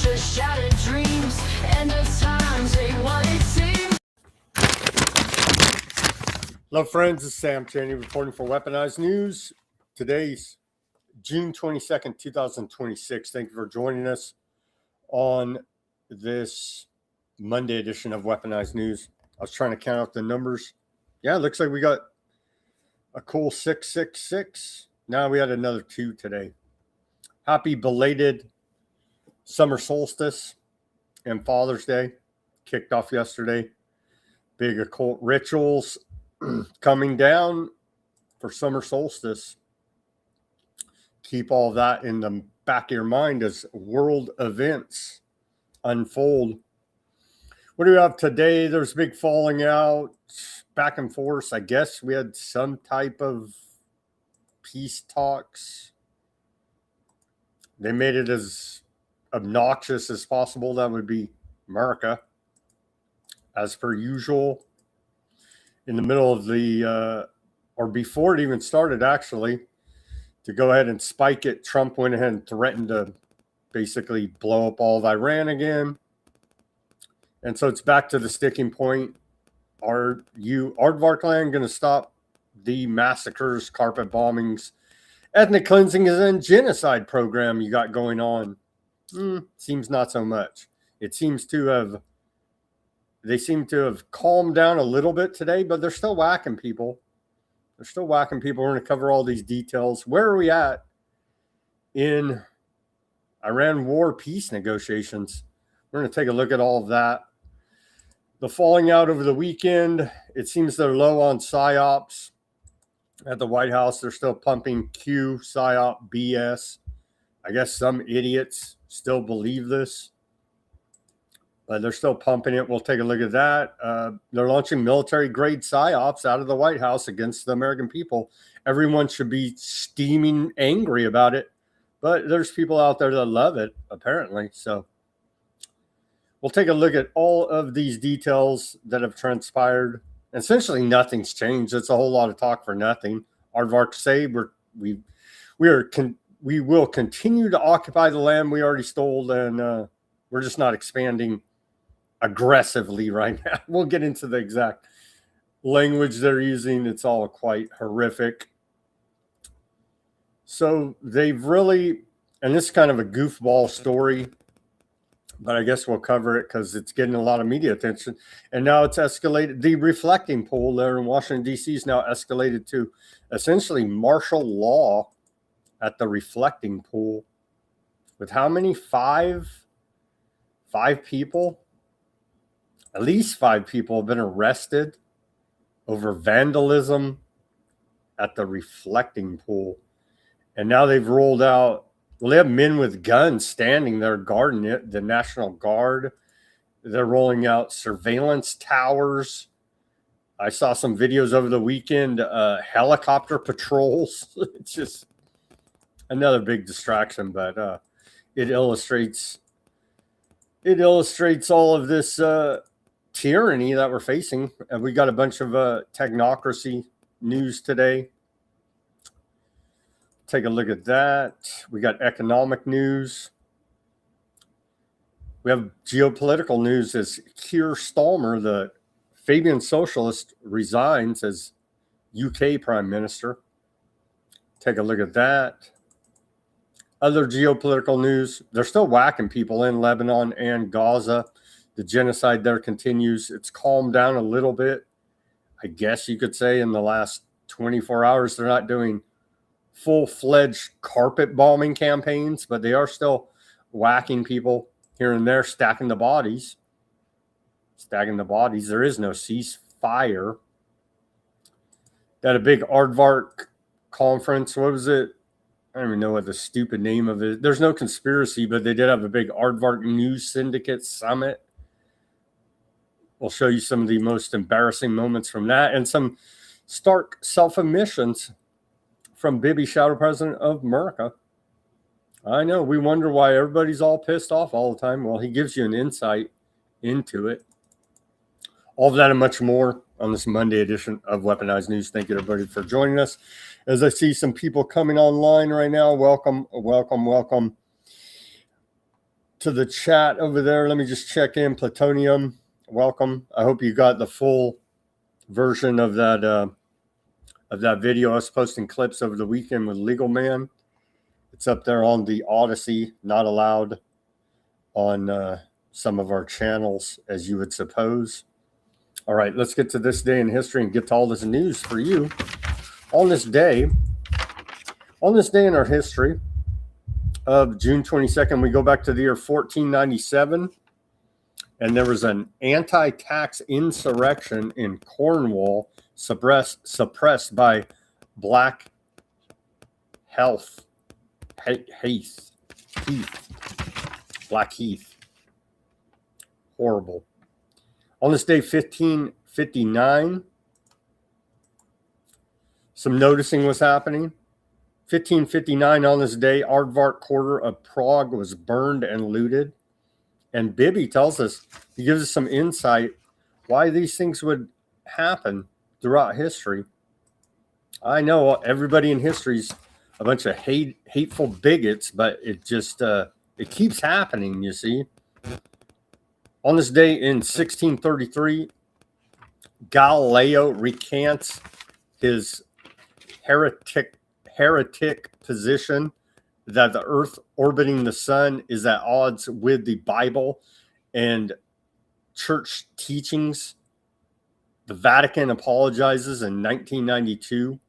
just shattered dreams. End of times ain't what it seems. Hello, friends. This is Sam Chaney reporting for Weaponized News. Today's June 22nd, 2026. Thank you for joining us on this Monday edition of Weaponized News. I was trying to count out the numbers. Yeah, it looks like we got a cool 666. Now we had another 2 today. Happy belated summer solstice and Father's Day. Kicked off yesterday. Big occult rituals coming down for summer solstice. Keep all that in the back of your mind as world events unfold. What do we have today? There's big falling out, back and forth. I guess we had some type of peace talks. They made it as obnoxious as possible. That would be America, as per usual. In the middle of the, or before it even started, actually, to go ahead and spike it, Trump went ahead and threatened to basically blow up all of Iran again. And so it's back to the sticking point. Are you, Aardvarkland, going to stop the massacres, carpet bombings, ethnic cleansing, and genocide program you got going on? Seems not so much. It seems to have, they seem to have calmed down a little bit today, but they're still whacking people. They're still whacking people. We're going to cover all these details. Where are we at in Iran war peace negotiations? We're going to take a look at all of that. The falling out over the weekend, it seems they're low on PSYOPs at the White House. They're still pumping Q PSYOP BS. I guess some idiots still believe this, but they're still pumping it. We'll take a look at that. They're launching military-grade PSYOPs out of the White House against the American people. Everyone should be steaming angry about it, but there's people out there that love it, apparently. So we'll take a look at all of these details that have transpired. Essentially, nothing's changed. It's a whole lot of talk for nothing. Aardvark say we will continue to occupy the land we already stole, and we're just not expanding aggressively right now. We'll get into the exact language they're using. It's all quite horrific. So they've really, and this is kind of a goofball story, but I guess we'll cover it because it's getting a lot of media attention. And now it's escalated. The reflecting pool there in Washington, D.C. is now escalated to essentially martial law at the reflecting pool. With how many? Five people? At least 5 people have been arrested over vandalism at the reflecting pool. And now they've rolled out, well, they have men with guns standing there guarding it, the National Guard. They're rolling out surveillance towers. I saw some videos over the weekend, helicopter patrols. It's just another big distraction, but it illustrates all of this tyranny that we're facing. And we got a bunch of technocracy news today. Take a look at that. We got economic news. We have geopolitical news as Keir Starmer, the Fabian socialist, resigns as UK Prime Minister. Take a look at that. Other geopolitical news, they're still whacking people in Lebanon and Gaza. The genocide there continues. It's calmed down a little bit. I guess you could say in the last 24 hours, they're not doing full-fledged carpet bombing campaigns, but they are still whacking people here and there, stacking the bodies. There is no ceasefire. Got a big Aardvark conference. What was it? I don't even know what the stupid name of it is. There's no conspiracy, but they did have a big Aardvark News Syndicate Summit. We'll show you some of the most embarrassing moments from that and some stark self-admissions from Bibi, Shadow President of America. I know, we wonder why everybody's all pissed off all the time. Well, he gives you an insight into it. All of that and much more on this Monday edition of Weaponized News. Thank you, everybody, for joining us. As I see some people coming online right now, welcome, welcome, welcome. to the chat over there. Let me just check in. Plutonium, welcome. I hope you got the full version of that video. I was posting clips over the weekend with Legal Man. It's up there on the Odysee, not allowed on some of our channels, as you would suppose. All right, let's get to this day in history and get to all this news for you. On this day in our history of June 22nd, we go back to the year 1497, and there was an anti-tax insurrection in Cornwall suppressed by Black Heath. Blackheath. Horrible. On this day, 1559, some noticing was happening. 1559, on this day, Aardvark quarter of Prague was burned and looted. And Bibby tells us, he gives us some insight why these things would happen throughout history. I know everybody in history's a bunch of hateful bigots, but it just it keeps happening, you see. On this day in 1633, Galileo recants his heretic position that the Earth orbiting the sun is at odds with the Bible and church teachings. The Vatican apologizes in 1992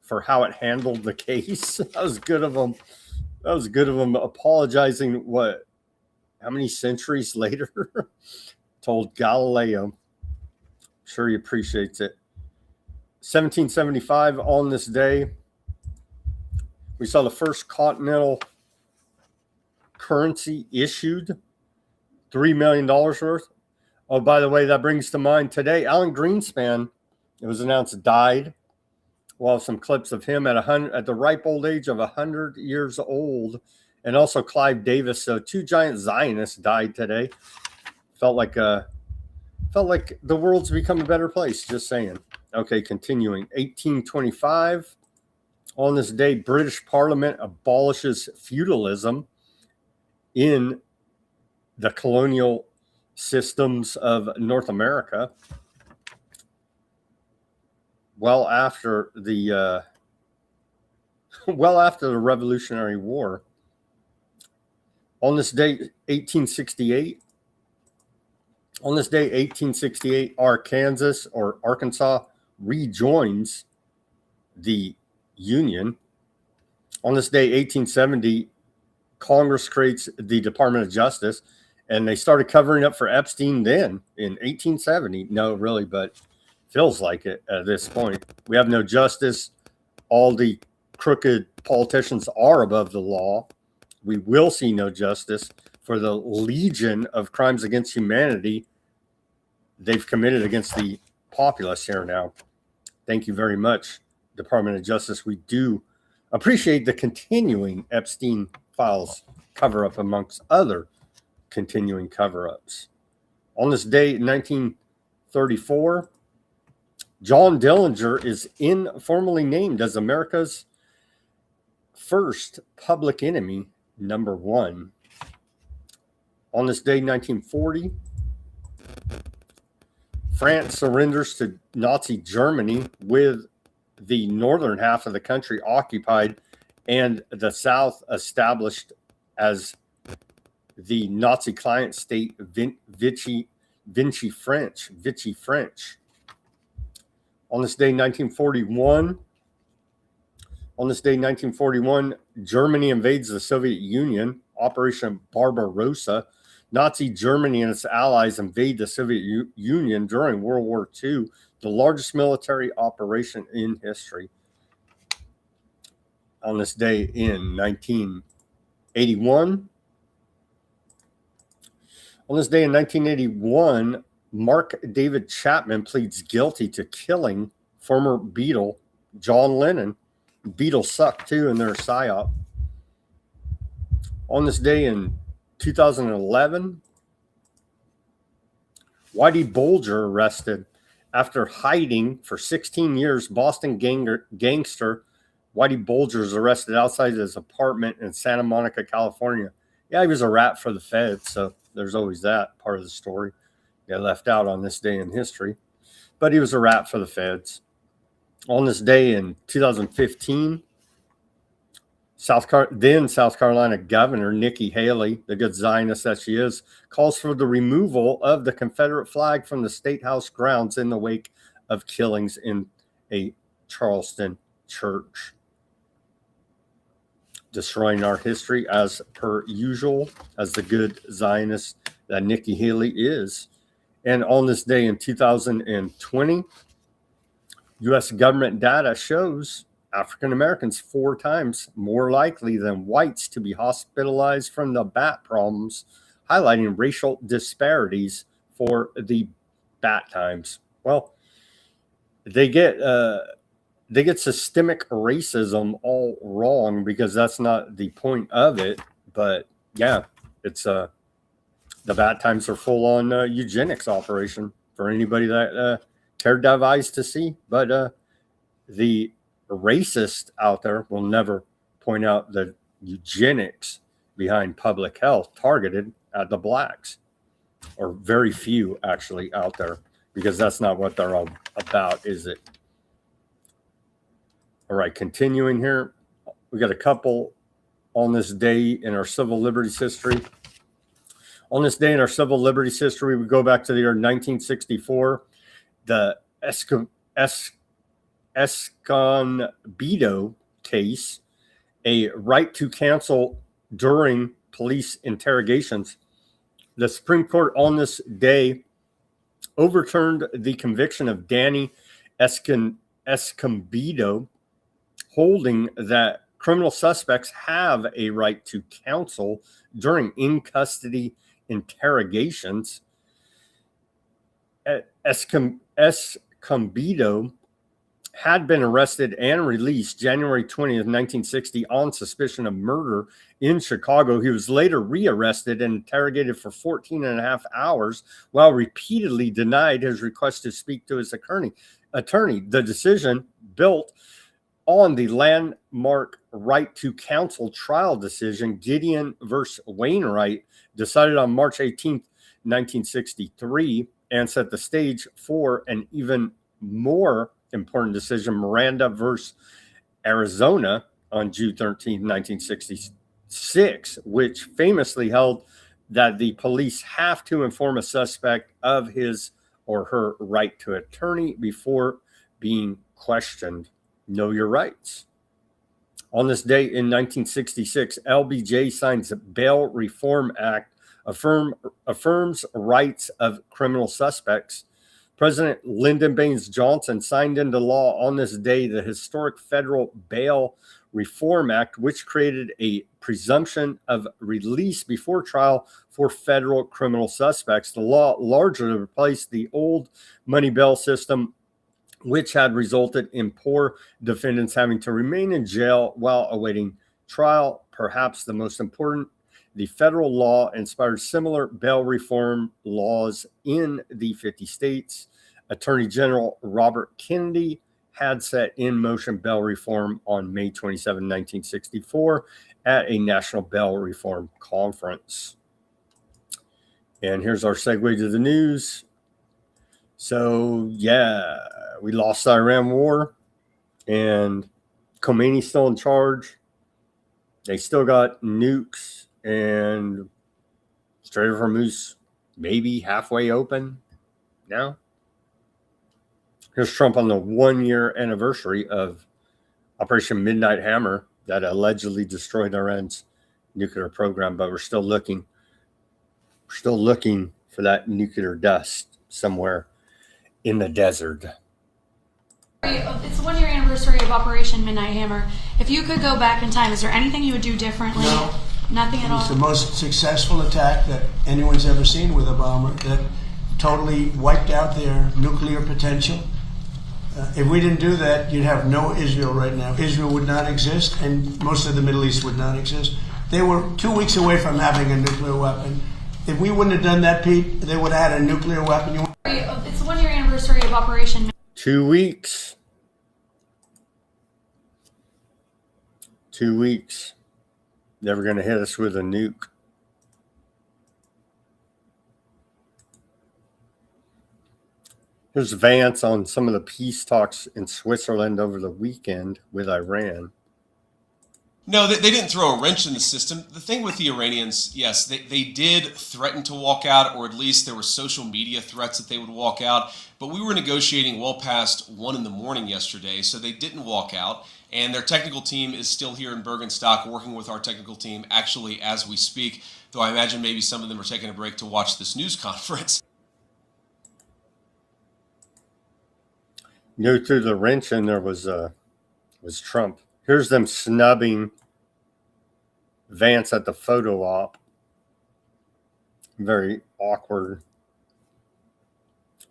for how it handled the case. That was good of them. That was good of them apologizing. How many centuries later? Told Galileo. I'm sure he appreciates it. 1775, on this day, we saw the first continental currency issued, $3 million worth. Oh, by the way, that brings to mind today, Alan Greenspan, it was announced, died. We'll have some clips of him at the ripe old age of 100 years old. And also Clive Davis. So two giant Zionists died today. Felt like the world's become a better place, just saying. Okay, continuing. 1825. On this day, British Parliament abolishes feudalism in the colonial systems of North America. Well after the Revolutionary War. On this day, 1868. On this day, 1868, Arkansas rejoins the Union. On this day, 1870, Congress creates the Department of Justice, and they started covering up for Epstein then in 1870. No, really, but feels like it at this point. We have no justice. All the crooked politicians are above the law. We will see no justice for the legion of crimes against humanity they've committed against the populace here now. Thank you very much, Department of Justice. We do appreciate the continuing Epstein files cover-up amongst other continuing cover-ups. On this day in 1934, John Dillinger is informally named as America's first public enemy #1. On this day, 1940, France surrenders to Nazi Germany with the northern half of the country occupied and the south established as the Nazi client state Vichy French. On this day, 1941, Germany invades the Soviet Union, Operation Barbarossa. Nazi Germany and its allies invade the Soviet Union during World War II, the largest military operation in history. On this day in 1981, Mark David Chapman pleads guilty to killing former Beatle John Lennon. Beatles suck too in their psyop. On this day in 2011, Whitey Bulger arrested after hiding for 16 years. Boston gangster Whitey Bulger is arrested outside his apartment in Santa Monica, California. Yeah, he was a rat for the Fed, so there's always that part of the story. Got left out on this day in history. But he was a rat for the Feds. On this day in 2015, South Carolina Governor Nikki Haley, the good Zionist that she is, calls for the removal of the Confederate flag from the State House grounds in the wake of killings in a Charleston church. Destroying our history as per usual, as the good Zionist that Nikki Haley is. And on this day in 2020, U.S. government data shows African Americans 4 times more likely than whites to be hospitalized from the bat problems, highlighting racial disparities for the bat times. Well, they get systemic racism all wrong because that's not the point of it. But yeah, it's the bat times are full on eugenics operation for anybody that cared to have eyes to see. But the racist out there will never point out the eugenics behind public health targeted at the blacks, or very few actually out there, because that's not what they're all about, is it? All right, continuing here, we got a couple on this day in our civil liberties history. On this day in our civil liberties history, we go back to the year 1964, the Esconbedo case, a right to counsel during police interrogations. The Supreme Court on this day overturned the conviction of Danny Esconbedo, holding that criminal suspects have a right to counsel during in-custody interrogations. Esconbedo had been arrested and released January 20th, 1960 on suspicion of murder in Chicago. He was later rearrested and interrogated for 14 and a half hours while repeatedly denied his request to speak to his attorney. The decision, built on the landmark right to counsel trial decision, Gideon versus Wainwright, decided on March 18th, 1963, and set the stage for an even more important decision, Miranda versus Arizona, on June 13th, 1966, which famously held that the police have to inform a suspect of his or her right to attorney before being questioned. Know your rights. On this day in 1966, LBJ signs the Bail Reform Act, affirms rights of criminal suspects. President Lyndon Baines Johnson signed into law on this day the historic Federal Bail Reform Act, which created a presumption of release before trial for federal criminal suspects. The law largely replaced the old money bail system, which had resulted in poor defendants having to remain in jail while awaiting trial. Perhaps the most important, the federal law inspired similar bail reform laws in the 50 states. Attorney General Robert Kennedy had set in motion bail reform on May 27, 1964, at a national bail reform conference. And here's our segue to the news. So, yeah, we lost the Iran war, and Khomeini's still in charge. They still got nukes, and Strait of Hormuz maybe halfway open now. Here's Trump on the 1-year anniversary of Operation Midnight Hammer that allegedly destroyed Iran's nuclear program, but we're still looking. We're still looking for that nuclear dust somewhere in the desert. It's the 1-year anniversary of Operation Midnight Hammer. If you could go back in time, is there anything you would do differently? No. Nothing at all? It's the most successful attack that anyone's ever seen with a bomber that totally wiped out their nuclear potential. If we didn't do that, you'd have no Israel right now. Israel would not exist, and most of the Middle East would not exist. They were 2 weeks away from having a nuclear weapon. If we wouldn't have done that, Pete, they would have had a nuclear weapon. It's the 1-year anniversary of Operation 2 weeks. 2 weeks. Never going to hit us with a nuke. Here's Vance on some of the peace talks in Switzerland over the weekend with Iran. No, they didn't throw a wrench in the system. The thing with the Iranians, yes, they did threaten to walk out, or at least there were social media threats that they would walk out. But we were negotiating well past 1 a.m. yesterday, so they didn't walk out. And their technical team is still here in Bergenstock working with our technical team actually as we speak, though I imagine maybe some of them are taking a break to watch this news conference. You know, through the wrench in there was Trump. Here's them snubbing Vance at the photo op. Very awkward.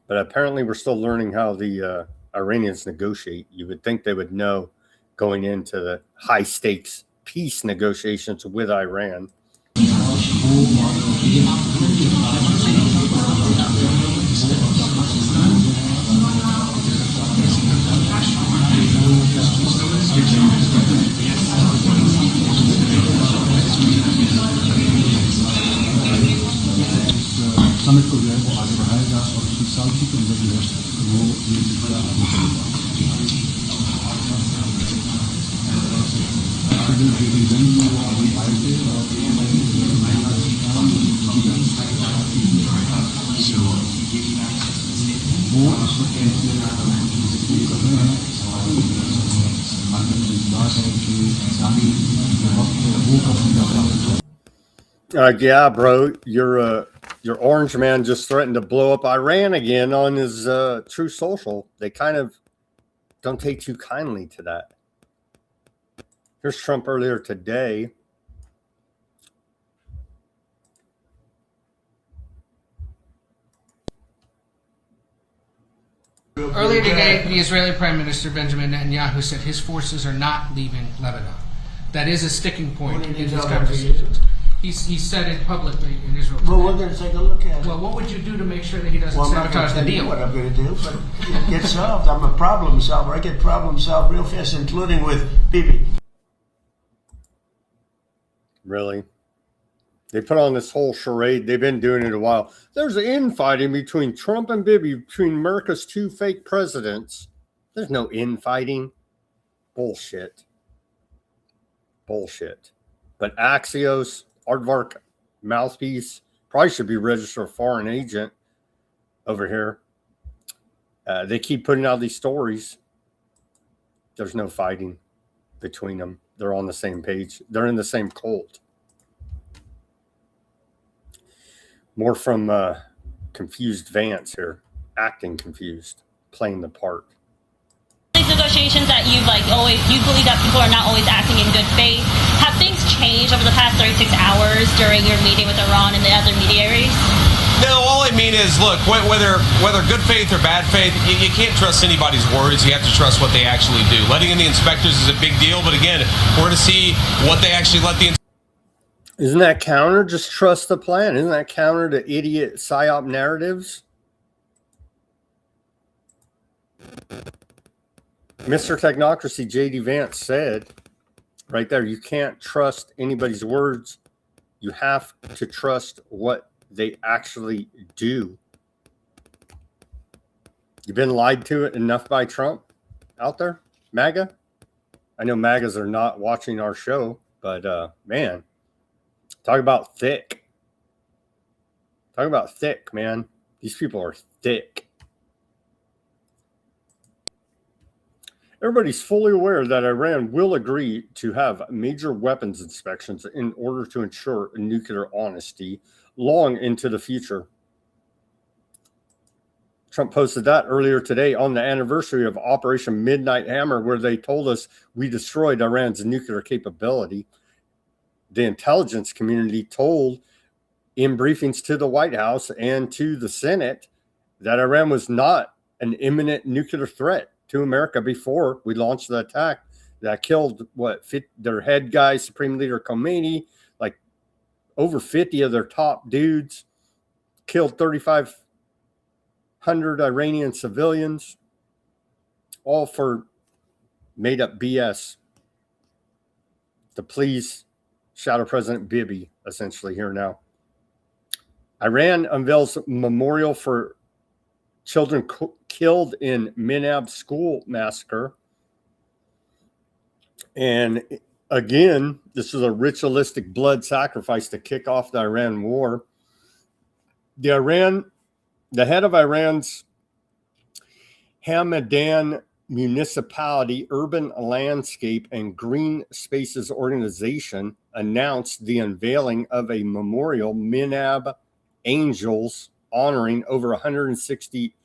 But apparently we're still learning how the Iranians negotiate. You would think they would know going into the high stakes peace negotiations with Iran. Summit को जो है वो आगे बढ़ाएगा और 20 साल के अंदर जो है वो ये सिलसिला आगे चलेगा। वो अभी आए थे और वो इस वक्त कर रहे हैं और विश्वास है कि आगामी वक्त वो काफी ज्यादा। Yeah, bro, your orange man just threatened to blow up Iran again on his True Social. They kind of don't take too kindly to that. Here's Trump earlier today. Earlier today, the Israeli Prime Minister Benjamin Netanyahu said his forces are not leaving Lebanon. That is a sticking point in these conversations. He said it publicly in Israel today. Well, we're going to take a look at it. Well, what would you do to make sure that he doesn't Well, I'm not sabotage going the to tell you deal? what I'm going to do, but it gets solved. I'm a problem solver. I get problem solved real fast, including with Bibi. Really? They put on this whole charade. They've been doing it a while. There's an infighting between Trump and Bibi, between America's two fake presidents. There's no infighting. Bullshit. Bullshit. But Axios, Aardvark mouthpiece, probably should be registered foreign agent over here. They keep putting out these stories. There's no fighting between them. They're on the same page. They're in the same cult. More from confused Vance here, acting confused, playing the part. These negotiations that you believe that people are not always acting in good faith. Have things changed over the past 36 hours during your meeting with Iran and the other mediaries? No, all I mean is, look, whether good faith or bad faith, you can't trust anybody's words. You have to trust what they actually do. Letting in the inspectors is a big deal, but again, we're going to see what they actually let the. Isn't that counter? Just trust the plan. Isn't that counter to idiot psyop narratives? Mr. Technocracy, J.D. Vance said right there, you can't trust anybody's words. You have to trust what they actually do. You've been lied to enough by Trump out there, MAGA? I know MAGAs are not watching our show, but man, talk about thick. Talk about thick, man. These people are thick. Everybody's fully aware that Iran will agree to have major weapons inspections in order to ensure nuclear honesty long into the future. Trump posted that earlier today on the anniversary of Operation Midnight Hammer, where they told us we destroyed Iran's nuclear capability. The intelligence community told in briefings to the White House and to the Senate that Iran was not an imminent nuclear threat to America before we launched the attack that killed their head guy, Supreme Leader Khomeini, like over 50 of their top dudes, killed 3,500 Iranian civilians, all for made up BS to please Shadow President Bibi, essentially here now. Iran unveils memorial for children killed in Minab school massacre. And again, this is a ritualistic blood sacrifice to kick off the Iran war. The head of Iran's Hamadan Municipality, Urban Landscape, and Green Spaces Organization announced the unveiling of a memorial, Minab Angels, honoring over 160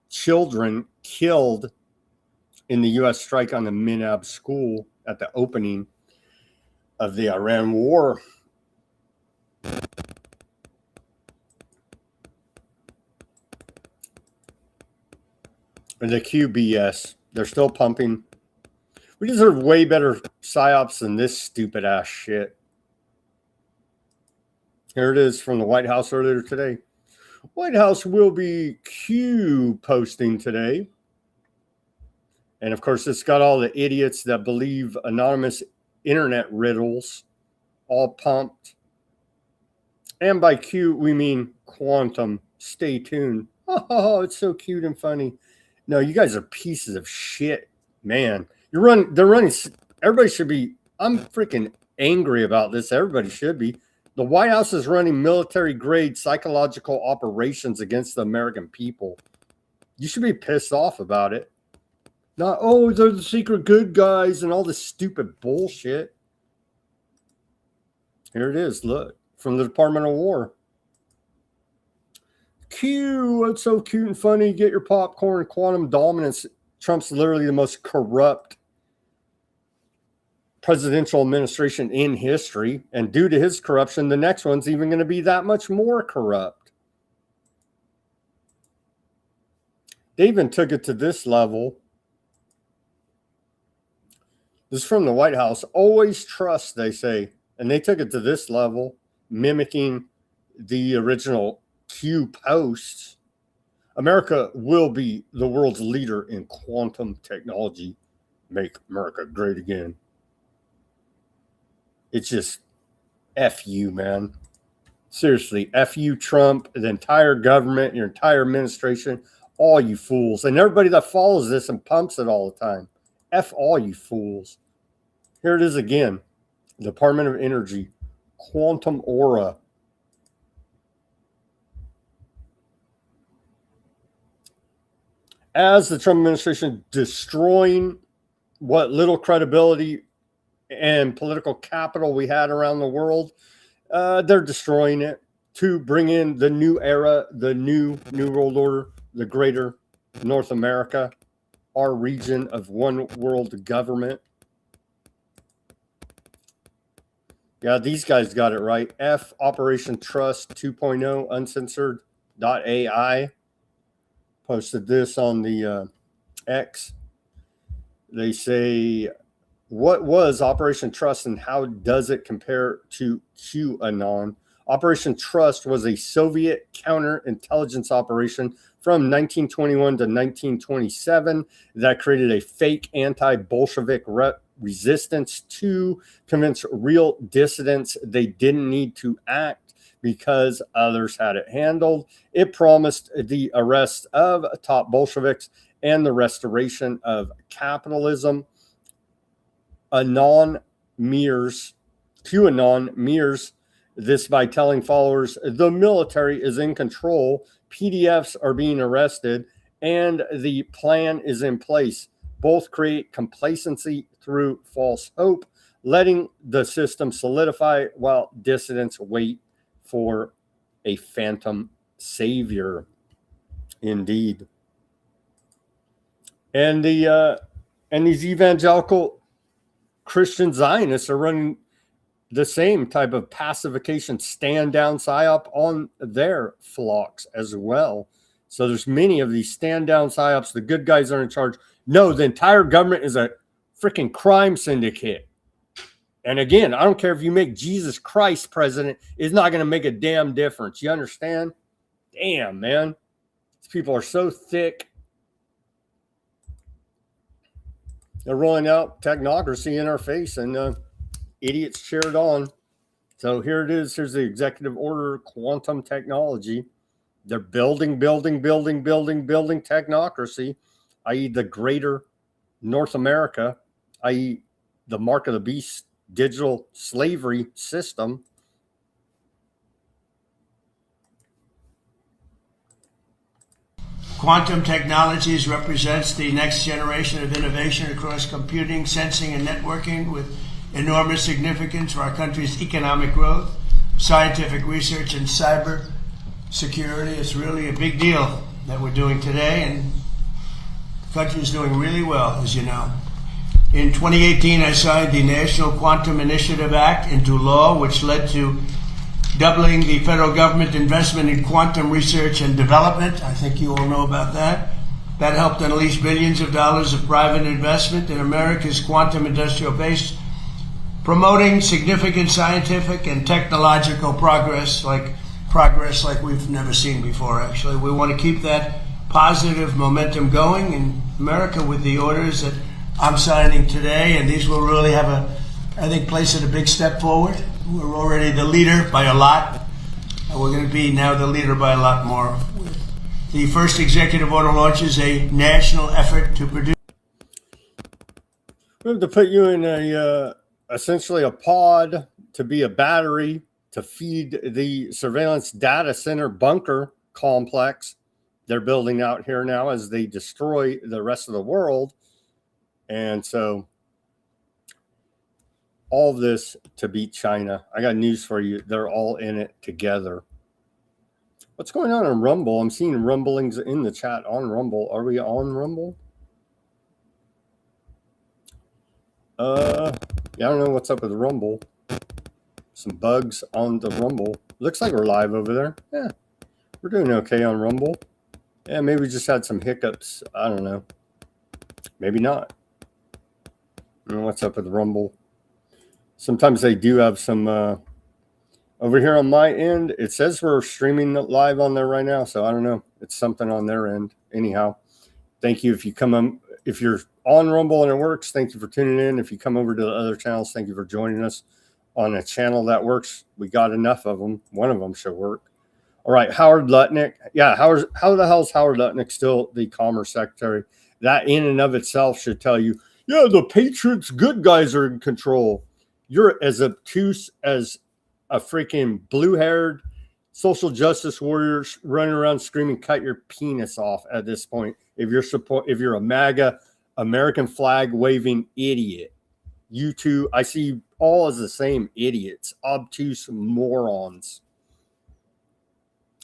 children killed in the U.S. strike on the Minab school at the opening of the Iran war. And the QBS, they're still pumping. We deserve way better psyops than this stupid ass shit. Here it is from the White House earlier today. White House will be Q posting today. And of course, it's got all the idiots that believe anonymous internet riddles all pumped. And by Q, we mean quantum. Stay tuned. Oh, it's so cute and funny. No, you guys are pieces of shit, man. They're running. Everybody should be. I'm freaking angry about this. Everybody should be. The White House is running military-grade psychological operations against the American people. You should be pissed off about it. Not, oh, they're the secret good guys and all this stupid bullshit. Here it is. Look, from the Department of War. Q, it's so cute and funny. Get your popcorn. Quantum dominance. Trump's literally the most corrupt presidential administration in history. And due to his corruption, the next one's even going to be that much more corrupt. They even took it to this level. This is from the White House. Always trust, they say. And they took it to this level, mimicking the original Q posts. America will be the world's leader in quantum technology. Make America great again. It's just F you, man. Seriously, F you, Trump, the entire government, your entire administration, all you fools. And everybody that follows this and pumps it all the time. F all you fools. Here it is again. Department of Energy. Quantum aura. As the Trump administration destroying what little credibility and political capital we had around the world, they're destroying it to bring in the new era, the new world order, the greater North America, our region of one world government. Yeah, these guys got it right. F Operation Trust 2.0 uncensored.ai posted this on the X. They say, what was Operation Trust and how does it compare to QAnon? Operation Trust was a Soviet counterintelligence operation from 1921 to 1927 that created a fake anti-Bolshevik resistance to convince real dissidents they didn't need to act because others had it handled. It promised the arrest of top Bolsheviks and the restoration of capitalism. QAnon mirrors this by telling followers the military is in control, PDFs are being arrested, and the plan is in place. Both create complacency through false hope, letting the system solidify while dissidents wait for a phantom savior. Indeed. And these evangelical Christian Zionists are running the same type of pacification stand down psyop on their flocks as well. So there's many of these stand down psyops. The good guys are in charge. No, the entire government is a freaking crime syndicate. And again, I don't care if you make Jesus Christ president, it's not going to make a damn difference. You understand? Damn, man. These people are so thick. They're rolling out technocracy in our face, and idiots cheered on. So here it is. Here's the executive order, quantum technology. They're building technocracy, i.e. the greater North America, i.e. the mark of the beast digital slavery system. Quantum technologies represents the next generation of innovation across computing, sensing, and networking with enormous significance for our country's economic growth, scientific research, and cyber security. It's really a big deal that we're doing today, and the country is doing really well, as you know. In 2018, I signed the National Quantum Initiative Act into law, which led to doubling the federal government investment in quantum research and development. I think you all know about that. That helped unleash billions of dollars of private investment in America's quantum industrial base, promoting significant scientific and technological progress like we've never seen before, actually. We want to keep that positive momentum going in America with the orders that I'm signing today, and these will really have place it a big step forward. We're already the leader by a lot, and we're going to be now the leader by a lot more. The first executive order launches a national effort to produce. We have to put you in essentially a pod to be a battery to feed the surveillance data center bunker complex they're building out here now as they destroy the rest of the world. And so all of this to beat China. I got news for you. They're all in it together. What's going on Rumble? I'm seeing rumblings in the chat on Rumble. Are we on Rumble? Yeah, I don't know what's up with Rumble. Some bugs on the Rumble. Looks like we're live over there. Yeah, we're doing okay on Rumble. Yeah, maybe we just had some hiccups. I don't know. Maybe not. I don't know what's up with Rumble. Sometimes they do have some over here on my end. It says we're streaming live on there right now, so I don't know. It's something on their end. Anyhow, thank you if you come on. If you're on Rumble and it works, thank you for tuning in. If you come over to the other channels, thank you for joining us on a channel that works. We got enough of them. One of them should work. All right, Howard Lutnick. Yeah, how the hell is Howard Lutnick still the Commerce Secretary? That in and of itself should tell you, yeah, the Patriots good guys are in control. You're as obtuse as a freaking blue-haired social justice warrior running around screaming, cut your penis off at this point. If you're a MAGA American flag waving idiot, you two, I see you all as the same idiots, obtuse morons.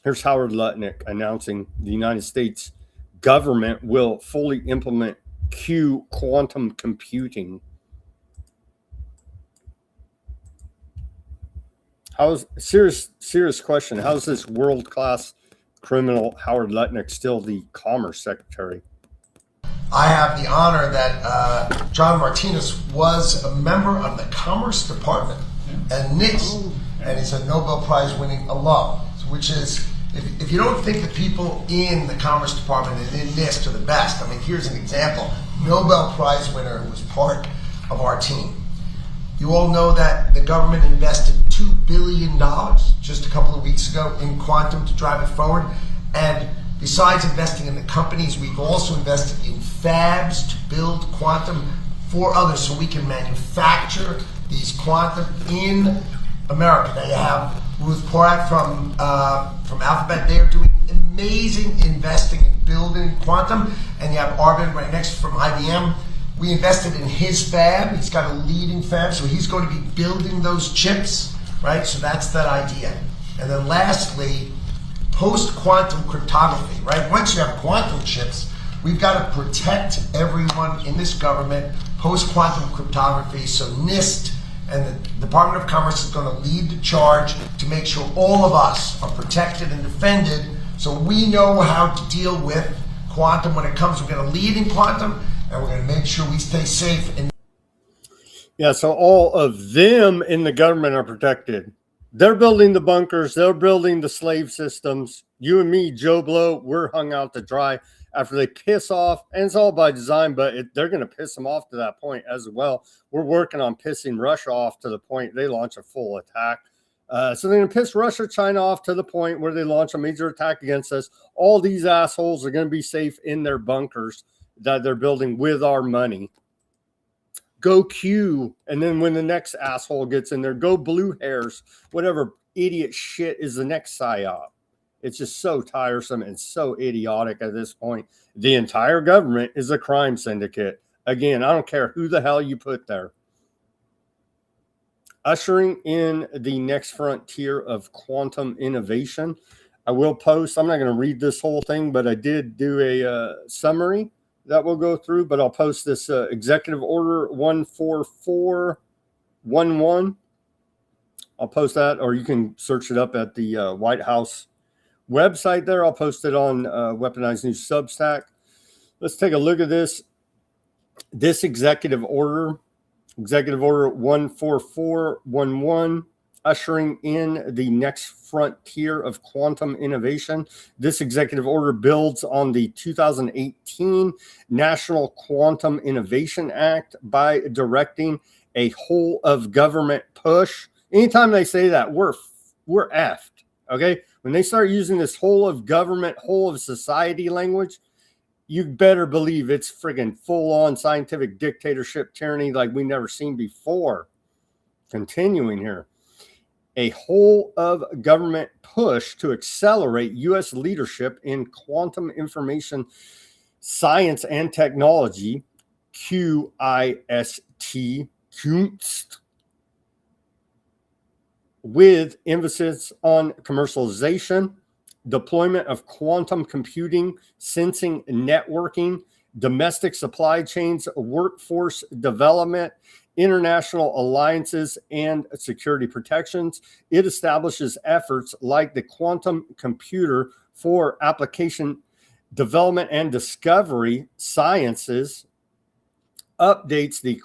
Here's Howard Lutnick announcing the United States government will fully implement Q quantum computing. Serious question. How's this world-class criminal Howard Lutnick still the Commerce Secretary? I have the honor that John Martinez was a member of the Commerce Department at NIST, and he's a Nobel Prize winning alum, which is, if you don't think the people in the Commerce Department and in NIST are the best, I mean, here's an example. Nobel Prize winner who was part of our team. You all know that the government invested $2 billion just a couple of weeks ago in quantum to drive it forward. And besides investing in the companies, we've also invested in fabs to build quantum for others so we can manufacture these quantum in America. Now you have Ruth Porat from Alphabet. They're doing amazing investing in building quantum. And you have Arvind right next from IBM. We invested in his fab. He's got a leading fab, so he's going to be building those chips, right? So that's that idea. And then lastly, post-quantum cryptography, right? Once you have quantum chips, we've got to protect everyone in this government post-quantum cryptography. So NIST and the Department of Commerce is going to lead the charge to make sure all of us are protected and defended so we know how to deal with quantum when it comes. We're going to lead in quantum, and we're going to make sure we stay safe. Yeah, so all of them in the government are protected. They're building the bunkers. They're building the slave systems. You and me, Joe Blow, we're hung out to dry after they piss off. And it's all by design, but they're going to piss them off to that point as well. We're working on pissing Russia off to the point they launch a full attack So they're going to piss Russia, China off to the point where they launch a major attack against us. All these assholes are going to be safe in their bunkers that they're building with our money. Go Q. And then when the next asshole gets in there, go blue hairs. Whatever idiot shit is the next psyop. It's just so tiresome and so idiotic at this point. The entire government is a crime syndicate. Again, I don't care who the hell you put there. Ushering in the next frontier of quantum innovation. I will post, I'm not going to read this whole thing, but I did do a summary that we'll go through, but I'll post this Executive Order 14411. I'll post that, or you can search it up at the White House website there. I'll post it on Weaponized News Substack. Let's take a look at this. This Executive Order 14411, ushering in the next frontier of quantum innovation. This executive order builds on the 2018 National Quantum Innovation Act by directing a whole of government push. Anytime they say that, we're effed. Okay, when they start using this whole of government, whole of society language, you better believe it's friggin' full-on scientific dictatorship tyranny like we never seen before. Continuing here. A whole of government push to accelerate U.S. leadership in quantum information science and technology, QIST, with emphasis on commercialization, deployment of quantum computing, sensing, networking, domestic supply chains, workforce development, international alliances, and security protections. It establishes efforts like the quantum computer for application development and discovery sciences, updates the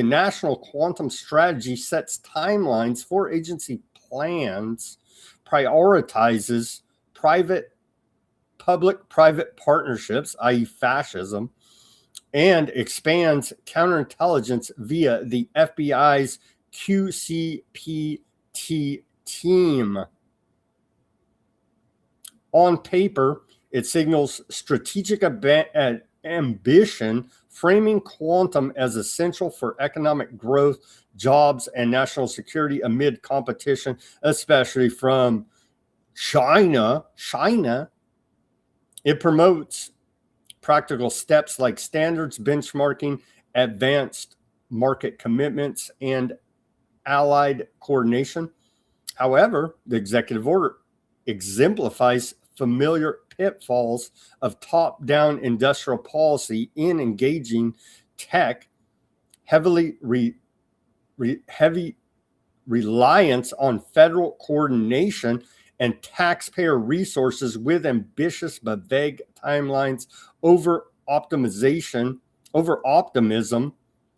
national quantum strategy, sets timelines for agency plans, prioritizes public-private partnerships, i.e. fascism, and expands counterintelligence via the FBI's QCPT team. On paper, it signals strategic ambition, framing quantum as essential for economic growth, jobs, and national security amid competition, especially from China. It promotes practical steps like standards, benchmarking, advanced market commitments, and allied coordination. However, the executive order exemplifies familiar pitfalls of top-down industrial policy in engaging tech, heavy reliance on federal coordination and taxpayer resources with ambitious but vague timelines, over optimism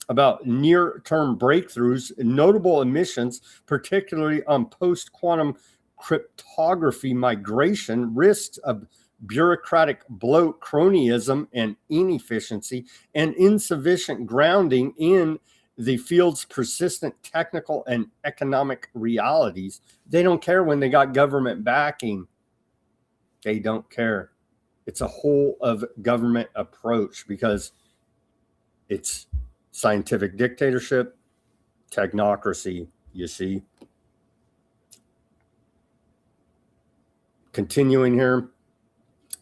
about near-term breakthroughs, notable emissions, particularly on post-quantum cryptography migration, risks of bureaucratic bloat, cronyism, and inefficiency, and insufficient grounding in the field's persistent technical and economic realities. They don't care when they got government backing. They don't care. It's a whole of government approach because it's scientific dictatorship, technocracy, you see. Continuing here.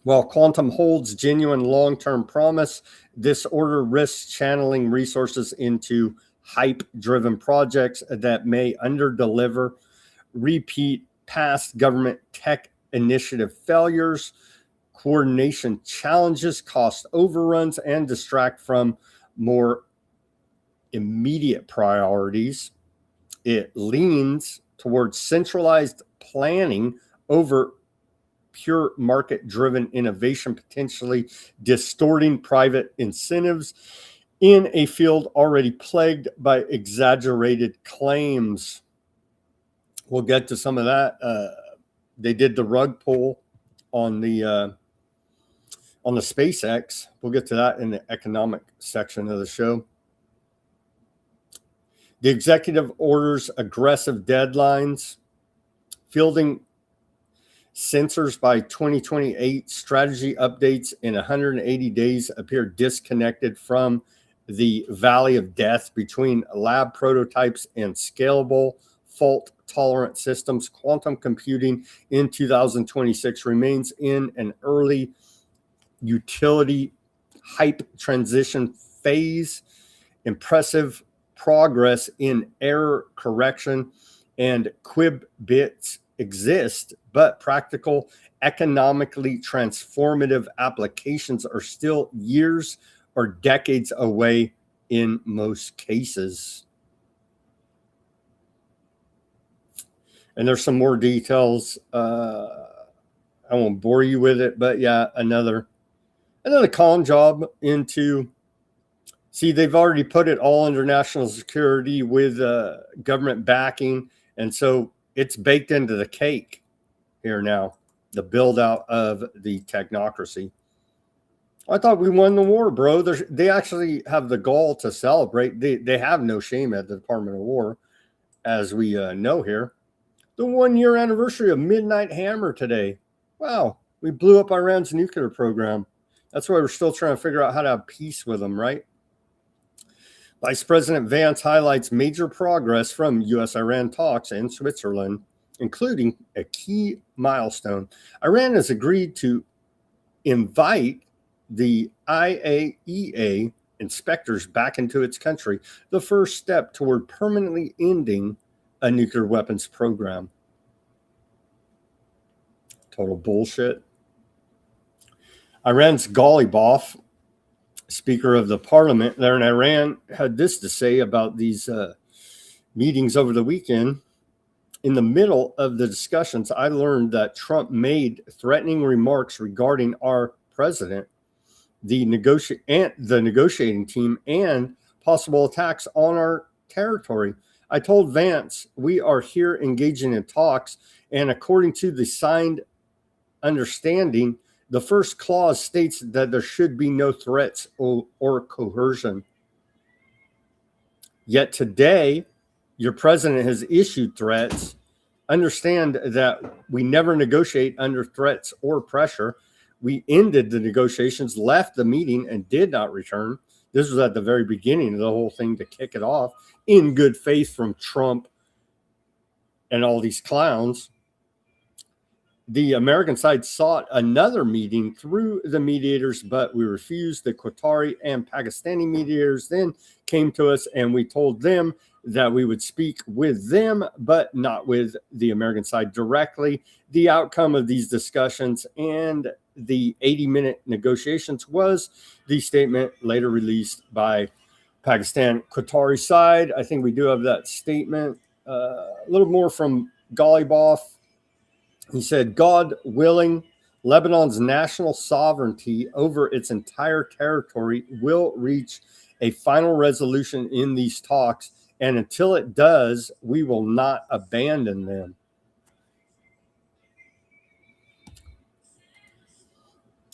While quantum holds genuine long-term promise, this order risks channeling resources into hype-driven projects that may underdeliver, repeat past government tech initiative failures, coordination challenges, cost overruns, and distract from more immediate priorities. It leans towards centralized planning over pure market-driven innovation, potentially distorting private incentives in a field already plagued by exaggerated claims. We'll get to some of that. They did the rug pull on the SpaceX. We'll get to that in the economic section of the show. The executive order's aggressive deadlines. fielding sensors by 2028. Strategy updates in 180 days appear disconnected from the valley of death between lab prototypes and scalable fault-tolerant systems. Quantum computing in 2026 remains in an early utility hype transition phase. Impressive progress in error correction and quib bits exist, but practical, economically transformative applications are still years or decades away in most cases. And there's some more details. I won't bore you with it, but yeah, another con job into. See, they've already put it all under national security with government backing, and so it's baked into the cake here now, the build out of the technocracy. I thought we won the war, bro. They actually have the gall to celebrate. They have no shame at the Department of War, as we know here. The 1-year anniversary of Midnight Hammer today. Wow, we blew up Iran's nuclear program. That's why we're still trying to figure out how to have peace with them, right? Vice President Vance highlights major progress from U.S.-Iran talks in Switzerland, including a key milestone. Iran has agreed to invite the IAEA inspectors back into its country, the first step toward permanently ending a nuclear weapons program. Total bullshit. Iran's Ghalibaf, Speaker of the Parliament there in Iran, had this to say about these meetings over the weekend. In the middle of the discussions, I learned that Trump made threatening remarks regarding our president, the negotiating team, and possible attacks on our territory. I told Vance, we are here engaging in talks, and according to the signed understanding, the first clause states that there should be no threats or coercion. Yet today, your president has issued threats. Understand that we never negotiate under threats or pressure. We ended the negotiations, left the meeting, and did not return. This was at the very beginning of the whole thing to kick it off in good faith from Trump and all these clowns. The American side sought another meeting through the mediators, but we refused. The Qatari and Pakistani mediators then came to us, and we told them that we would speak with them, but not with the American side directly. The outcome of these discussions and the 80-minute negotiations was the statement later released by Pakistan Qatari side. I think we do have that statement. A little more from Ghalibaf. He said, God willing, Lebanon's national sovereignty over its entire territory will reach a final resolution in these talks. And until it does, we will not abandon them.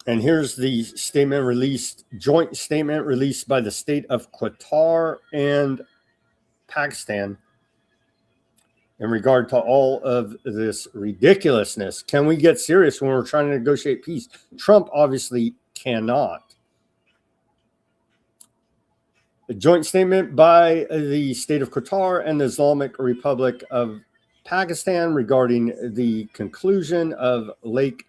And here's the statement released, joint statement released by the state of Qatar and Pakistan in regard to all of this ridiculousness. Can we get serious when we're trying to negotiate peace? Trump obviously cannot. A joint statement by the state of Qatar and the Islamic Republic of Pakistan regarding the conclusion of Lake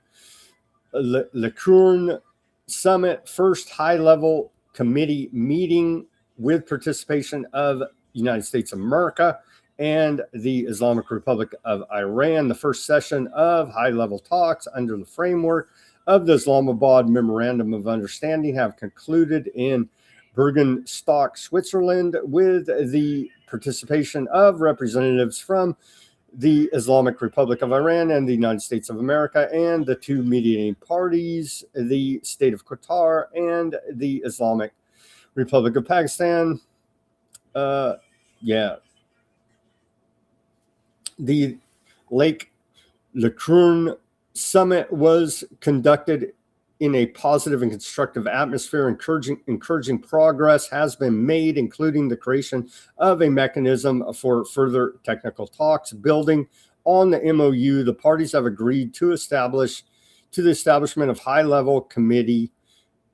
Lakurn Summit, first high-level committee meeting with participation of United States of America and the Islamic Republic of Iran, the first session of high-level talks under the framework of the Islamabad Memorandum of Understanding have concluded in Bergenstock, Switzerland, with the participation of representatives from the Islamic Republic of Iran and the United States of America, and the two mediating parties, the state of Qatar and the Islamic Republic of Pakistan. The Lake Lakurn Summit was conducted in a positive and constructive atmosphere. Encouraging progress has been made, including the creation of a mechanism for further technical talks, building on the MOU, the parties have agreed to the establishment of high-level committee,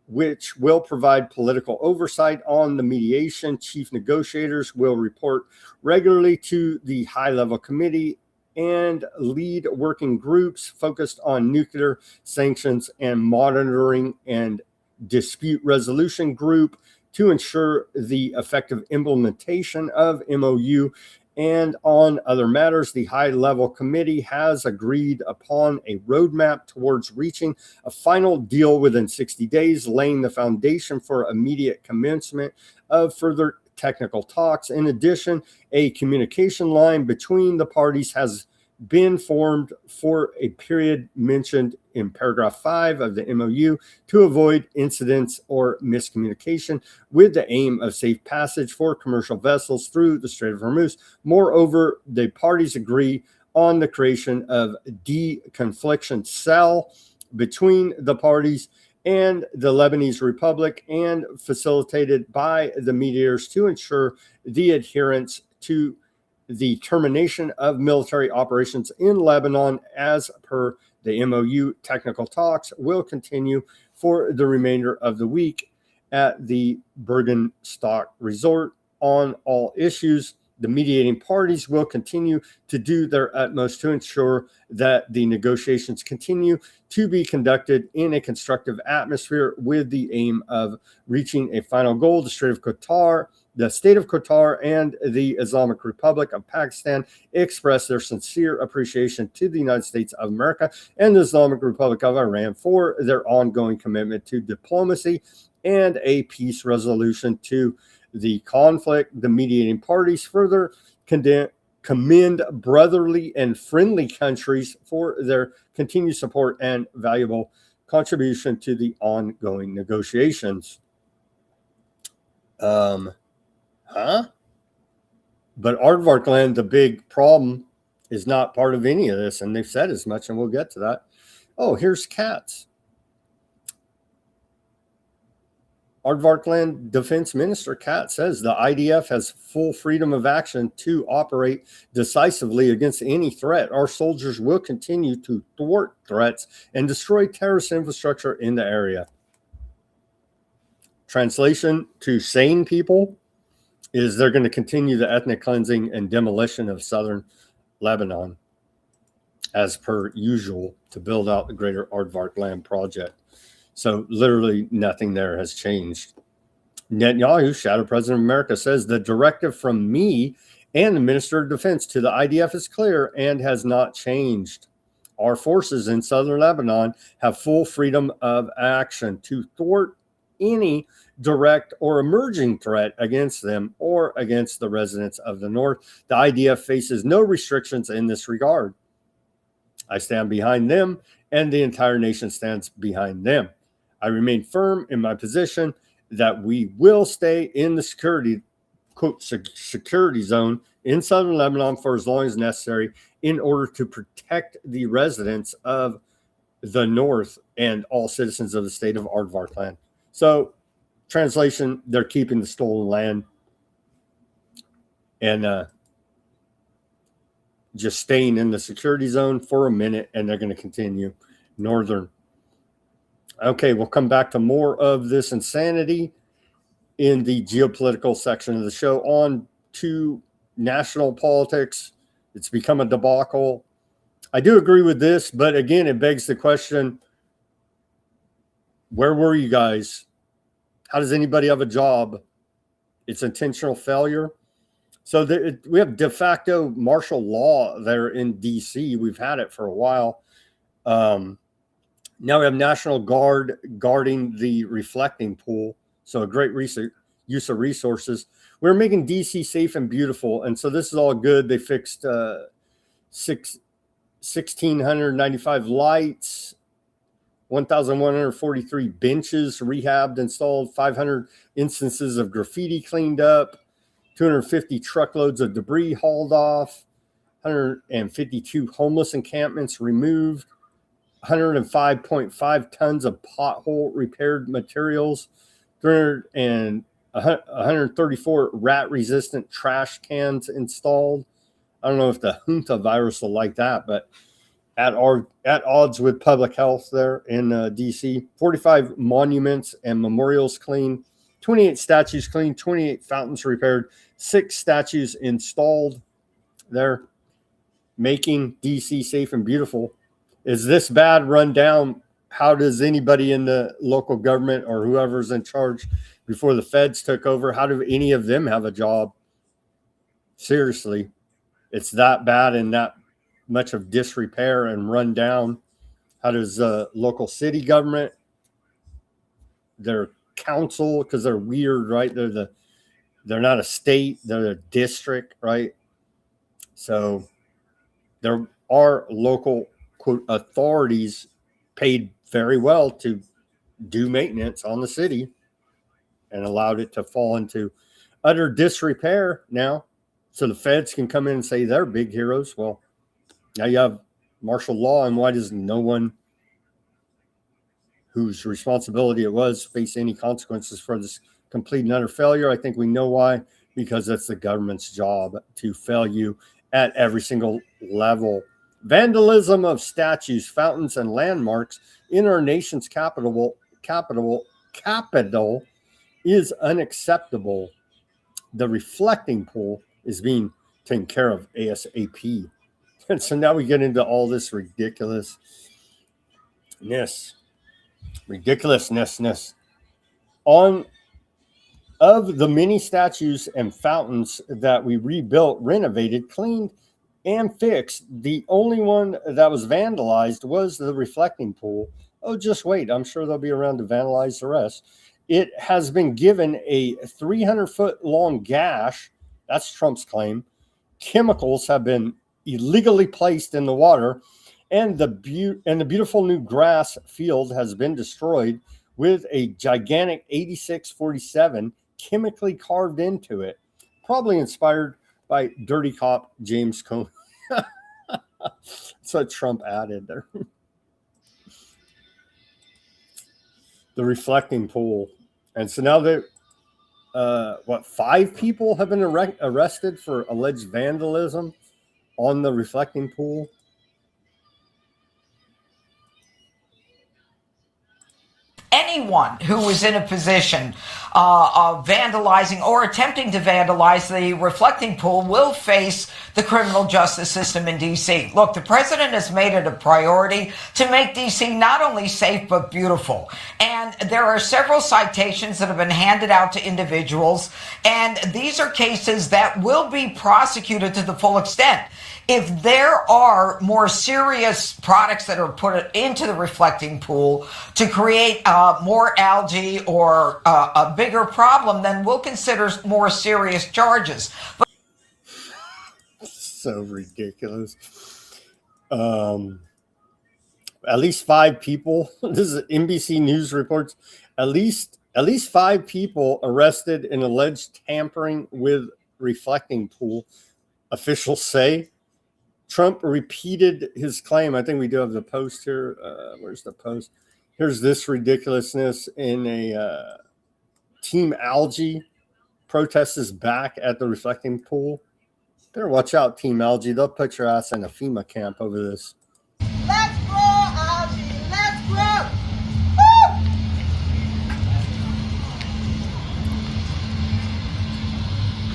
which will provide political oversight on the mediation. Chief negotiators will report regularly to the high-level committee and lead working groups focused on nuclear sanctions and monitoring and dispute resolution group to ensure the effective implementation of MOU. And on other matters, the high-level committee has agreed upon a roadmap towards reaching a final deal within 60 days, laying the foundation for immediate commencement of further technical talks. In addition, a communication line between the parties has been formed for a period mentioned in paragraph 5 of the MOU to avoid incidents or miscommunication, with the aim of safe passage for commercial vessels through the Strait of Hormuz. Moreover, the parties agree on the creation of Deconfliction cell between the parties and the Lebanese Republic, and facilitated by the mediators to ensure the adherence to the termination of military operations in Lebanon as per the MOU. Technical talks will continue for the remainder of the week at the Bergenstock Resort on all issues. The mediating parties will continue to do their utmost to ensure that the negotiations continue to be conducted in a constructive atmosphere, with the aim of reaching a final goal. The state of Qatar and the Islamic Republic of Pakistan express their sincere appreciation to the United States of America and the Islamic Republic of Iran for their ongoing commitment to diplomacy and a peace resolution to the conflict. The mediating parties further commend brotherly and friendly countries for their continued support and valuable contribution to the ongoing negotiations. But Aardvark land, the big problem, is not part of any of this, and they've said as much, and we'll get to that. Oh, here's cats. Aardvark land Defense Minister Kat says the IDF has full freedom of action to operate decisively against any threat. Our soldiers will continue to thwart threats and destroy terrorist infrastructure in the area. Translation to sane people is they're going to continue the ethnic cleansing and demolition of southern Lebanon as per usual to build out the greater Aardvark land project. So literally nothing there has changed. Netanyahu, shadow president of America, says the directive from me and the Minister of Defense to the IDF is clear and has not changed. Our forces in southern Lebanon have full freedom of action to thwart any direct or emerging threat against them or against the residents of the north. The IDF faces no restrictions in this regard. I stand behind them, and the entire nation stands behind them. I remain firm in my position that we will stay in the security zone in southern Lebanon for as long as necessary in order to protect the residents of the north and all citizens of the state of Aardvark land. So, translation, they're keeping the stolen land and just staying in the security zone for a minute, and they're going to continue northern. Okay, we'll come back to more of this insanity in the geopolitical section of the show. On to national politics. It's become a debacle. I do agree with this, but again, it begs the question, where were you guys? How does anybody have a job? It's intentional failure. So we have de facto martial law there in D.C. We've had it for a while. Now we have National Guard guarding the reflecting pool. So a great use of resources. We're making D.C. safe and beautiful. And so this is all good. They fixed 1,695 lights, 1,143 benches rehabbed, installed, 500 instances of graffiti cleaned up, 250 truckloads of debris hauled off, 152 homeless encampments removed, 105.5 tons of pothole repaired materials, 134 rat-resistant trash cans installed, I don't know if the junta virus will like that, but at odds with public health there in DC. 45 monuments and memorials cleaned, 28 statues cleaned, 28 fountains repaired, 6 statues installed there, making DC safe and beautiful. Is this bad run down? How does anybody in the local government or whoever's in charge before the feds took over, how do any of them have a job? Seriously, it's that bad and that much of disrepair and run down. How does local city government, their council, because they're weird, right? They're not a state, they're a district, right? So there are local quote authorities paid very well to do maintenance on the city and allowed it to fall into utter disrepair now. So the feds can come in and say they're big heroes. Well, now you have martial law, and why does no one whose responsibility it was face any consequences for this complete and utter failure? I think we know why, because that's the government's job to fail you at every single level. Vandalism of statues, fountains, and landmarks in our nation's capital is unacceptable. The reflecting pool is being taken care of ASAP. And so now we get into all this ridiculousness. On of the many statues and fountains that we rebuilt, renovated, cleaned, and fixed, the only one that was vandalized was the reflecting pool. Oh, just wait. I'm sure they'll be around to vandalize the rest. It has been given a 300-foot long gash. That's Trump's claim. Chemicals have been illegally placed in the water, and the beautiful new grass field has been destroyed with a gigantic 8647 chemically carved into it, probably inspired by dirty cop James Comey. That's what Trump added there. The reflecting pool. And so now they, 5 people have been arrested for alleged vandalism on the reflecting pool. Anyone who is in a position of vandalizing or attempting to vandalize the reflecting pool will face the criminal justice system in D.C. Look, the president has made it a priority to make D.C. not only safe but beautiful. And there are several citations that have been handed out to individuals, and these are cases that will be prosecuted to the full extent. If there are more serious products that are put into the reflecting pool to create more algae or a bigger problem, then we'll consider more serious charges. But so ridiculous. At least 5 people. This is NBC News reports. At least 5 people arrested in alleged tampering with reflecting pool. Officials say. Trump repeated his claim. I think we do have the post here. Where's the post? Here's this ridiculousness in a Team Algae protesters back at the reflecting pool. Better watch out, Team Algae. They'll put your ass in a FEMA camp over this. Let's grow, algae. Let's grow. Woo!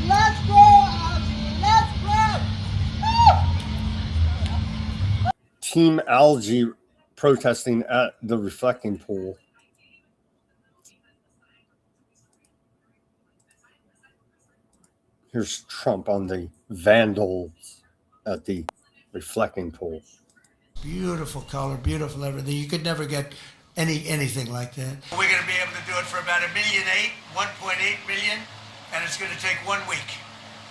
Let's grow, algae. Let's grow. Woo! Team Algae protesting at the reflecting pool. Here's Trump on the vandals at the reflecting pool. Beautiful color, beautiful everything. You could never get anything like that. We're going to be able to do it for about 1.8 million, and it's going to take 1 week.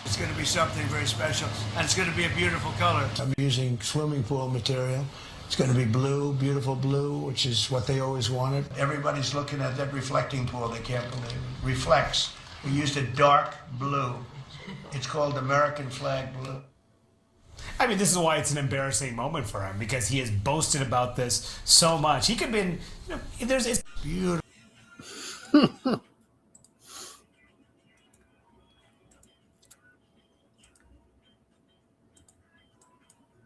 It's going to be something very special, and it's going to be a beautiful color. I'm using swimming pool material. It's going to be blue, beautiful blue, which is what they always wanted. Everybody's looking at that reflecting pool. They can't believe it. Reflects. We used a dark blue. It's called American flag blue. I mean, this is why it's an embarrassing moment for him, because he has boasted about this so much. He could have been, it's beautiful.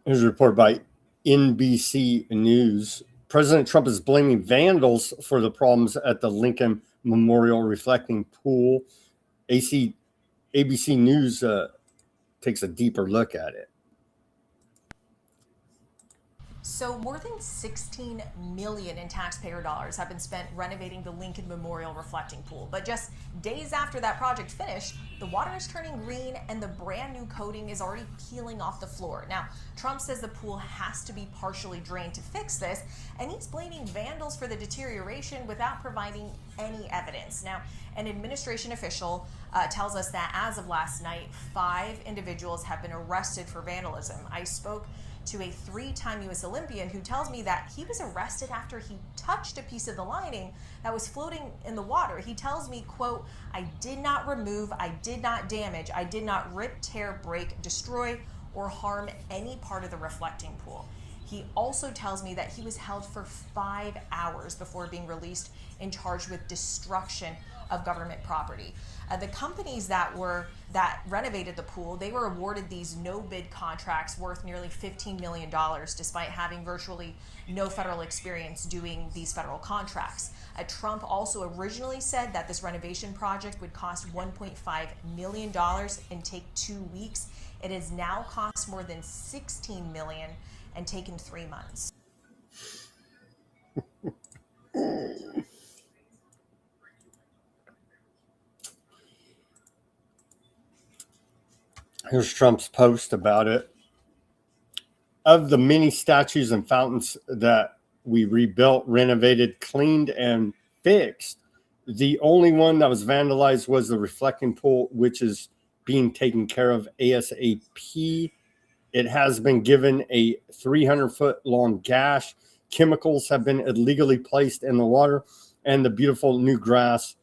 Here's a report by NBC News. President Trump is blaming vandals for the problems at the Lincoln Memorial reflecting pool. ABC News takes a deeper look at it. So more than $16 million in taxpayer dollars have been spent renovating the Lincoln Memorial reflecting pool. But just days after that project finished, the water is turning green and the brand new coating is already peeling off the floor. Now, Trump says the pool has to be partially drained to fix this, and he's blaming vandals for the deterioration without providing any evidence. Now, an administration official tells us that as of last night, 5 individuals have been arrested for vandalism. I spoke to a 3-time U.S. Olympian who tells me that he was arrested after he touched a piece of the lining that was floating in the water. He tells me, quote, "I did not remove, I did not damage, I did not rip, tear, break, destroy, or harm any part of the reflecting pool." He also tells me that he was held for 5 hours before being released and charged with destruction of government property. The companies that renovated the pool, they were awarded these no-bid contracts worth nearly $15 million, despite having virtually no federal experience doing these federal contracts. Trump also originally said that this renovation project would cost $1.5 million and take 2 weeks. It has now cost more than $16 million and taken 3 months. Here's Trump's post about it. Of the many statues and fountains that we rebuilt, renovated, cleaned, and fixed, the only one that was vandalized was the reflecting pool, which is being taken care of ASAP. It has been given a 300-foot-long gash. Chemicals have been illegally placed in the water, and the beautiful new grass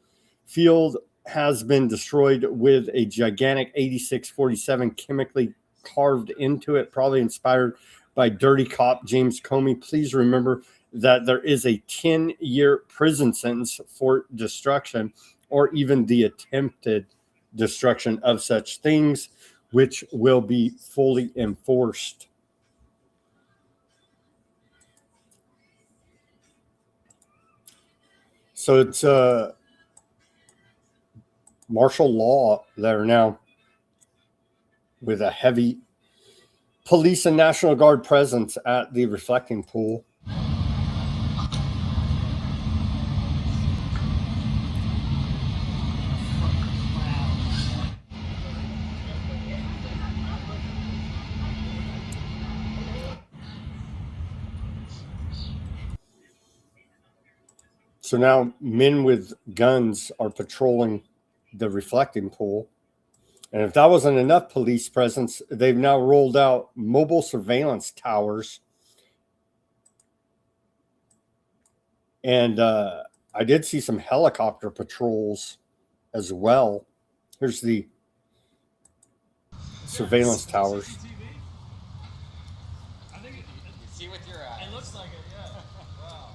field has been destroyed with a gigantic 8647 chemically carved into it, probably inspired by dirty cop James Comey. Please remember that there is a 10-year prison sentence for destruction or even the attempted destruction of such things, which will be fully enforced. So it's martial law there now, with a heavy police and National Guard presence at the reflecting pool. So now men with guns are patrolling the reflecting pool. And if that wasn't enough police presence, they've now rolled out mobile surveillance towers. And I did see some helicopter patrols as well. Here's the surveillance towers. See with your eyes. It looks like it, yeah. Wow.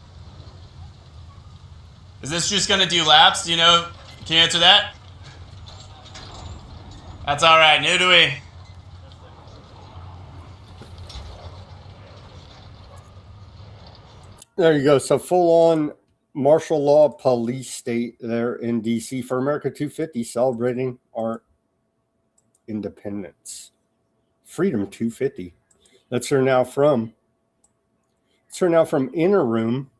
Is this just going to do laps? Do you know? Can you answer that? That's all right. New to we. There you go. So full on martial law police state there in DC for America 250, celebrating our independence. Freedom 250. Let's hear now from Inner Room,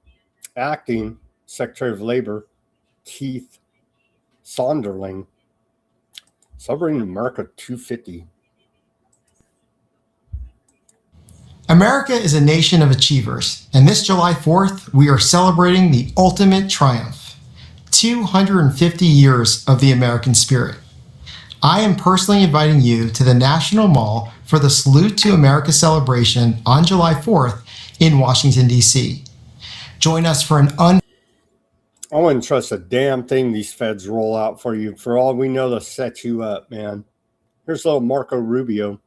Acting Secretary of Labor Keith Sonderling, celebrating America 250. America is a nation of achievers, and this July 4th, we are celebrating the ultimate triumph, 250 years of the American spirit. I am personally inviting you to the National Mall for the Salute to America celebration on July 4th in Washington, D.C. Join us for an I wouldn't trust a damn thing these feds roll out for you. For all we know, they'll set you up, man. Here's little Marco Rubio.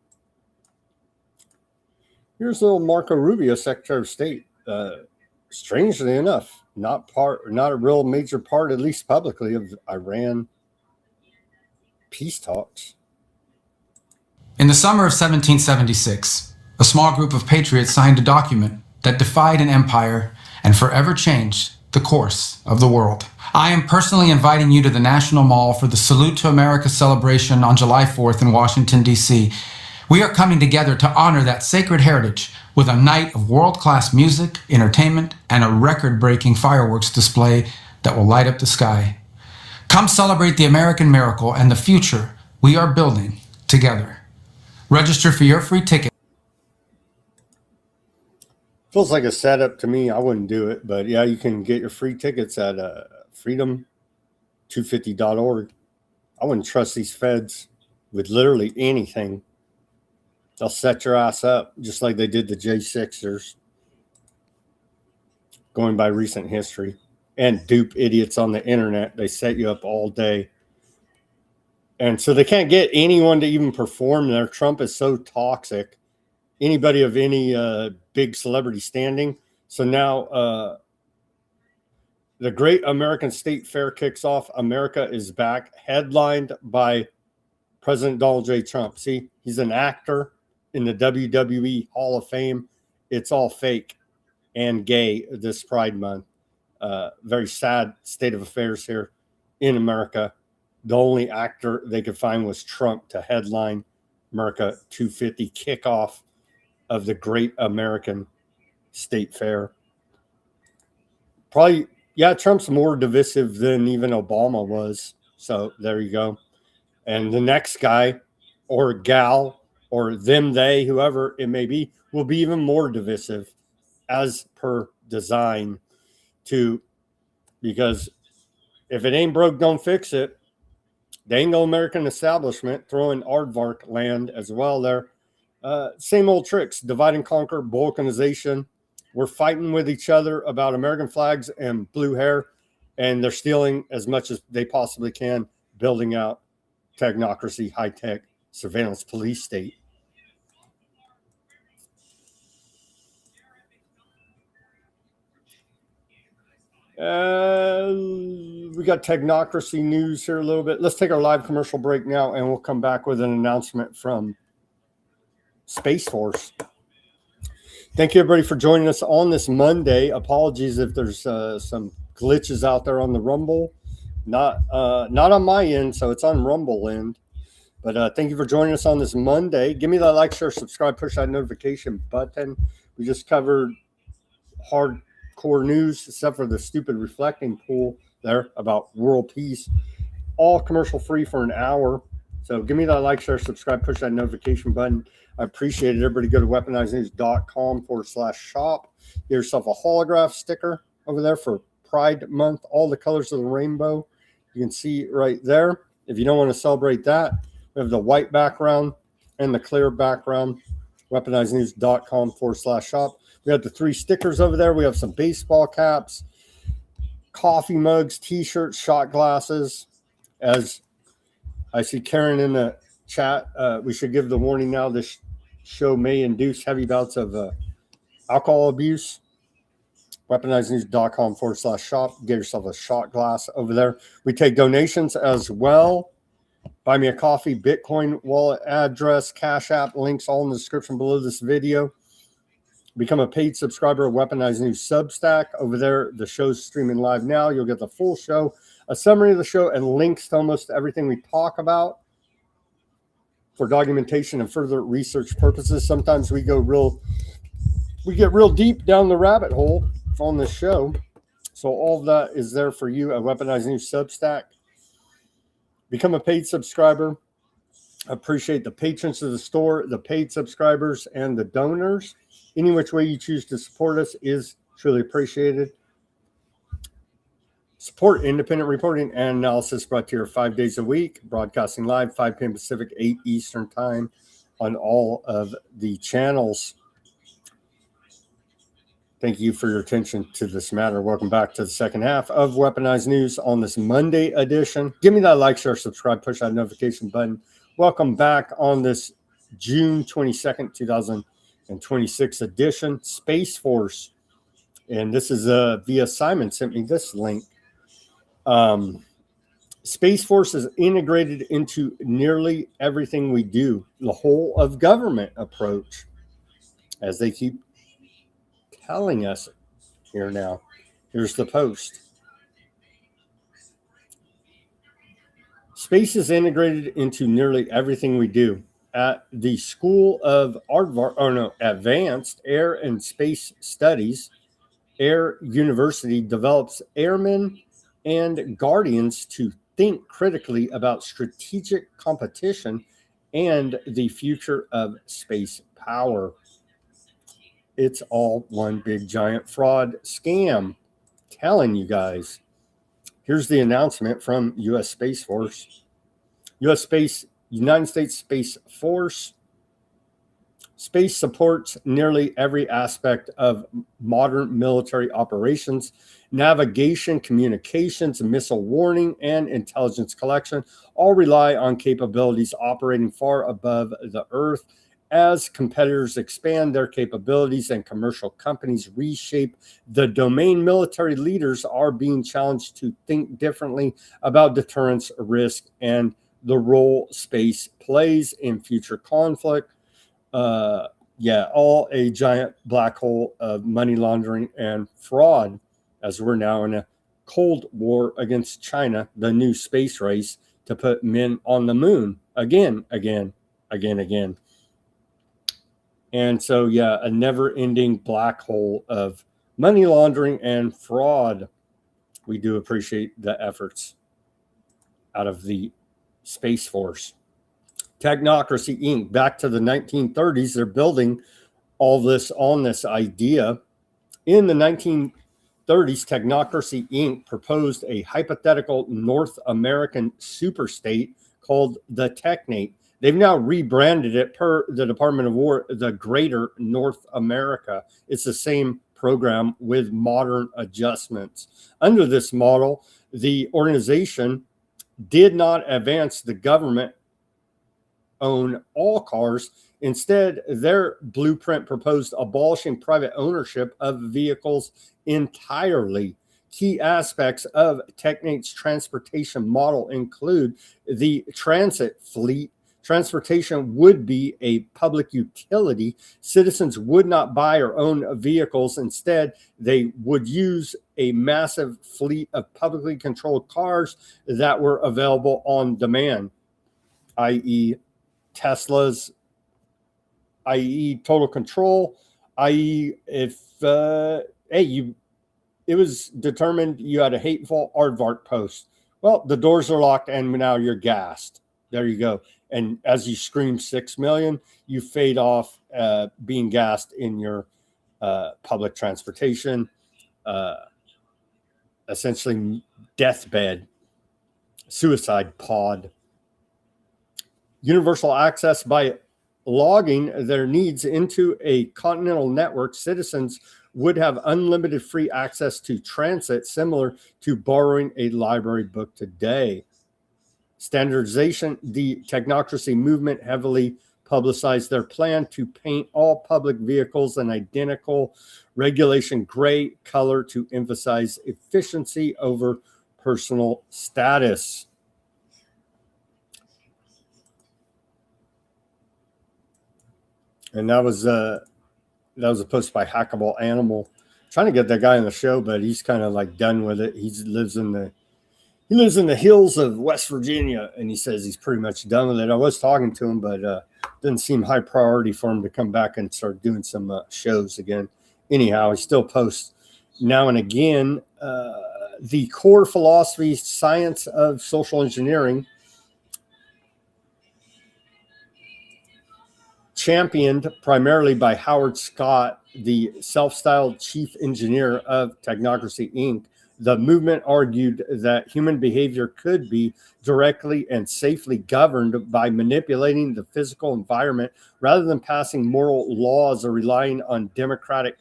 Secretary of State. Strangely enough, not a real major part, at least publicly, of Iran peace talks. In the summer of 1776, a small group of patriots signed a document that defied an empire and forever changed the course of the world. I am personally inviting you to the National Mall for the Salute to America celebration on July 4th in Washington, D.C. We are coming together to honor that sacred heritage with a night of world-class music, entertainment, and a record-breaking fireworks display that will light up the sky. Come celebrate the American miracle and the future we are building together. Register for your free ticket. Feels like a setup to me. I wouldn't do it, but yeah, you can get your free tickets at freedom250.org. I wouldn't trust these feds with literally anything. They'll set your ass up just like they did the J6ers, going by recent history, and dupe idiots on the internet. They set you up all day. And so they can't get anyone to even perform there. Trump is so toxic. Anybody of any big celebrity standing. So now the Great American State Fair kicks off. America is back, headlined by President Donald J. Trump. See, he's an actor in the WWE Hall of Fame. It's all fake and gay this Pride Month. Very sad state of affairs here in America. The only actor they could find was Trump to headline America 250 kickoff of the Great American State Fair. Probably, yeah, Trump's more divisive than even Obama was. So there you go. And the next guy or gal or them, they, whoever it may be, will be even more divisive as per design because if it ain't broke, don't fix it. The Anglo-American establishment throwing aardvark land as well there. Same old tricks, divide and conquer, balkanization. We're fighting with each other about American flags and blue hair, and they're stealing as much as they possibly can, building out technocracy, high-tech surveillance police state. We got Technocracy news here a little bit. Let's take our live commercial break now, and we'll come back with an announcement from Space Force. Thank you, everybody, for joining us on this Monday. Apologies if there's some glitches out there on the Rumble. Not on my end, so it's on Rumble end. But thank you for joining us on this Monday. Give me that like, share, subscribe, push that notification button. We just covered hardcore news, except for the stupid reflecting pool there about world peace. All commercial free for an hour. So give me that like, share, subscribe, push that notification button. I appreciate it. Everybody go to weaponizednews.com/shop. Get yourself a holograph sticker over there for Pride Month. All the colors of the rainbow. You can see right there. If you don't want to celebrate that, we have the white background and the clear background. weaponizednews.com/shop. We have the 3 stickers over there. We have some baseball caps, coffee mugs, t-shirts, shot glasses. As I see Karen in the chat, we should give the warning now. This show may induce heavy bouts of alcohol abuse. weaponizednews.com/shop. Get yourself a shot glass over there. We take donations as well. Buy me a coffee, Bitcoin wallet address, Cash App, links all in the description below this video. Become a paid subscriber of Weaponized News Substack. Over there, the show's streaming live now. You'll get the full show, a summary of the show, and links to almost everything we talk about for documentation and further research purposes. Sometimes we get real deep down the rabbit hole on this show. So all of that is there for you at Weaponized News Substack. Become a paid subscriber. Appreciate the patrons of the store, the paid subscribers, and the donors. Any which way you choose to support us is truly appreciated. Support independent reporting and analysis brought to you 5 days a week, broadcasting live 5 p.m. Pacific, 8 Eastern time on all of the channels. Thank you for your attention to this matter. Welcome back to the second half of Weaponized News on this Monday edition. Give me that like, share, subscribe, push that notification button. Welcome back on this June 22nd, 2026 edition, Space Force. And this is via Simon sent me this link. Space Force is integrated into nearly everything we do, the whole of government approach. as they keep telling us here now. Here's the post. Space is integrated into nearly everything we do. At the School of Advanced Air and Space Studies, Air University develops airmen and guardians to think critically about strategic competition and the future of space power. It's all one big giant fraud scam. Telling you guys. Here's the announcement from U.S. Space Force. United States Space Force. Space supports nearly every aspect of modern military operations, navigation, communications, missile warning, and intelligence collection all rely on capabilities operating far above the Earth. As competitors expand their capabilities and commercial companies reshape the domain, military leaders are being challenged to think differently about deterrence, risk, and the role space plays in future conflict. All a giant black hole of money laundering and fraud, as we're now in a Cold War against China, the new space race to put men on the moon again. And so, a never-ending black hole of money laundering and fraud. We do appreciate the efforts out of the Space Force. Technocracy Inc. Back to the 1930s, they're building all this on this idea. In the 1930s, Technocracy Inc. proposed a hypothetical North American superstate called the Technate. They've now rebranded it per the Department of War, the Greater North America. It's the same program with modern adjustments. Under this model, the organization did not advance the government own all cars. Instead, their blueprint proposed abolishing private ownership of vehicles entirely. Key aspects of Technate's transportation model include the transit fleet. Transportation would be a public utility. Citizens would not buy or own vehicles. Instead, they would use a massive fleet of publicly controlled cars that were available on demand, i.e., Teslas, i.e., total control, i.e., if it was determined you had a hateful aardvark post. Well, the doors are locked and now you're gassed. There you go. And as you scream 6 million, you fade off being gassed in your public transportation, essentially deathbed, suicide pod. Universal access by logging their needs into a continental network. Citizens would have unlimited free access to transit, similar to borrowing a library book today. Standardization. The Technocracy movement heavily publicized their plan to paint all public vehicles an identical regulation gray color to emphasize efficiency over personal status. And that was a post by Hackable Animal. Trying to get that guy on the show, but he's kind of like done with it. He lives in the hills of West Virginia, and he says he's pretty much done with it. I was talking to him, but didn't seem high priority for him to come back and start doing some shows again. Anyhow, he still posts now and again. The core philosophy, science of social engineering, championed primarily by Howard Scott, the self-styled chief engineer of Technocracy Inc. The movement argued that human behavior could be directly and safely governed by manipulating the physical environment rather than passing moral laws or relying on democratic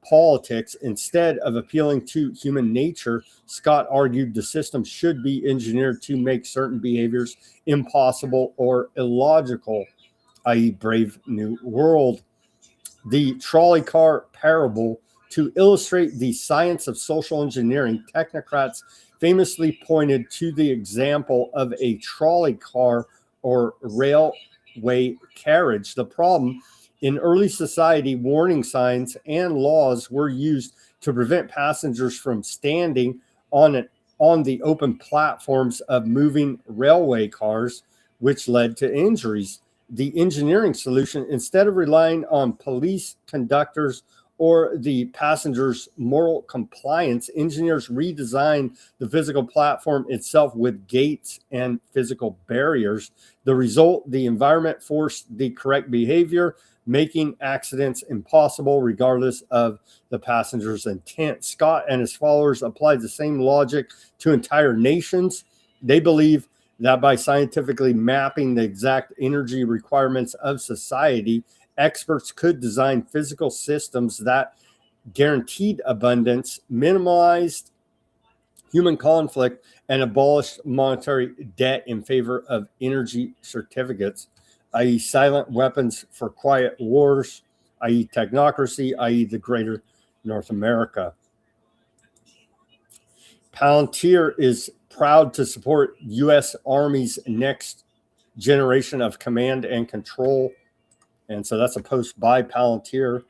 politics. Instead of appealing to human nature, Scott argued the system should be engineered to make certain behaviors impossible or illogical, i.e. Brave New World. The trolley car parable. To illustrate the science of social engineering, technocrats famously pointed to the example of a trolley car or railway carriage. The problem In early society, warning signs and laws were used to prevent passengers from standing on the open platforms of moving railway cars, which led to injuries. The engineering solution, instead of relying on police, conductors, or the passengers' moral compliance, engineers redesigned the physical platform itself with gates and physical barriers. The result, the environment forced the correct behavior, making accidents impossible regardless of the passenger's intent. Scott and his followers applied the same logic to entire nations. They believe that by scientifically mapping the exact energy requirements of society, experts could design physical systems that guaranteed abundance, minimized human conflict, and abolished monetary debt in favor of energy certificates, i.e., silent weapons for quiet wars, i.e., technocracy, i.e., the greater North America. Palantir is proud to support U.S. Army's next generation of command and control. And so that's a post by Palantir.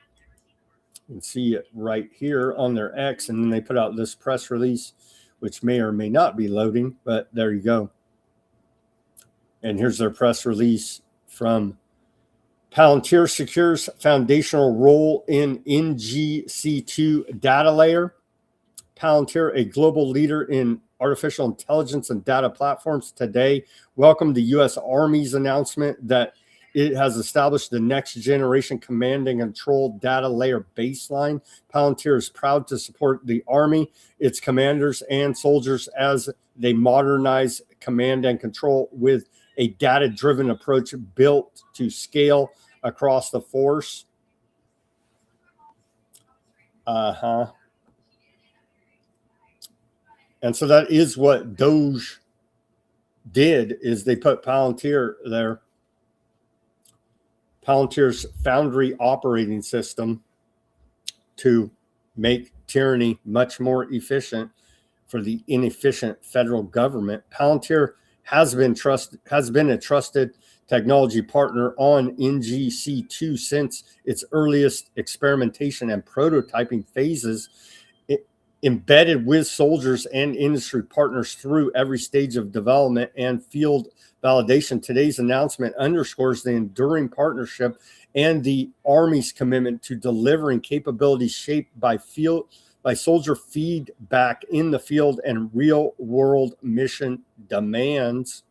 You can see it right here on their X. And then they put out this press release, which may or may not be loading, but there you go. And here's their press release from Palantir secures foundational role in NGC2 data layer. Palantir, a global leader in artificial intelligence and data platforms, today welcomed the U.S. Army's announcement that it has established the next generation command and control data layer baseline. Palantir is proud to support the Army, its commanders, and soldiers as they modernize command and control with a data-driven approach built to scale across the force. And so that is what Doge did, is they put Palantir there. Palantir's Foundry operating system to make tyranny much more efficient for the inefficient federal government. Palantir has been a trusted technology partner on NGC2 since its earliest experimentation and prototyping phases, embedded with soldiers and industry partners through every stage of development and field validation. Today's announcement underscores the enduring partnership and the Army's commitment to delivering capabilities shaped by soldier feedback in the field and real-world mission demands.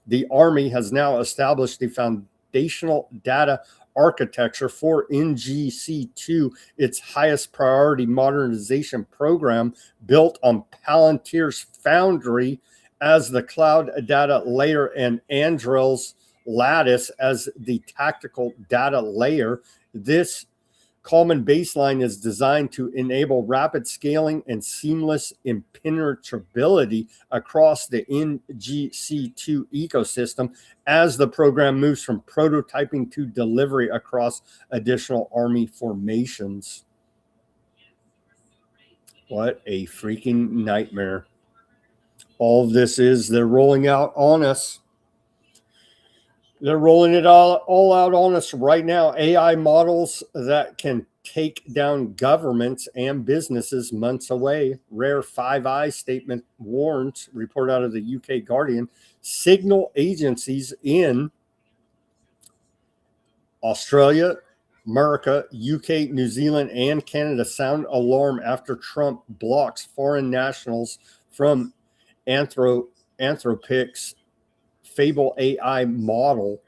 The Army has now established the foundational data architecture for NGC2, its highest priority modernization program, built on Palantir's Foundry as the cloud data layer and Anduril's Lattice as the tactical data layer. This common baseline is designed to enable rapid scaling and seamless impenetrability across the NGC2 ecosystem as the program moves from prototyping to delivery across additional Army formations. What a freaking nightmare. All of this is, they're rolling out on us. They're rolling it all out on us right now. AI models that can take down governments and businesses months away. Rare Five Eyes statement warns, report out of the UK Guardian, signal agencies in Australia, America, UK, New Zealand, and Canada sound alarm after Trump blocks foreign nationals from Anthropic's Fable AI model.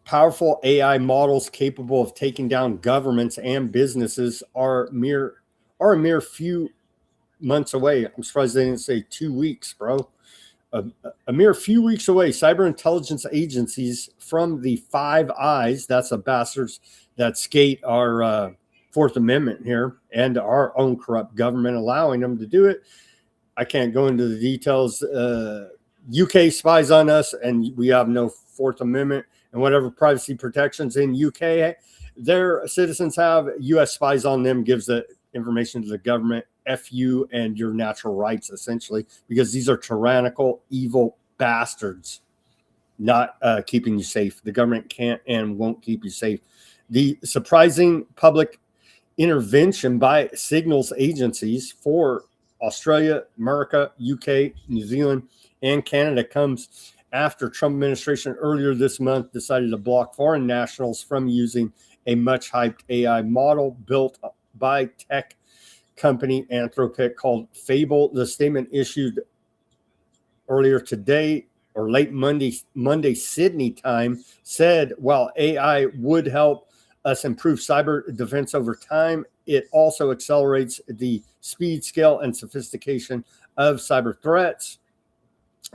Powerful AI models capable of taking down governments and businesses are a mere few months away. I'm surprised they didn't say 2 weeks, bro. A mere few weeks away. Cyber intelligence agencies from the Five Eyes, that's the bastards that skate our Fourth Amendment here, and our own corrupt government allowing them to do it. I can't go into the details. UK spies on us, and we have no Fourth Amendment and whatever privacy protections in UK their citizens have. US spies on them, gives the information to the government. F you and your natural rights, essentially, because these are tyrannical, evil bastards. not keeping you safe. The government can't and won't keep you safe. The surprising public intervention by signals agencies for Australia, America, UK, New Zealand, and Canada comes after Trump administration earlier this month decided to block foreign nationals from using a much hyped AI model built by tech company Anthropic called Fable. The statement issued earlier today or late Monday Sydney time said while AI would help us improve cyber defense over time, it also accelerates the speed, scale, and sophistication of cyber threats.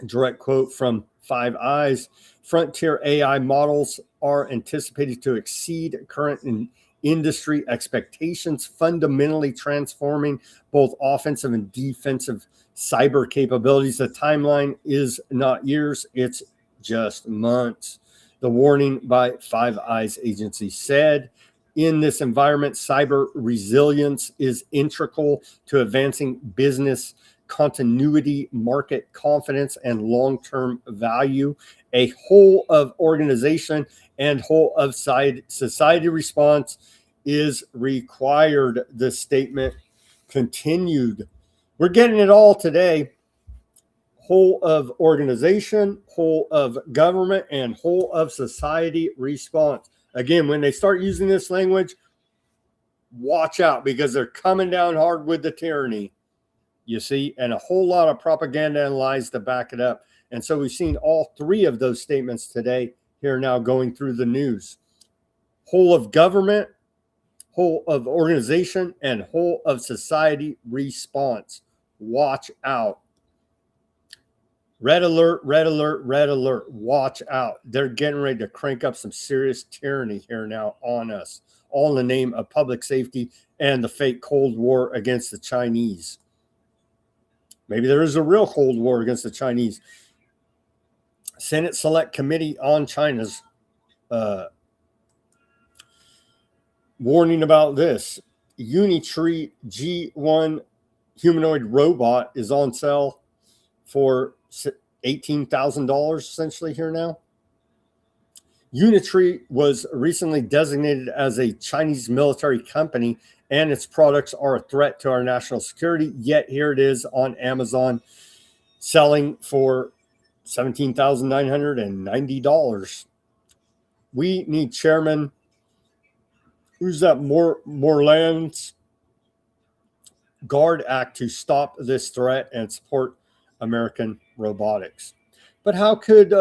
Direct quote from Five Eyes. Frontier AI models are anticipated to exceed current industry expectations, fundamentally transforming both offensive and defensive cyber capabilities. The timeline is not years, it's just months. The warning by Five Eyes agency said, in this environment, cyber resilience is integral to advancing business continuity, market confidence, and long-term value. A whole of organization and whole of society response is required. The statement continued. We're getting it all today. Whole of organization, whole of government, and whole of society response. Again, when they start using this language, watch out because they're coming down hard with the tyranny, you see, and a whole lot of propaganda and lies to back it up. And so we've seen all three of those statements today here now going through the news. Whole of government, whole of organization, and whole of society response. Watch out. Red alert, red alert, red alert. Watch out. They're getting ready to crank up some serious tyranny here now on us, all in the name of public safety and the fake Cold War against the Chinese. Maybe there is a real Cold War against the Chinese. Senate Select Committee on China's warning about this. Unitree G1 humanoid robot is on sale for $18,000 essentially here now. Unitree was recently designated as a Chinese military company and its products are a threat to our national security. Yet here it is on Amazon selling for $17,990. We need Chairman, who's that, Moreland's Guard Act to stop this threat and support American robotics. But how could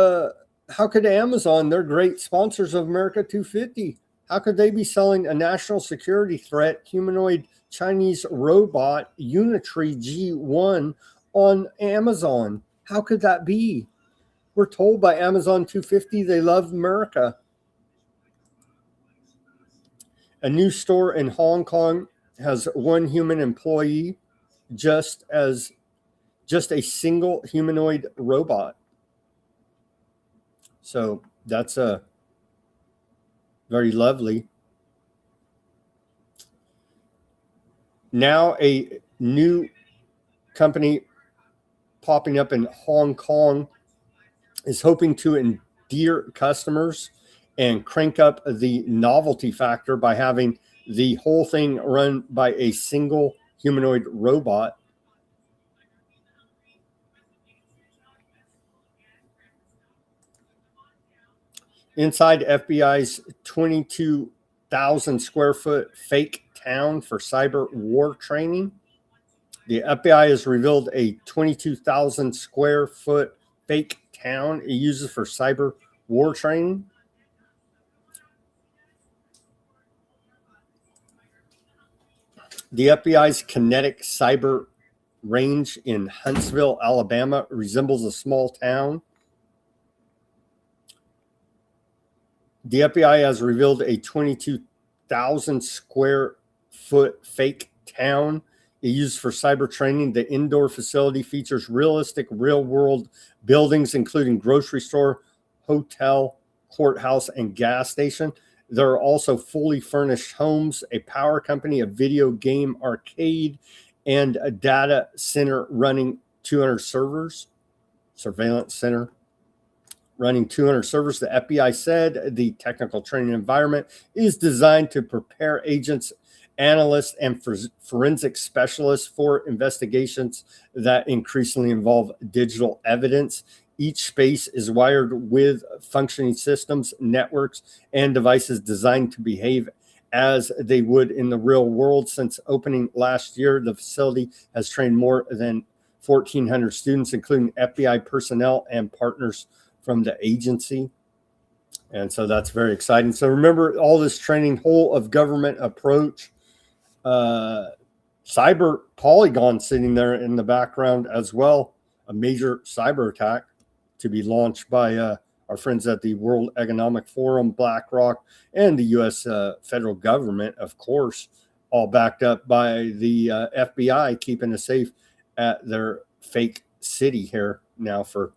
Amazon, they're great sponsors of America 250, how could they be selling a national security threat humanoid Chinese robot Unitree G1 on Amazon? How could that be? We're told by Amazon 250 they love America. A new store in Hong Kong has one human employee, just a single humanoid robot. So that's very lovely. Now a new company popping up in Hong Kong is hoping to endear customers and crank up the novelty factor by having the whole thing run by a single humanoid robot. Inside FBI's 22,000 square foot fake town for cyber war training, the FBI has revealed a 22,000 square foot fake town it uses for cyber war training. The FBI's kinetic cyber range in Huntsville, Alabama resembles a small town. The FBI has revealed a 22,000 square foot fake town it used for cyber training. The indoor facility features realistic real-world buildings, including grocery store, hotel, courthouse, and gas station. There are also fully furnished homes, a power company, a video game arcade, and a data center running 200 servers, surveillance center. running 200 servers. The FBI said the technical training environment is designed to prepare agents, analysts, and forensic specialists for investigations that increasingly involve digital evidence. Each space is wired with functioning systems, networks, and devices designed to behave as they would in the real world. Since opening last year, the facility has trained more than 1,400 students, including FBI personnel and partners from the agency. And so that's very exciting. So remember all this training, whole of government approach, cyber Polygon sitting there in the background as well, a major cyber attack to be launched by our friends at the World Economic Forum, BlackRock, and the U.S. Federal government, of course, all backed up by the FBI, keeping us safe at their fake city here now for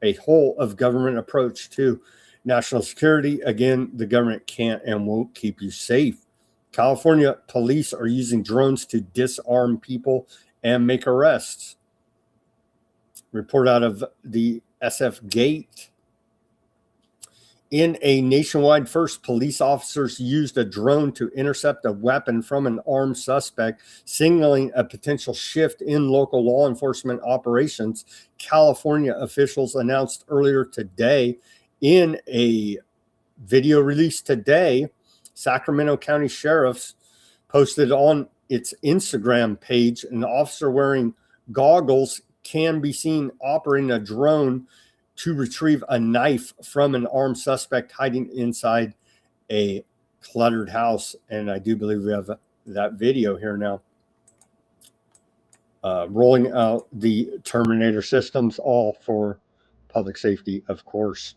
a whole of government approach to national security. Again, the government can't and won't keep you safe. California police are using drones to disarm people and make arrests. Report out of the SF Gate. In a nationwide first, police officers used a drone to intercept a weapon from an armed suspect, signaling a potential shift in local law enforcement operations. California officials announced earlier today in a video released today. Sacramento County Sheriff's posted on its Instagram page an officer wearing goggles can be seen operating a drone to retrieve a knife from an armed suspect hiding inside a cluttered house. And I do believe we have that video here now. Rolling out the Terminator systems, all for public safety, of course.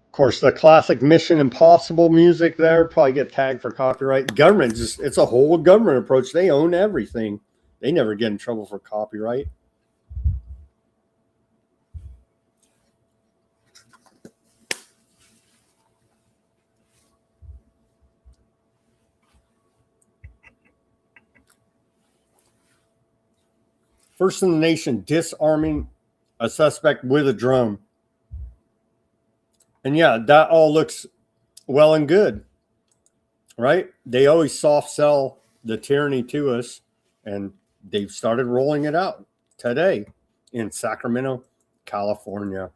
Of course, the classic Mission Impossible music there, probably get tagged for copyright. Government just, it's a whole government approach. They own everything. They never get in trouble for copyright. First in the nation, disarming a suspect with a drone. And yeah, that all looks well and good, right? They always soft sell the tyranny to us, and they've started rolling it out today in Sacramento, California.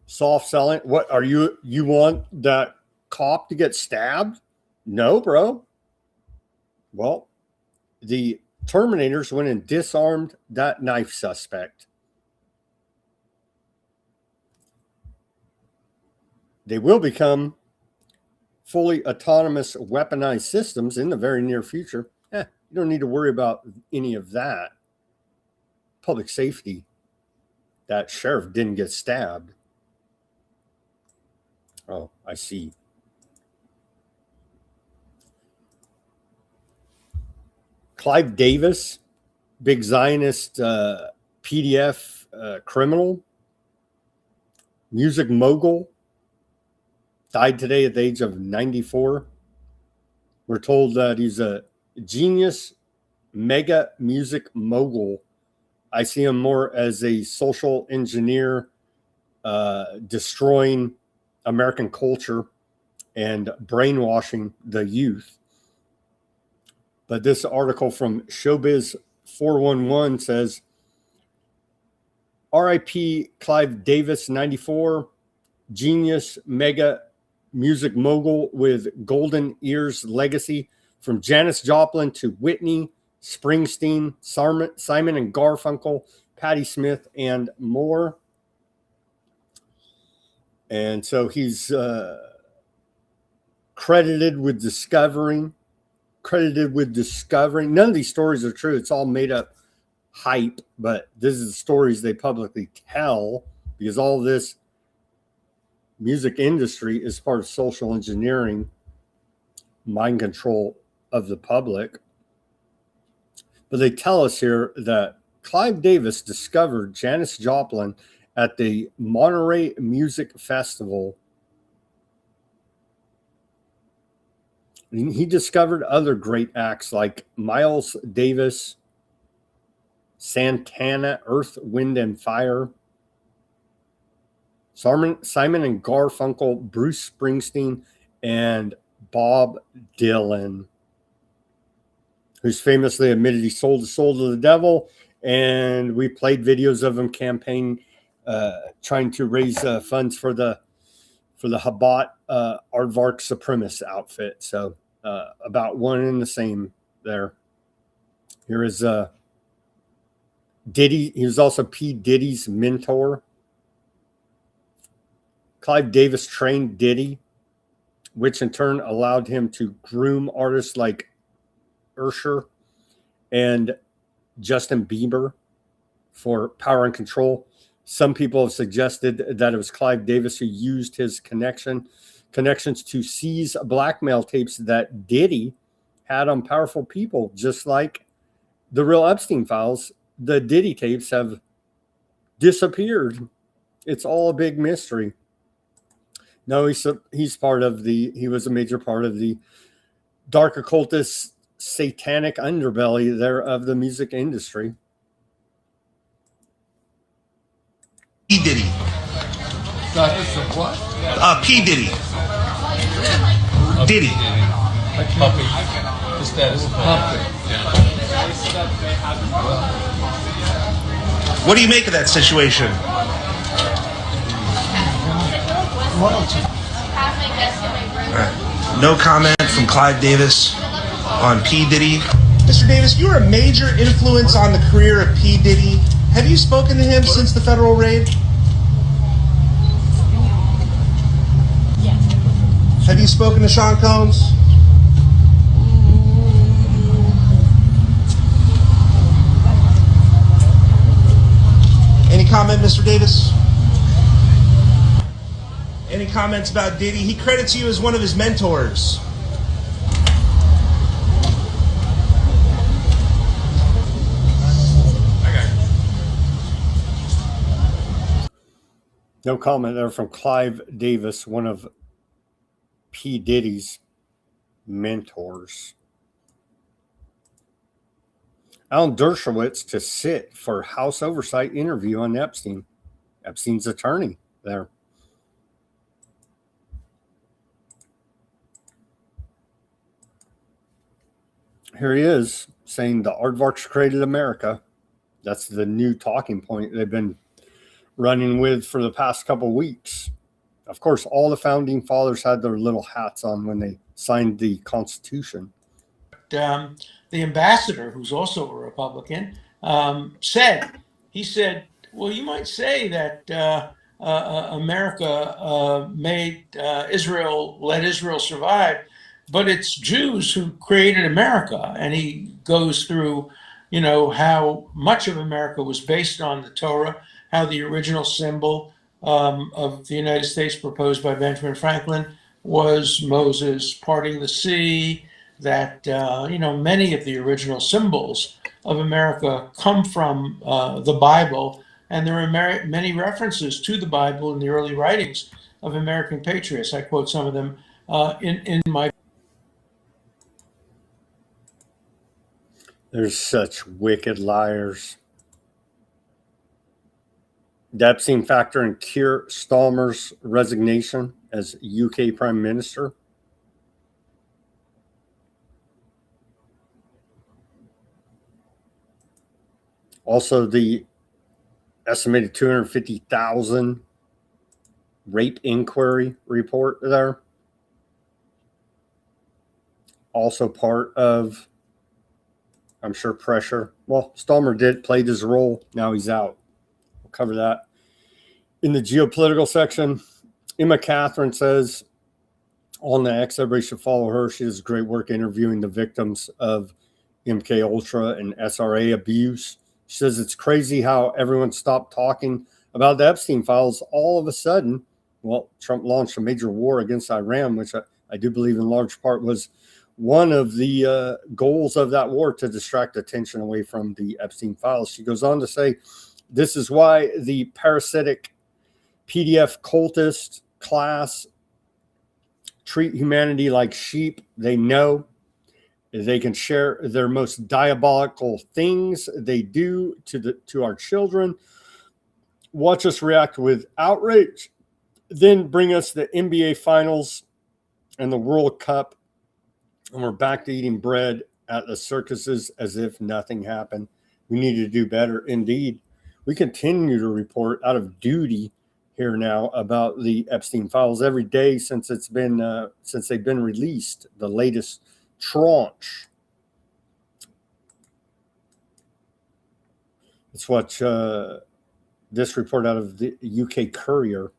Soft selling. What are you want that cop to get stabbed? No, bro. Well, the Terminators went and disarmed that knife suspect. They will become fully autonomous weaponized systems in the very near future. You don't need to worry about any of that. Public safety. That sheriff didn't get stabbed. Oh, I see. Clive Davis, big Zionist PDF criminal, music mogul, died today at the age of 94. We're told that he's a genius, mega music mogul. I see him more as a social engineer, destroying American culture and brainwashing the youth. But this article from Showbiz 411 says, R.I.P. Clive Davis, 94, genius, mega music mogul with golden ears legacy, from Janis Joplin to Whitney, Springsteen, Simon and Garfunkel, Patti Smith, and more. And so he's credited with discovering. None of these stories are true. It's all made up hype, but this is the stories they publicly tell, because all this music industry is part of social engineering, mind control of the public. But they tell us here that Clive Davis discovered Janis Joplin at the Monterey Music Festival. He discovered other great acts like Miles Davis, Santana, Earth, Wind, and Fire, Simon and Garfunkel, Bruce Springsteen, and Bob Dylan, who's famously admitted he sold his soul to the devil. And we played videos of him campaigning, trying to raise funds for the Habat Aardvark supremacist outfit. So about one and the same there. Here is Diddy. He was also P. Diddy's mentor. Clive Davis trained Diddy, which in turn allowed him to groom artists like Usher and Justin Bieber for power and control. Some people have suggested that it was Clive Davis who used his connections to seize blackmail tapes that Diddy had on powerful people, just like the real Epstein files. The Diddy tapes have disappeared. It's all a big mystery. No, he's part of he was a major part of the dark occultist satanic underbelly there of the music industry. P. Diddy. What? P. Diddy. Diddy. Puppy. The status of puppy. What do you make of that situation? No comment from Clive Davis on P. Diddy. Mr. Davis, you were a major influence on the career of P. Diddy. Have you spoken to him since the federal raid? Yes. Have you spoken to Sean Combs? Any comment, Mr. Davis? Any comments about Diddy? He credits you as one of his mentors. No comment there from Clive Davis, one of P. Diddy's mentors. Alan Dershowitz to sit for House oversight interview on Epstein. Epstein's attorney there. Here he is saying the Aardvarks created America. That's the new talking point they've been running with for the past couple of weeks. Of course, all the founding fathers had their little hats on when they signed the Constitution. The ambassador, who's also a Republican, said, well, you might say that America let Israel survive, but it's Jews who created America. And he goes through, how much of America was based on the Torah, how the original symbol of the United States proposed by Benjamin Franklin was Moses parting the sea, that, many of the original symbols of America come from the Bible. And there are many references to the Bible in the early writings of American patriots. I quote some of them in my. There's such wicked liars. The Epstein factor and Keir Starmer's resignation as UK Prime Minister. Also, the estimated 250,000 rape inquiry report there. Also part of, I'm sure, pressure. Well, Starmer played his role. Now he's out. We'll cover that. In the geopolitical section, Emma Catherine says on the X, everybody should follow her. She does great work interviewing the victims of MK Ultra and SRA abuse. She says it's crazy how everyone stopped talking about the Epstein files all of a sudden well, Trump launched a major war against Iran, which I do believe in large part was one of the goals of that war, to distract attention away from the Epstein files. She goes on to say, this is why the parasitic PDF cultist class treat humanity like sheep. They know they can share their most diabolical things they do to our children. Watch us react with outrage, then bring us the NBA Finals and the World Cup, and we're back to eating bread at the circuses as if nothing happened. We need to do better. Indeed, we continue to report out of duty here now about the Epstein files every day since they've been released. The latest tranche. Let's watch this report out of the UK Courier.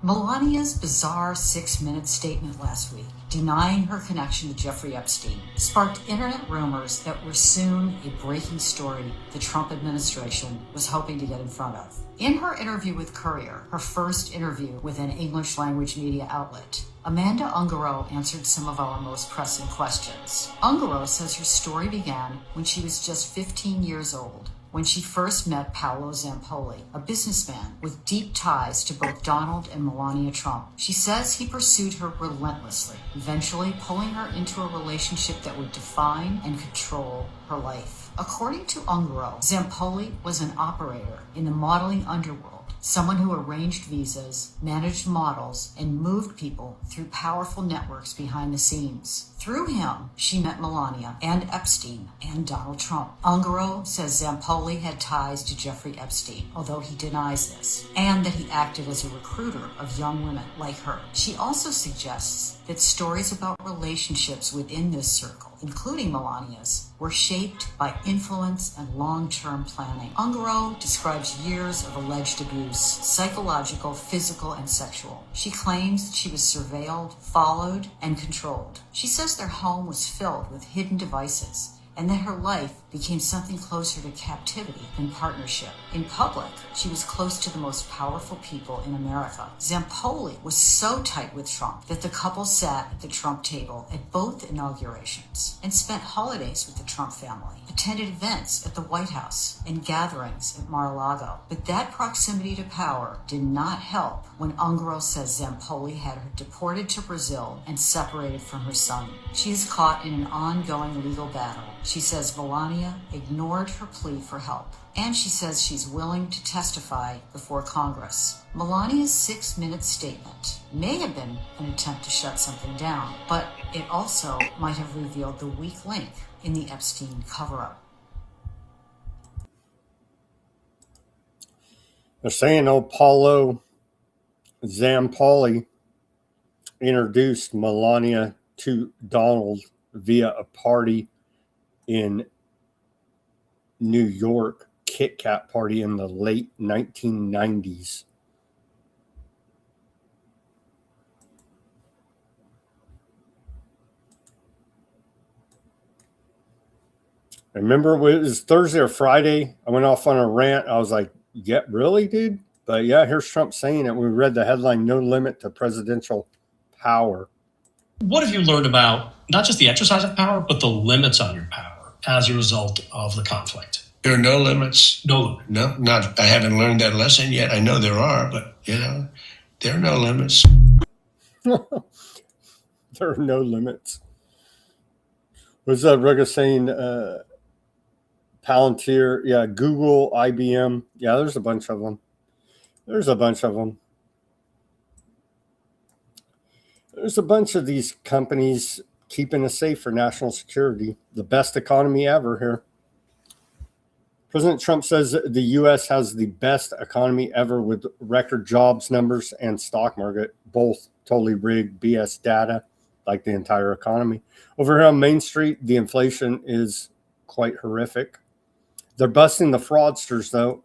Melania's bizarre 6-minute statement last week, denying her connection to Jeffrey Epstein, sparked internet rumors that were soon a breaking story the Trump administration was hoping to get in front of. In her interview with Courier, her first interview with an English language media outlet, Amanda Ungaro answered some of our most pressing questions. Ungaro says her story began when she was just 15 years old, when she first met Paolo Zampoli, a businessman with deep ties to both Donald and Melania Trump. She says he pursued her relentlessly, eventually pulling her into a relationship that would define and control her life. According to Ungaro, Zampoli was an operator in the modeling underworld, someone who arranged visas, managed models, and moved people through powerful networks behind the scenes. Through him, she met Melania and Epstein and Donald Trump. Ungaro says Zampoli had ties to Jeffrey Epstein, although he denies this, and that he acted as a recruiter of young women like her. She also suggests that stories about relationships within this circle, including Melania's, were shaped by influence and long-term planning. Ungaro describes years of alleged abuse, psychological, physical, and sexual. She claims she was surveilled, followed, and controlled. She says their home was filled with hidden devices, and that her life became something closer to captivity than partnership. In public, she was close to the most powerful people in America. Zampoli was so tight with Trump that the couple sat at the Trump table at both inaugurations and spent holidays with the Trump family, attended events at the White House and gatherings at Mar-a-Lago. But that proximity to power did not help when Ungaro says Zampoli had her deported to Brazil and separated from her son. She is caught in an ongoing legal battle. She says Melania ignored her plea for help, and she says she's willing to testify before Congress. Melania's 6-minute statement may have been an attempt to shut something down, but it also might have revealed the weak link in the Epstein cover-up. They're saying old Paolo Zampoli introduced Melania to Donald via a party in New York, Kit Kat party in the late 1990s. I remember it was Thursday or Friday. I went off on a rant. I was like, yeah, really, dude? But yeah, here's Trump saying it. We read the headline, "No Limit to Presidential Power." What have you learned about not just the exercise of power, but the limits on your power as a result of the conflict? There are no limits. No limit. No, not. I haven't learned that lesson yet. I know there are, but there are no limits. There are no limits. Was that Rugger saying? Palantir, yeah, Google, IBM, yeah. There's a bunch of them. There's a bunch of these companies keeping us safe for national security. The best economy ever here. President Trump says the U.S. has the best economy ever with record jobs numbers and stock market, both totally rigged BS data, like the entire economy. Over here on Main Street, the inflation is quite horrific. They're busting the fraudsters, though.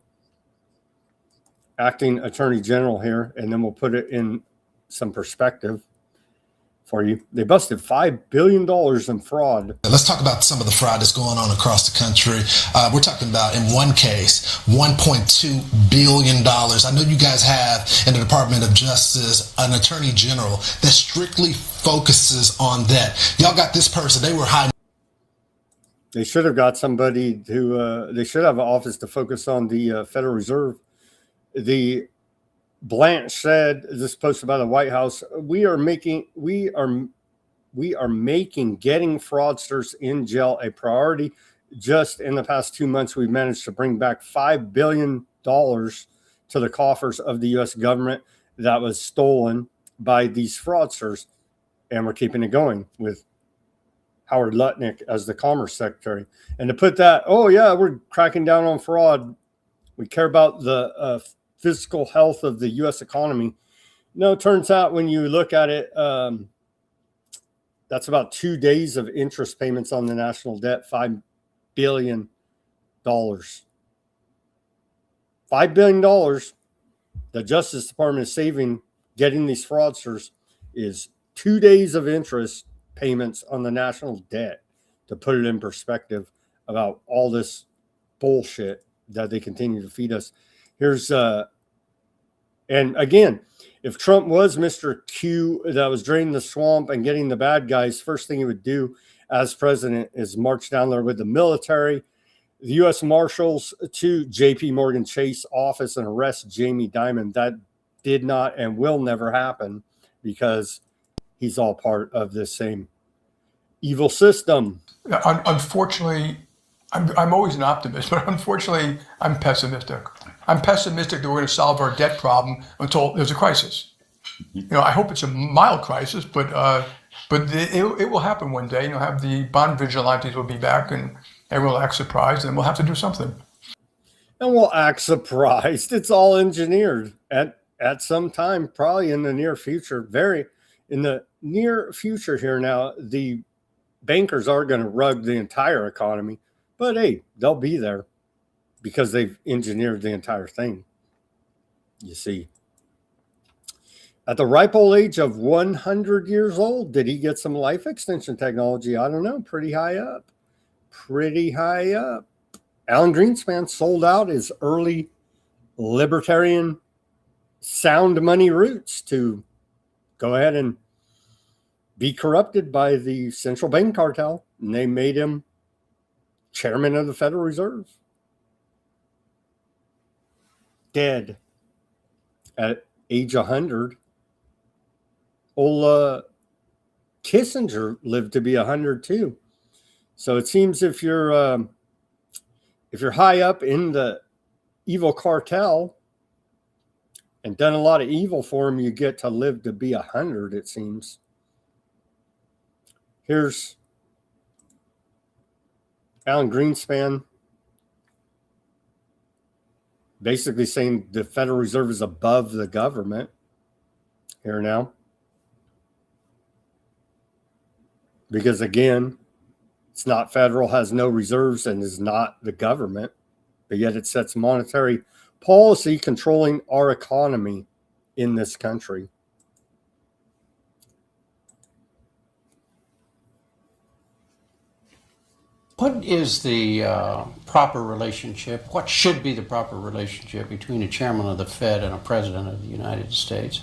Acting Attorney General here, and then we'll put it in some perspective. for you. They busted $5 billion in fraud. Let's talk about some of the fraud that's going on across the country. We're talking about, in one case, $1.2 billion. I know you guys have in the Department of Justice an attorney general that strictly focuses on that. Y'all got this person. They were hiding. They should have got somebody who, they should have an office to focus on the Federal Reserve. The Blanche said, this posted by the White House, we are making getting fraudsters in jail a priority. Just in the past 2 months, we've managed to bring back $5 billion to the coffers of the U.S. government that was stolen by these fraudsters. And we're keeping it going with Howard Lutnick as the Commerce Secretary. And to put that, oh yeah, we're cracking down on fraud. We care about the fiscal health of the U.S. economy. No, it turns out when you look at it, that's about 2 days of interest payments on the national debt, $5 billion. $5 billion the Justice Department is saving getting these fraudsters is 2 days of interest payments on the national debt, to put it in perspective about all this bullshit that they continue to feed us. Here's and again, if Trump was Mr. Q that was draining the swamp and getting the bad guys, first thing he would do as president is march down there with the military, the U.S. Marshals, to J.P. Morgan Chase office and arrest Jamie Dimon. That did not and will never happen because he's all part of this same evil system. Unfortunately, I'm always an optimist, but unfortunately, I'm pessimistic. I'm pessimistic that we're going to solve our debt problem until there's a crisis. I hope it's a mild crisis, but it will happen one day. Have the bond vigilantes will be back, and everyone will act surprised, and we'll have to do something. And we'll act surprised. It's all engineered at some time, probably in the near future. In the near future here now, the bankers are going to rug the entire economy, but hey, they'll be there because they've engineered the entire thing. You see, at the ripe old age of 100 years old, did he get some life extension technology? I don't know. Pretty high up. Alan Greenspan sold out his early libertarian sound money roots to go ahead and be corrupted by the central bank cartel, and they made him chairman of the Federal Reserve. Dead at age 100. Old Kissinger lived to be 100 too. So it seems if you're high up in the evil cartel and done a lot of evil for him, you get to live to be 100, it seems. Here's Alan Greenspan basically saying the Federal Reserve is above the government here now. Because again, it's not federal, has no reserves, and is not the government, but yet it sets monetary policy controlling our economy in this country. What is the proper relationship? What should be the proper relationship between a chairman of the Fed and a president of the United States?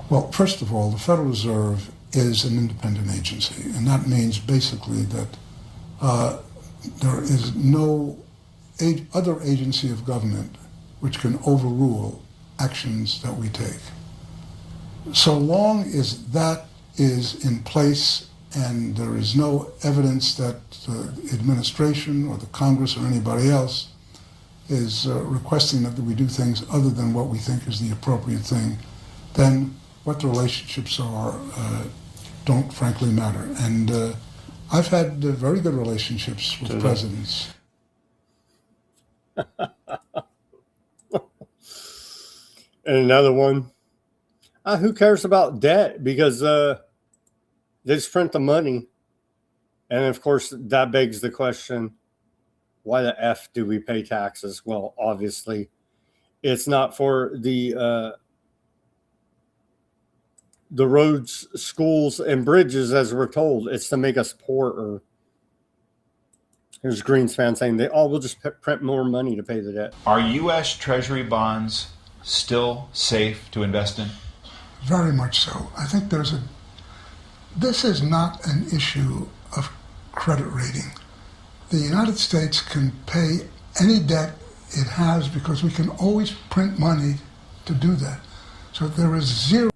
Well, first of all, the Federal Reserve is an independent agency, and that means basically that there is no other agency of government which can overrule actions that we take. So long as that is in place and there is no evidence that the administration or the Congress or anybody else is requesting that we do things other than what we think is the appropriate thing, then what the relationships are don't frankly matter. And I've had very good relationships with presidents. And another one, who cares about debt? Because they just print the money. And of course, that begs the question, why the F do we pay taxes? Well, obviously, it's not for the the roads, schools, and bridges, as we're told. It's to make us poorer. Here's Greenspan saying we'll just print more money to pay the debt. Are U.S. Treasury bonds still safe to invest in? Very much so. I think this is not an issue of credit rating. The United States can pay any debt it has because we can always print money to do that. So there is zero.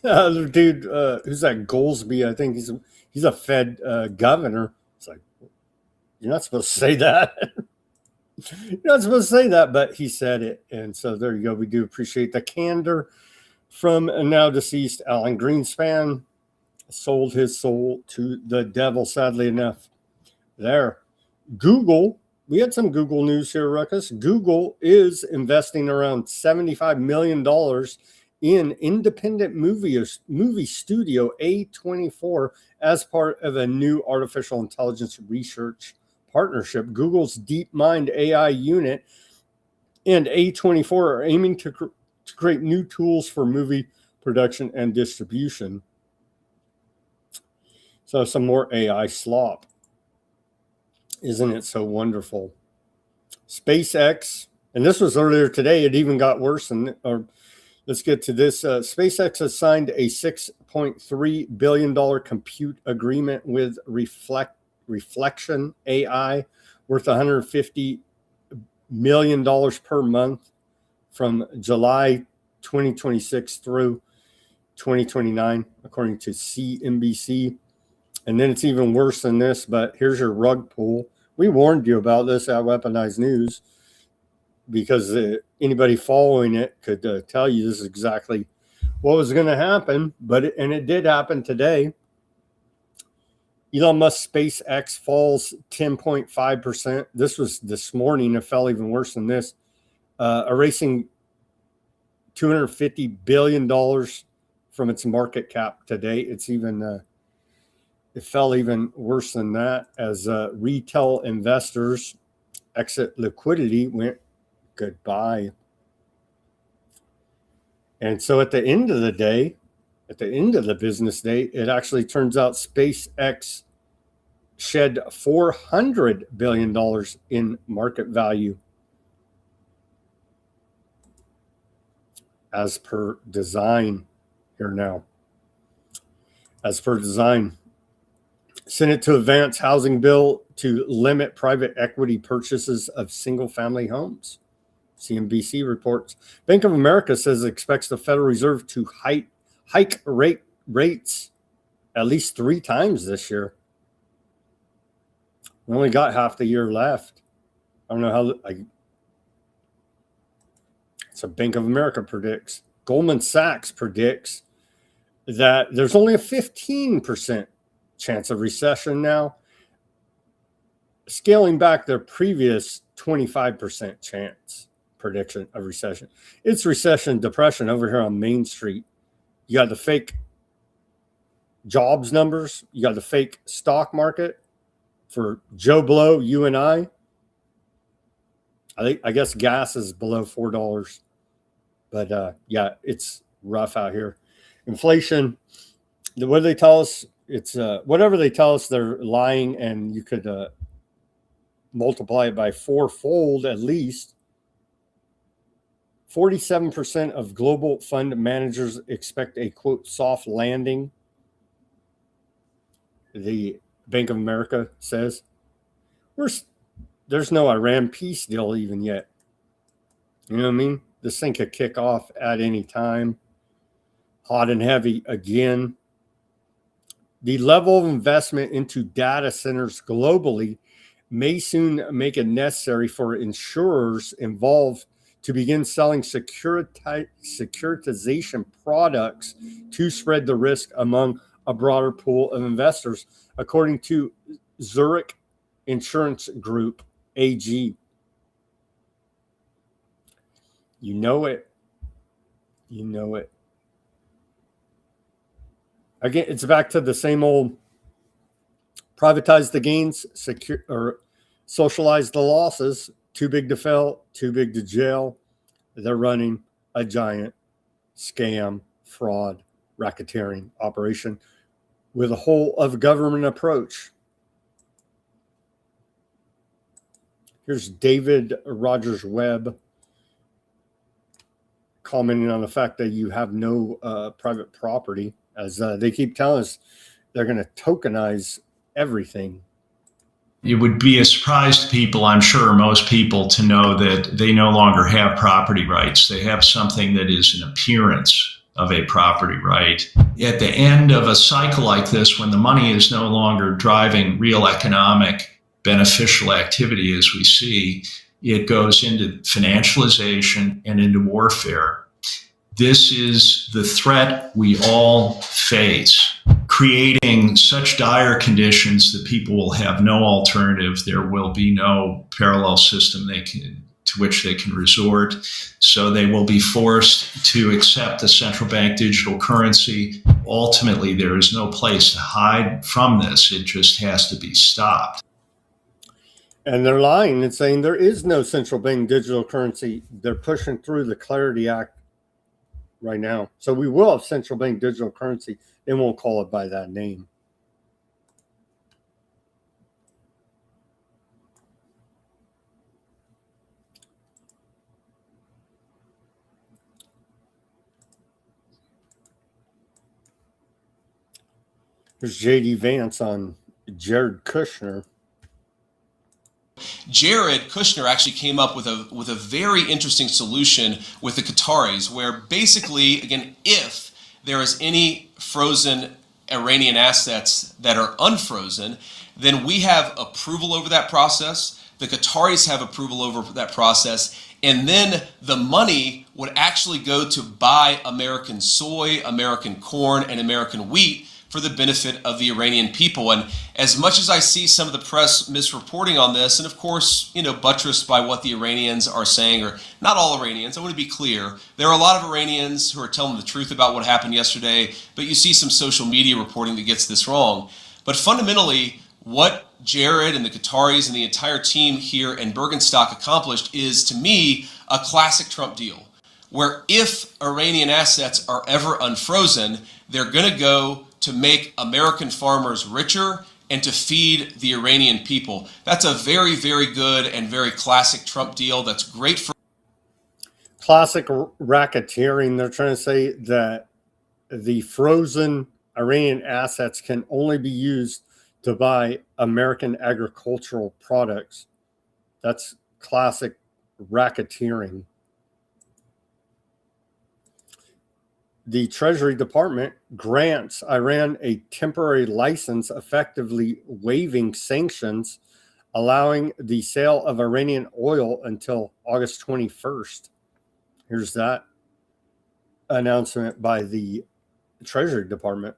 Other dude, who's that? Goolsbee, I think he's a Fed governor. It's like, you're not supposed to say that. You're not supposed to say that, but he said it. And so there you go. We do appreciate the candor from a now deceased Alan Greenspan. Sold his soul to the devil, sadly enough. There. Google, we had some Google news here, Ruckus. Google is investing around $75 million in independent movie studio A24 as part of a new artificial intelligence research partnership. Google's DeepMind AI unit and A24 are aiming to create new tools for movie production and distribution. So some more AI slop. Isn't it so wonderful? SpaceX, and this was earlier today, it even got worse. Let's get to this. SpaceX has signed a $6.3 billion compute agreement with Reflection AI, worth $150 million per month from July 2026 through 2029, according to CNBC. And then it's even worse than this, but here's your rug pull. We warned you about this at Weaponized News because anybody following it could tell you this is exactly what was going to happen, and it did happen today. Elon Musk SpaceX falls 10.5%. This was this morning. It fell even worse than this, erasing $250 billion from its market cap today. It's even... It fell even worse than that as retail investors' exit liquidity went goodbye. And so at the end of the day, at the end of the business day, it actually turns out SpaceX shed $400 billion in market value as per design here now. As per design. Senate to advance housing bill to limit private equity purchases of single-family homes. CNBC reports. Bank of America says it expects the Federal Reserve to hike rates at least 3 times this year. We only got half the year left. I don't know how. So Bank of America predicts. Goldman Sachs predicts that there's only a 15% chance of recession now, scaling back their previous 25% chance prediction of recession. It's recession depression over here on Main Street. You got the fake jobs numbers. You got the fake stock market for Joe Blow, you and I guess gas is below $4. But yeah, it's rough out here. Inflation, what do they tell us? It's whatever they tell us, they're lying, and you could multiply it by 4-fold at least. 47% of global fund managers expect a, quote, soft landing, the Bank of America says. There's no Iran peace deal even yet. You know what I mean? This thing could kick off at any time. Hot and heavy again. The level of investment into data centers globally may soon make it necessary for insurers involved to begin selling securitization products to spread the risk among a broader pool of investors, according to Zurich Insurance Group, AG. You know it. You know it. Again, it's back to the same old privatize the gains, secure or socialize the losses. Too big to fail, too big to jail. They're running a giant scam fraud, racketeering operation with a whole of government approach. Here's David Rogers Webb commenting on the fact that you have no private property, as they keep telling us they're going to tokenize everything. It would be a surprise to people, I'm sure most people, to know that they no longer have property rights. They have something that is an appearance of a property right. At the end of a cycle like this, when the money is no longer driving real economic beneficial activity as we see, it goes into financialization and into warfare. This is the threat we all face, creating such dire conditions that people will have no alternative. There will be no parallel system to which they can resort. So they will be forced to accept a central bank digital currency. Ultimately, there is no place to hide from this. It just has to be stopped. And they're lying and saying there is no central bank digital currency. They're pushing through the Clarity Act right now. So we will have central bank digital currency. They won't call it by that name. There's J.D. Vance on Jared Kushner. Jared Kushner actually came up with a very interesting solution with the Qataris, where basically, again, if there is any frozen Iranian assets that are unfrozen, then we have approval over that process. The Qataris have approval over that process. And then the money would actually go to buy American soy, American corn, and American wheat for the benefit of the Iranian people. And as much as I see some of the press misreporting on this, and of course, buttressed by what the Iranians are saying, or not all Iranians, I want to be clear, there are a lot of Iranians who are telling the truth about what happened yesterday, but you see some social media reporting that gets this wrong. But fundamentally, what Jared and the Qataris and the entire team here in Bergenstock accomplished is, to me, a classic Trump deal, where if Iranian assets are ever unfrozen, they're going to go to make American farmers richer and to feed the Iranian people. That's a very, very good and very classic Trump deal. That's great for classic racketeering. They're trying to say that the frozen Iranian assets can only be used to buy American agricultural products. That's classic racketeering. The Treasury Department grants Iran a temporary license, effectively waiving sanctions, allowing the sale of Iranian oil until August 21st. Here's that announcement by the Treasury Department.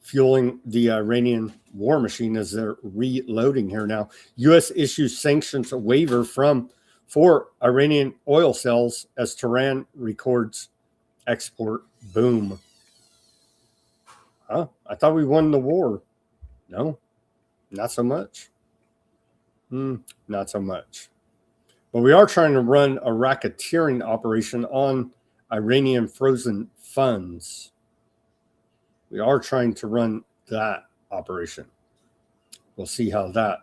Fueling the Iranian war machine as they're reloading here now. U.S. issues sanctions waiver for Iranian oil sales as Tehran records export boom. Huh? I thought we won the war. No, not so much. Not so much. But we are trying to run a racketeering operation on Iranian frozen funds. We are trying to run that operation. We'll see how that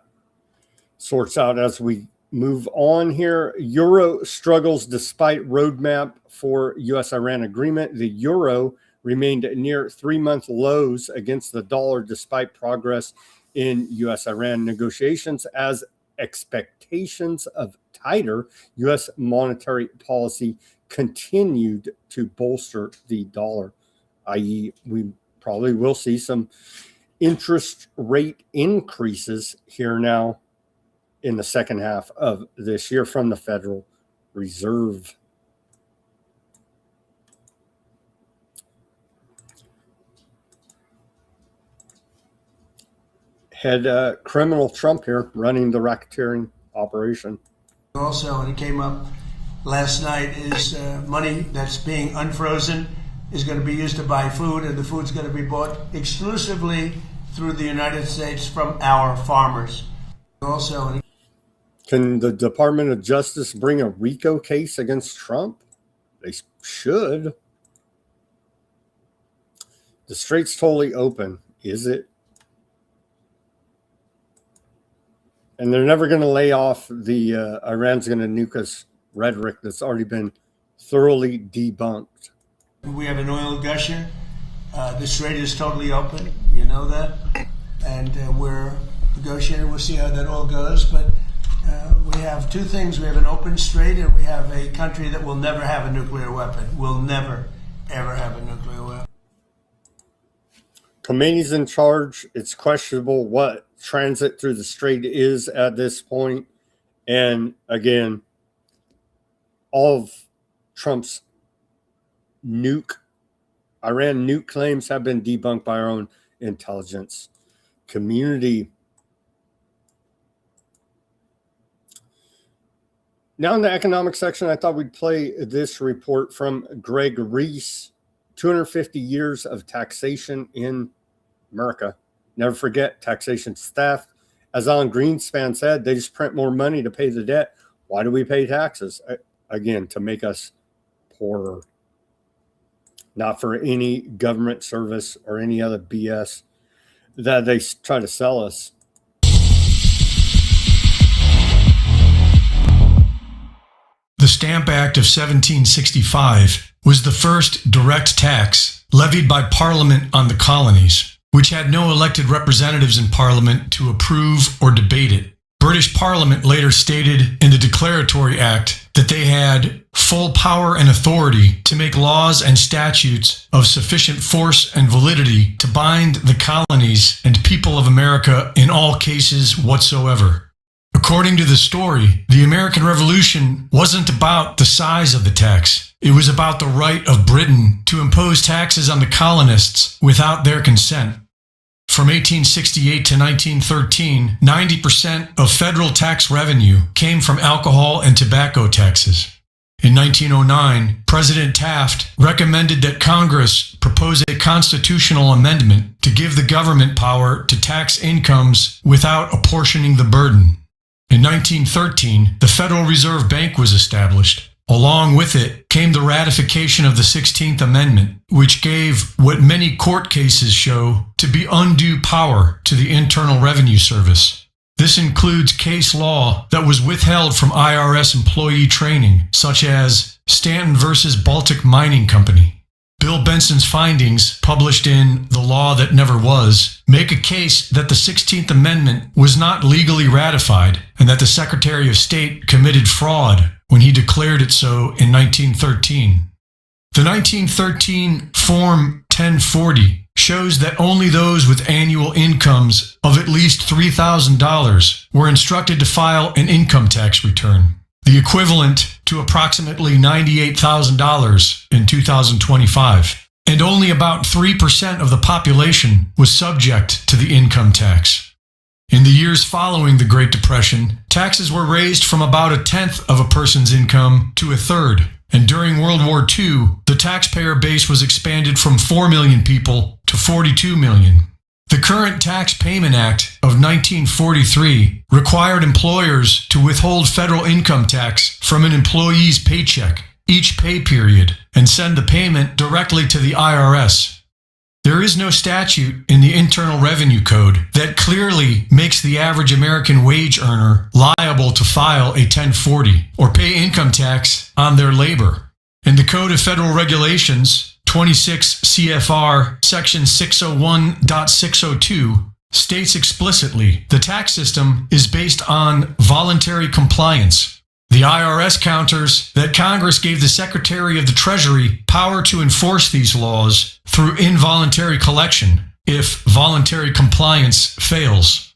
sorts out as we move on here. Euro struggles despite roadmap for U.S.-Iran agreement. The euro remained near 3-month lows against the dollar despite progress in U.S.-Iran negotiations as expectations of tighter U.S. monetary policy continued to bolster the dollar, i.e. we probably will see some interest rate increases here now in the second half of this year from the Federal Reserve. Head criminal Trump here running the racketeering operation. Also, and it came up last night, is money that's being unfrozen is going to be used to buy food, and the food's going to be bought exclusively through the United States from our farmers. Also, Can the Department of Justice bring a RICO case against Trump? They should. The strait's totally open. Is it? And they're never going to lay off the Iran's going to nuke us rhetoric that's already been thoroughly debunked. We have an oil gusher. The strait is totally open. You know that. And we're negotiating. We'll see how that all goes. But we have two things. We have an open strait, and we have a country that will never have a nuclear weapon. Will never, ever have a nuclear weapon. Khomeini's in charge. It's questionable what transit through the strait is at this point. And again, all of Trump's Iran nuke claims have been debunked by our own intelligence community. Now in the economic section, I thought we'd play this report from Greg Reese, 250 years of taxation in America. Never forget, taxation's theft. As Alan Greenspan said, they just print more money to pay the debt. Why do we pay taxes? Again, to make us poorer. Not for any government service or any other BS that they try to sell us. The Stamp Act of 1765 was the first direct tax levied by Parliament on the colonies, which had no elected representatives in Parliament to approve or debate it. British Parliament later stated in the Declaratory Act that they had full power and authority to make laws and statutes of sufficient force and validity to bind the colonies and people of America in all cases whatsoever. According to the story, the American Revolution wasn't about the size of the tax. It was about the right of Britain to impose taxes on the colonists without their consent. From 1868 to 1913, 90% of federal tax revenue came from alcohol and tobacco taxes. In 1909, President Taft recommended that Congress propose a constitutional amendment to give the government power to tax incomes without apportioning the burden. In 1913, the Federal Reserve Bank was established. Along with it came the ratification of the 16th Amendment, which gave what many court cases show to be undue power to the Internal Revenue Service. This includes case law that was withheld from IRS employee training, such as Stanton versus Baltic Mining Company. Bill Benson's findings, published in The Law That Never Was, make a case that the 16th Amendment was not legally ratified and that the Secretary of State committed fraud when he declared it so in 1913. The 1913 Form 1040 shows that only those with annual incomes of at least $3,000 were instructed to file an income tax return, the equivalent to approximately $98,000 in 2025. And only about 3% of the population was subject to the income tax. In the years following the Great Depression, taxes were raised from about a tenth of a person's income to a third. And during World War II, the taxpayer base was expanded from 4 million people to 42 million. The current Tax Payment Act of 1943 required employers to withhold federal income tax from an employee's paycheck each pay period and send the payment directly to the IRS. There is no statute in the Internal Revenue Code that clearly makes the average American wage earner liable to file a 1040 or pay income tax on their labor. In the Code of Federal Regulations, 26 CFR Section 601.602 states explicitly the tax system is based on voluntary compliance. The IRS counters that Congress gave the Secretary of the Treasury power to enforce these laws through involuntary collection if voluntary compliance fails.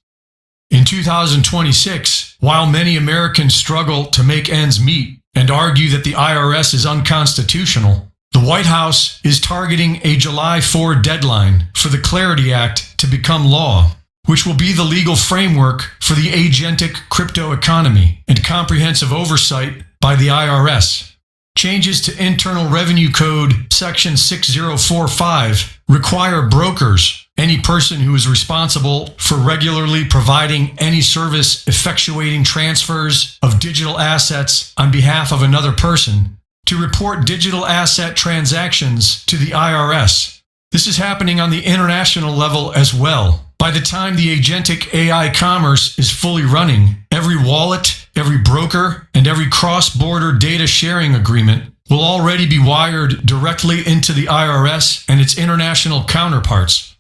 In 2026, while many Americans struggle to make ends meet and argue that the IRS is unconstitutional, the White House is targeting a July 4 deadline for the Clarity Act to become law, which will be the legal framework for the agentic crypto economy and comprehensive oversight by the IRS. Changes to Internal Revenue Code Section 6045 require brokers, any person who is responsible for regularly providing any service effectuating transfers of digital assets on behalf of another person, to report digital asset transactions to the IRS. This is happening on the international level as well. By the time the agentic AI commerce is fully running, every wallet, every broker, and every cross-border data sharing agreement will already be wired directly into the IRS and its international counterparts.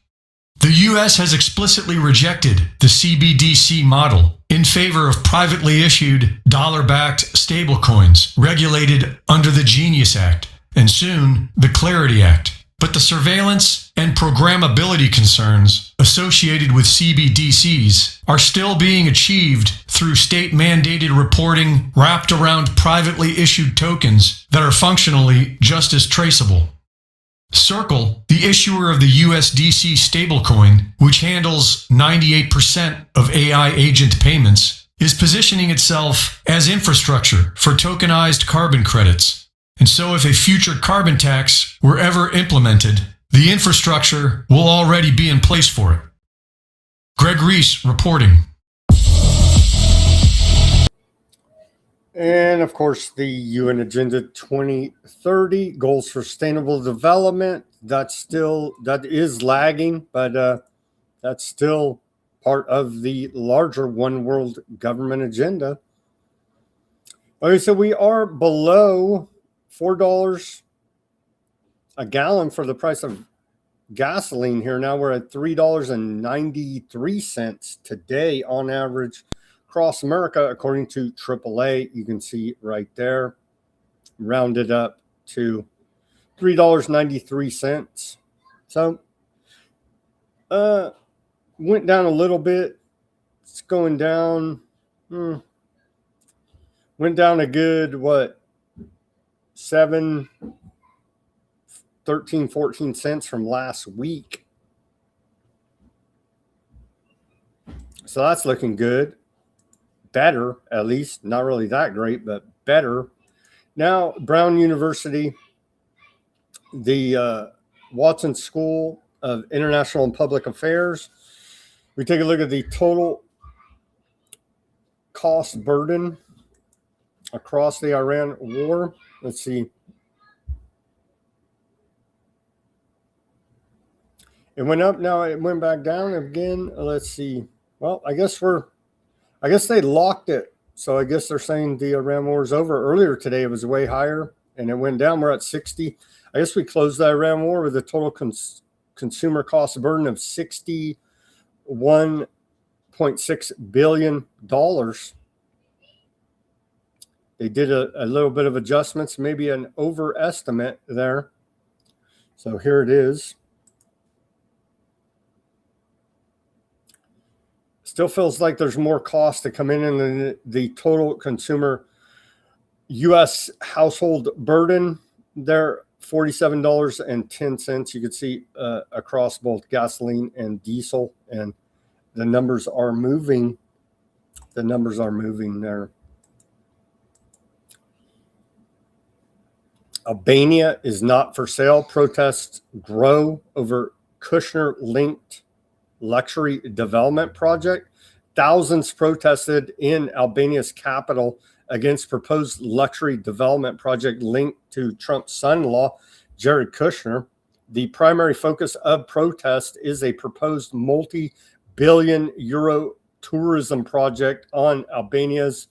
The U.S. has explicitly rejected the CBDC model in favor of privately issued dollar-backed stablecoins regulated under the Genius Act and soon the Clarity Act. But the surveillance and programmability concerns associated with CBDCs are still being achieved through state-mandated reporting wrapped around privately issued tokens that are functionally just as traceable. Circle, the issuer of the USDC stablecoin, which handles 98% of AI agent payments, is positioning itself as infrastructure for tokenized carbon credits. And so if a future carbon tax were ever implemented, the infrastructure will already be in place for it. Greg Reese reporting. And of course, the UN Agenda 2030 goals for sustainable development. That is lagging, but that's still part of the larger one world government agenda. Okay, so we are below $4 a gallon for the price of gasoline here. Now we're at $3.93 today on average across America, according to AAA. You can see right there, rounded up to $3.93. So went down a little bit. It's going down. Went down a good, what, 13-14 cents from last week. So that's looking good. Better, at least. Not really that great, but better. Now, Brown University, the Watson School of International and Public Affairs. We take a look at the total cost burden across the Iran war. Let's see. It went up, now it went back down again. Let's see. Well, I guess they locked it. So I guess they're saying the Iran war is over. Earlier today, it was way higher and it went down. We're at 60. I guess we closed the Iran war with a total consumer cost burden of $61.6 billion. They did a little bit of adjustments, maybe an overestimate there. So here it is. Still feels like there's more cost to come in than the total consumer U.S. household burden. There, $47.10. You can see across both gasoline and diesel, and the numbers are moving. The numbers are moving there. Albania is not for sale. Protests grow over Kushner-linked luxury development project. Thousands protested in Albania's capital against proposed luxury development project linked to Trump's son-in-law, Jared Kushner. The primary focus of protest is a proposed multi-billion euro tourism project on Albania's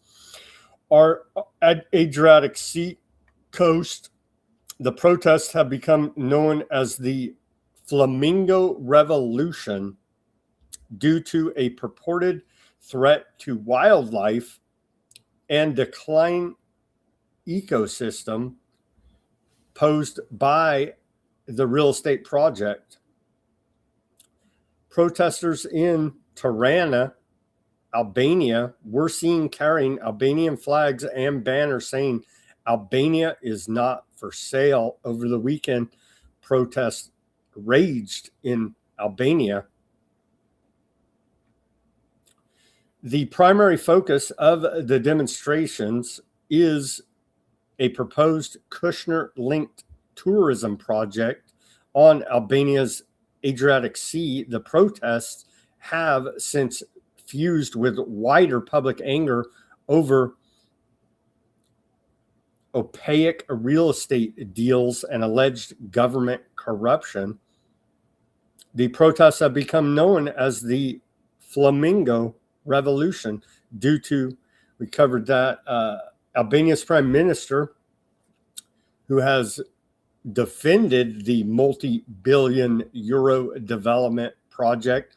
Adriatic Sea coast. The protests have become known as the Flamingo Revolution due to a purported threat to wildlife and decline ecosystem posed by the real estate project. Protesters in Tirana, Albania, were seen carrying Albanian flags and banners saying Albania is not for sale. Over the weekend, protests raged in Albania. The primary focus of the demonstrations is a proposed Kushner-linked tourism project on Albania's Adriatic Sea. The protests have since fused with wider public anger over opaque real estate deals and alleged government corruption. The protests have become known as the Flamingo Revolution due to, we covered that, Albania's prime minister, who has defended the multi-billion euro development project,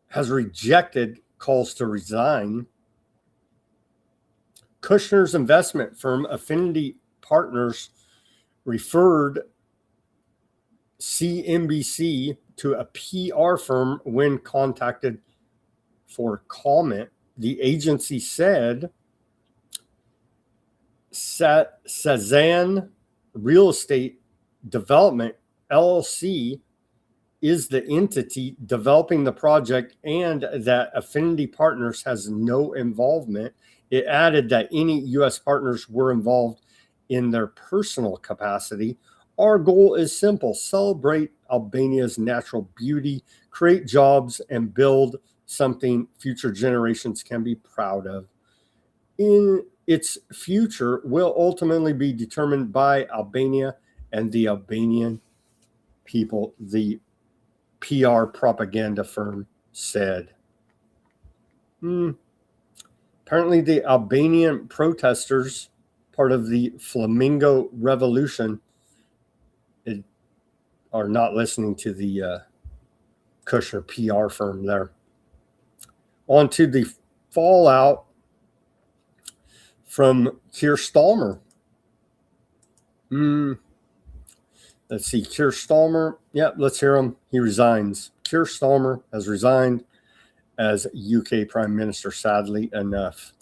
has rejected calls to resign. Kushner's investment firm, Affinity Partners, referred CNBC to a PR firm when contacted for comment. The agency said Sazan Real Estate Development, LLC, is the entity developing the project and that Affinity Partners has no involvement. It added that any U.S. partners were involved in their personal capacity. Our goal is simple: celebrate Albania's natural beauty, create jobs, and build something future generations can be proud of. In its future will ultimately be determined by Albania and the Albanian people, the PR propaganda firm said. Apparently the Albanian protesters, part of the Flamingo Revolution, are not listening to the Kushner PR firm there. On to the fallout from Keir Starmer. Let's see, Keir Starmer. Yeah, let's hear him. He resigns. Keir Starmer has resigned as UK Prime Minister, sadly enough.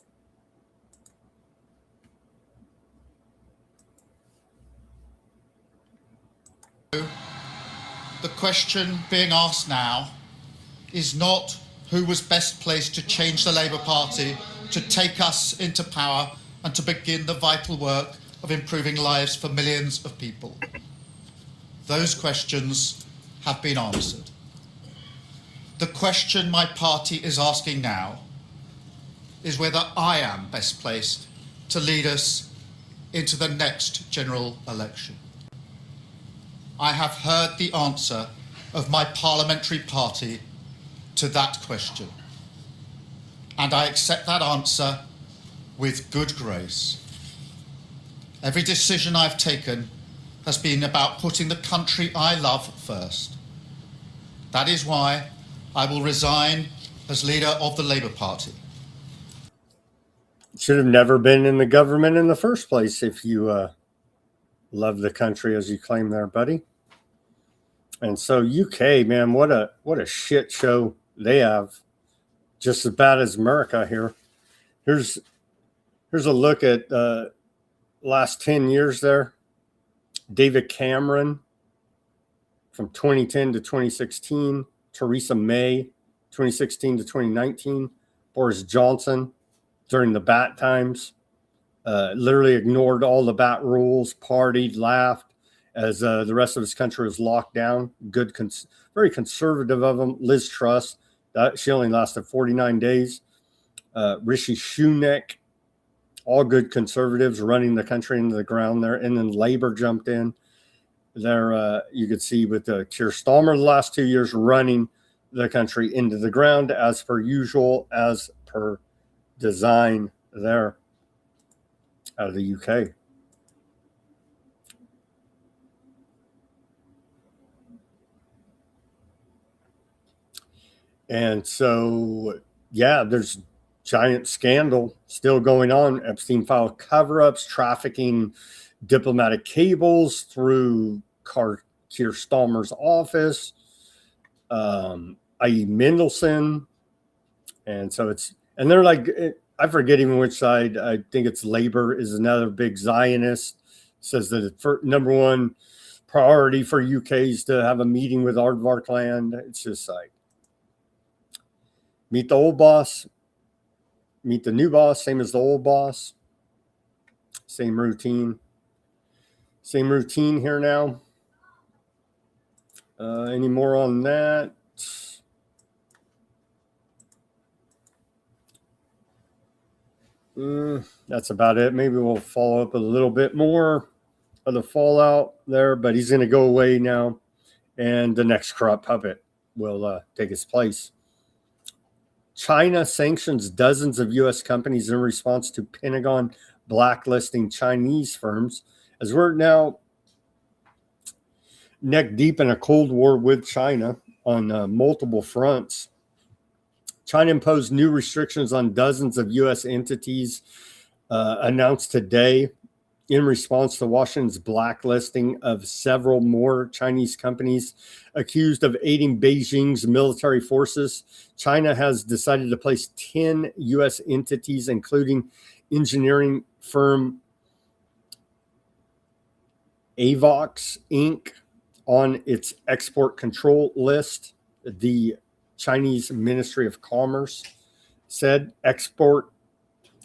The question being asked now is not who was best placed to change the Labour Party, to take us into power and to begin the vital work of improving lives for millions of people. Those questions have been answered. The question my party is asking now is whether I am best placed to lead us into the next general election. I have heard the answer of my parliamentary party to that question, and I accept that answer with good grace. Every decision I've taken has been about putting the country I love first. That is why I will resign as leader of the Labour Party. Should have never been in the government in the first place if you love the country as you claim there, buddy. And so UK, man, what a shit show they have. Just as bad as America here. Here's a look at last 10 years there. David Cameron from 2010 to 2016. Theresa May, 2016 to 2019. Boris Johnson during the bat times. Literally ignored all the bat rules, partied, laughed as the rest of his country was locked down. Very conservative of him. Liz Truss, she only lasted 49 days. Rishi Sunak, all good conservatives running the country into the ground there. And then Labour jumped in. There, you could see with Keir Starmer the last 2 years running the country into the ground as per usual, as per design there out of the UK. And so, yeah, there's giant scandal still going on. Epstein file cover-ups, trafficking diplomatic cables through Keir Starmer's office, i.e. Mendelsohn. And so and they're like, I forget even which side. I think it's Labour is another big Zionist. Says that the number one priority for UK is to have a meeting with Aardvark land. It's just like, meet the old boss, meet the new boss, same as the old boss. Same routine. Same routine here now. Any more on that? That's about it. Maybe we'll follow up a little bit more of the fallout there, but he's going to go away now, and the next corrupt puppet will take his place. China sanctions dozens of U.S. companies in response to Pentagon blacklisting Chinese firms, as we're now neck deep in a Cold War with China on multiple fronts. China imposed new restrictions on dozens of U.S. entities announced today in response to Washington's blacklisting of several more Chinese companies accused of aiding Beijing's military forces. China has decided to place 10 U.S. entities, including engineering firm Avox Inc., on its export control list. The Chinese Ministry of Commerce said export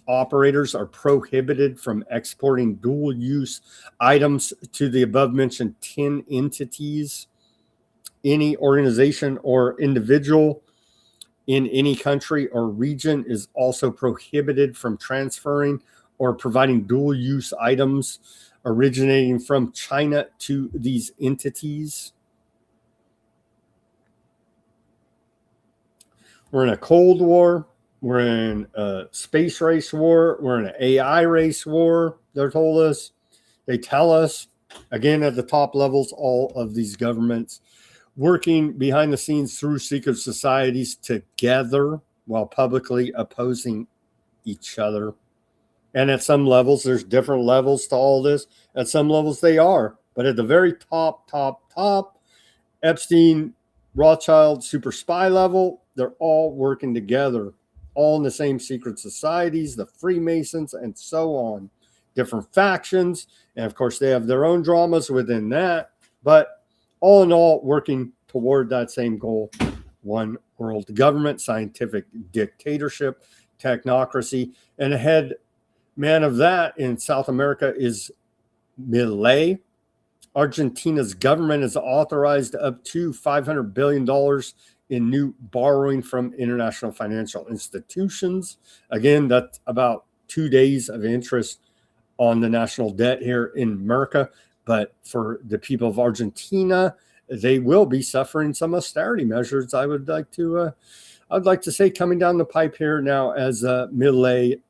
operators are prohibited from exporting dual-use items to the above-mentioned 10 entities. Any organization or individual in any country or region is also prohibited from transferring or providing dual-use items originating from China to these entities. We're in a Cold War. We're in a space race war. We're in an AI race war, they're told us. They tell us, again, at the top levels, all of these governments working behind the scenes through secret societies together while publicly opposing each other. And at some levels, there's different levels to all this. At some levels, they are. But at the very top, Epstein, Rothschild, super spy level, they're all working together, all in the same secret societies, the Freemasons, and so on. Different factions. And of course, they have their own dramas within that. But all in all, working toward that same goal. One world government, scientific dictatorship, technocracy, and a head man of that in South America is Milei. Argentina's government has authorized up to $500 billion in new borrowing from international financial institutions. Again, that's about 2 days of interest on the national debt here in America. But for the people of Argentina, they will be suffering some austerity measures. I would like to say coming down the pipe here now, as Milei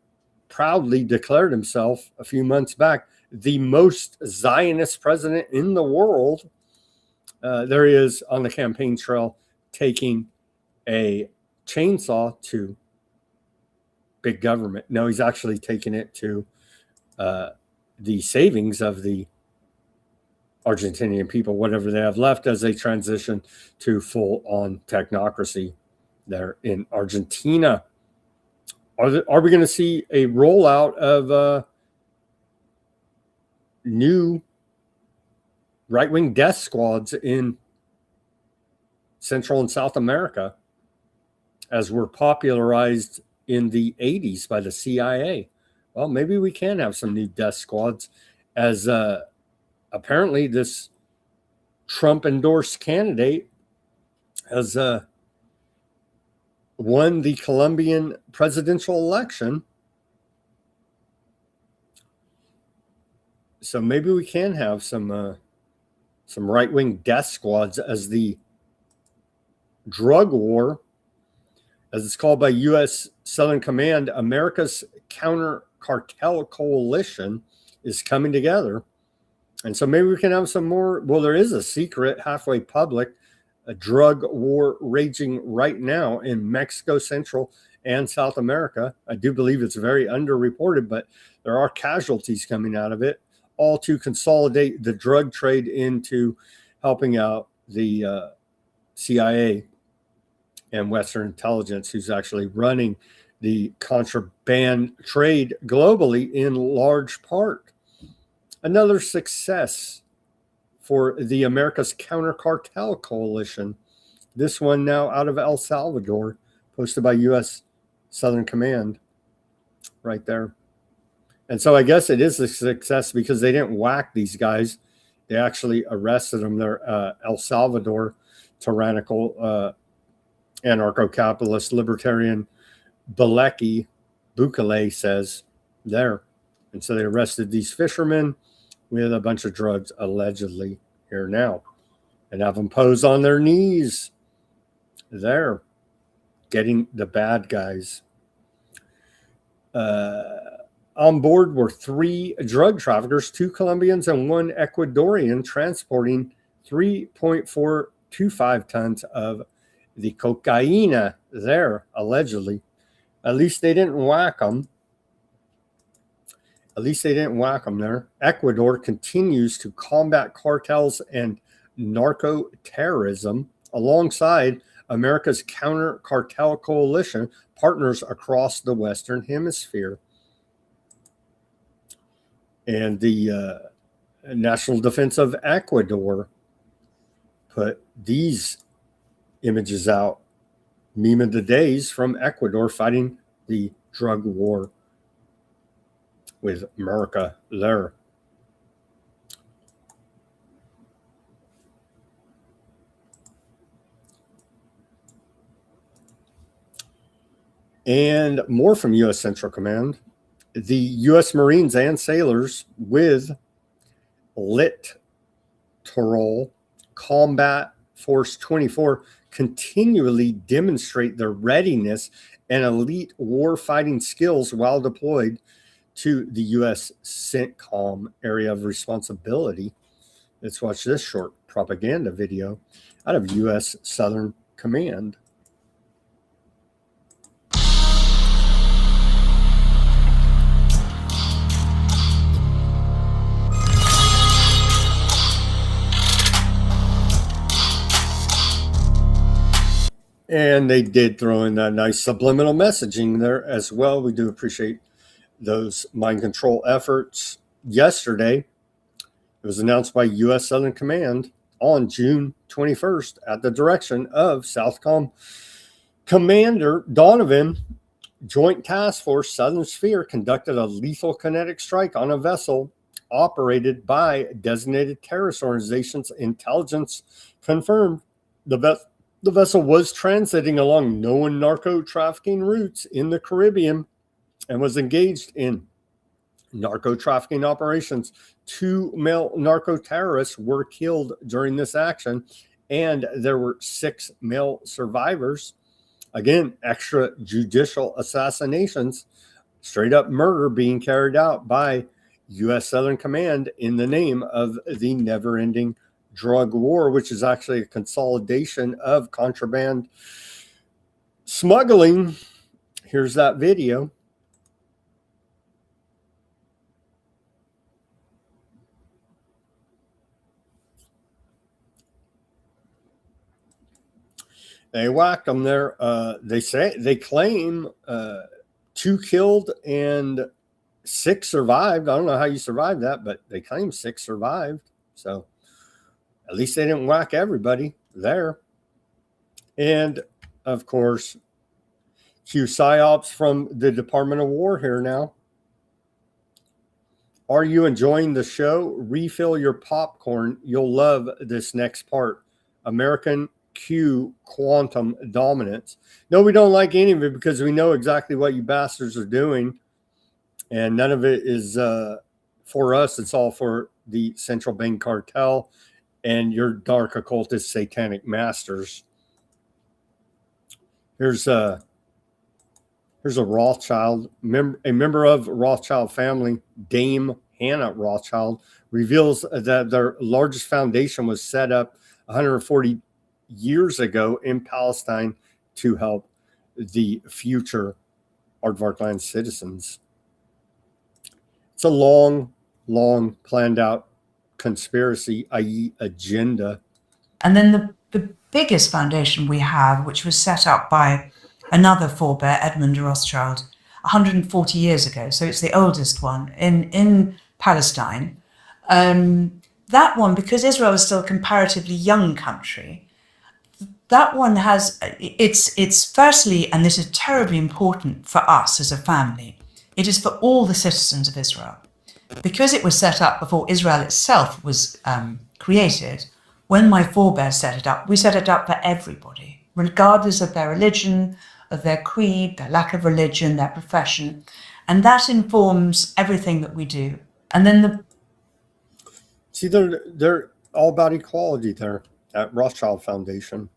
proudly declared himself a few months back the most Zionist president in the world. There he is on the campaign trail taking a chainsaw to big government. No, he's actually taking it to the savings of the Argentinian people, whatever they have left, as they transition to full-on technocracy there in Argentina. Are we going to see a rollout of new right-wing death squads in Central and South America, as were popularized in the 80s by the CIA? Well, maybe we can have some new death squads, as apparently this Trump-endorsed candidate has won the Colombian presidential election. So maybe we can have some right-wing death squads, as the drug war, as it's called by U.S. Southern Command, America's Counter Cartel Coalition, is coming together. And so maybe we can have some more. Well, there is a secret, halfway public, a drug war raging right now in Mexico, Central and South America. I do believe it's very underreported, but there are casualties coming out of it, all to consolidate the drug trade into helping out the CIA and Western intelligence, who's actually running the contraband trade globally in large part. Another success for the America's Counter Cartel Coalition. This one now out of El Salvador, posted by U.S. Southern Command right there. And so I guess it is a success because they didn't whack these guys. They actually arrested them. They're El Salvador tyrannical anarcho-capitalist libertarian Bukele says there. And so they arrested these fishermen with a bunch of drugs allegedly here now and have them pose on their knees there, getting the bad guys. On board were 3 drug traffickers, 2 Colombians and 1 Ecuadorian, transporting 3.425 tons of the cocaine there, allegedly. At least they didn't whack them. At least they didn't whack them there. Ecuador continues to combat cartels and narco-terrorism alongside America's counter-cartel coalition partners across the Western Hemisphere. And the National Defense of Ecuador put these images out. Meme of the days from Ecuador fighting the drug war with America there. And more from U.S. Central Command. The U.S. Marines and sailors with Littoral Combat Force 24 continually demonstrate their readiness and elite war-fighting skills while deployed to the U.S. CENTCOM area of responsibility. Let's watch this short propaganda video out of U.S. Southern Command. And they did throw in that nice subliminal messaging there as well. We do appreciate those mind control efforts. Yesterday, it was announced by U.S. Southern Command on June 21st at the direction of Southcom Commander Donovan. Joint Task Force Southern Sphere conducted a lethal kinetic strike on a vessel operated by designated terrorist organizations. Intelligence confirmed the vessel was transiting along known narco trafficking routes in the Caribbean and was engaged in narco trafficking operations. 2 male narco terrorists were killed during this action, and there were 6 male survivors. Again, extrajudicial assassinations, straight up murder being carried out by U.S. Southern Command in the name of the never-ending drug war, which is actually a consolidation of contraband smuggling. Here's that video. They whacked them there. They claim 2 killed and 6 survived. I don't know how you survived that, but they claim 6 survived. So at least they didn't whack everybody there. And of course, Q psyops from the Department of War here now. Are you enjoying the show? Refill your popcorn. You'll love this next part. American Q quantum dominance. No, we don't like any of it because we know exactly what you bastards are doing. And none of it is for us. It's all for the central bank cartel and your dark occultist satanic masters. Here's a Rothschild, a member of Rothschild family, Dame Hannah Rothschild, reveals that their largest foundation was set up 140 years ago in Palestine to help the future Aardvarkland citizens. It's a long planned out conspiracy, i.e. agenda. And then the biggest foundation we have, which was set up by another forebear, Edmund Rothschild, 140 years ago. So it's the oldest one in Palestine. That one, because Israel is still a comparatively young country, that one has, it's firstly, and this is terribly important for us as a family, It is for all the citizens of Israel. Because it was set up before Israel itself was created, when my forebears set it up, we set it up for everybody, regardless of their religion, of their creed, their lack of religion, their profession. And that informs everything that we do. And then See, they're all about equality there at Rothschild Foundation.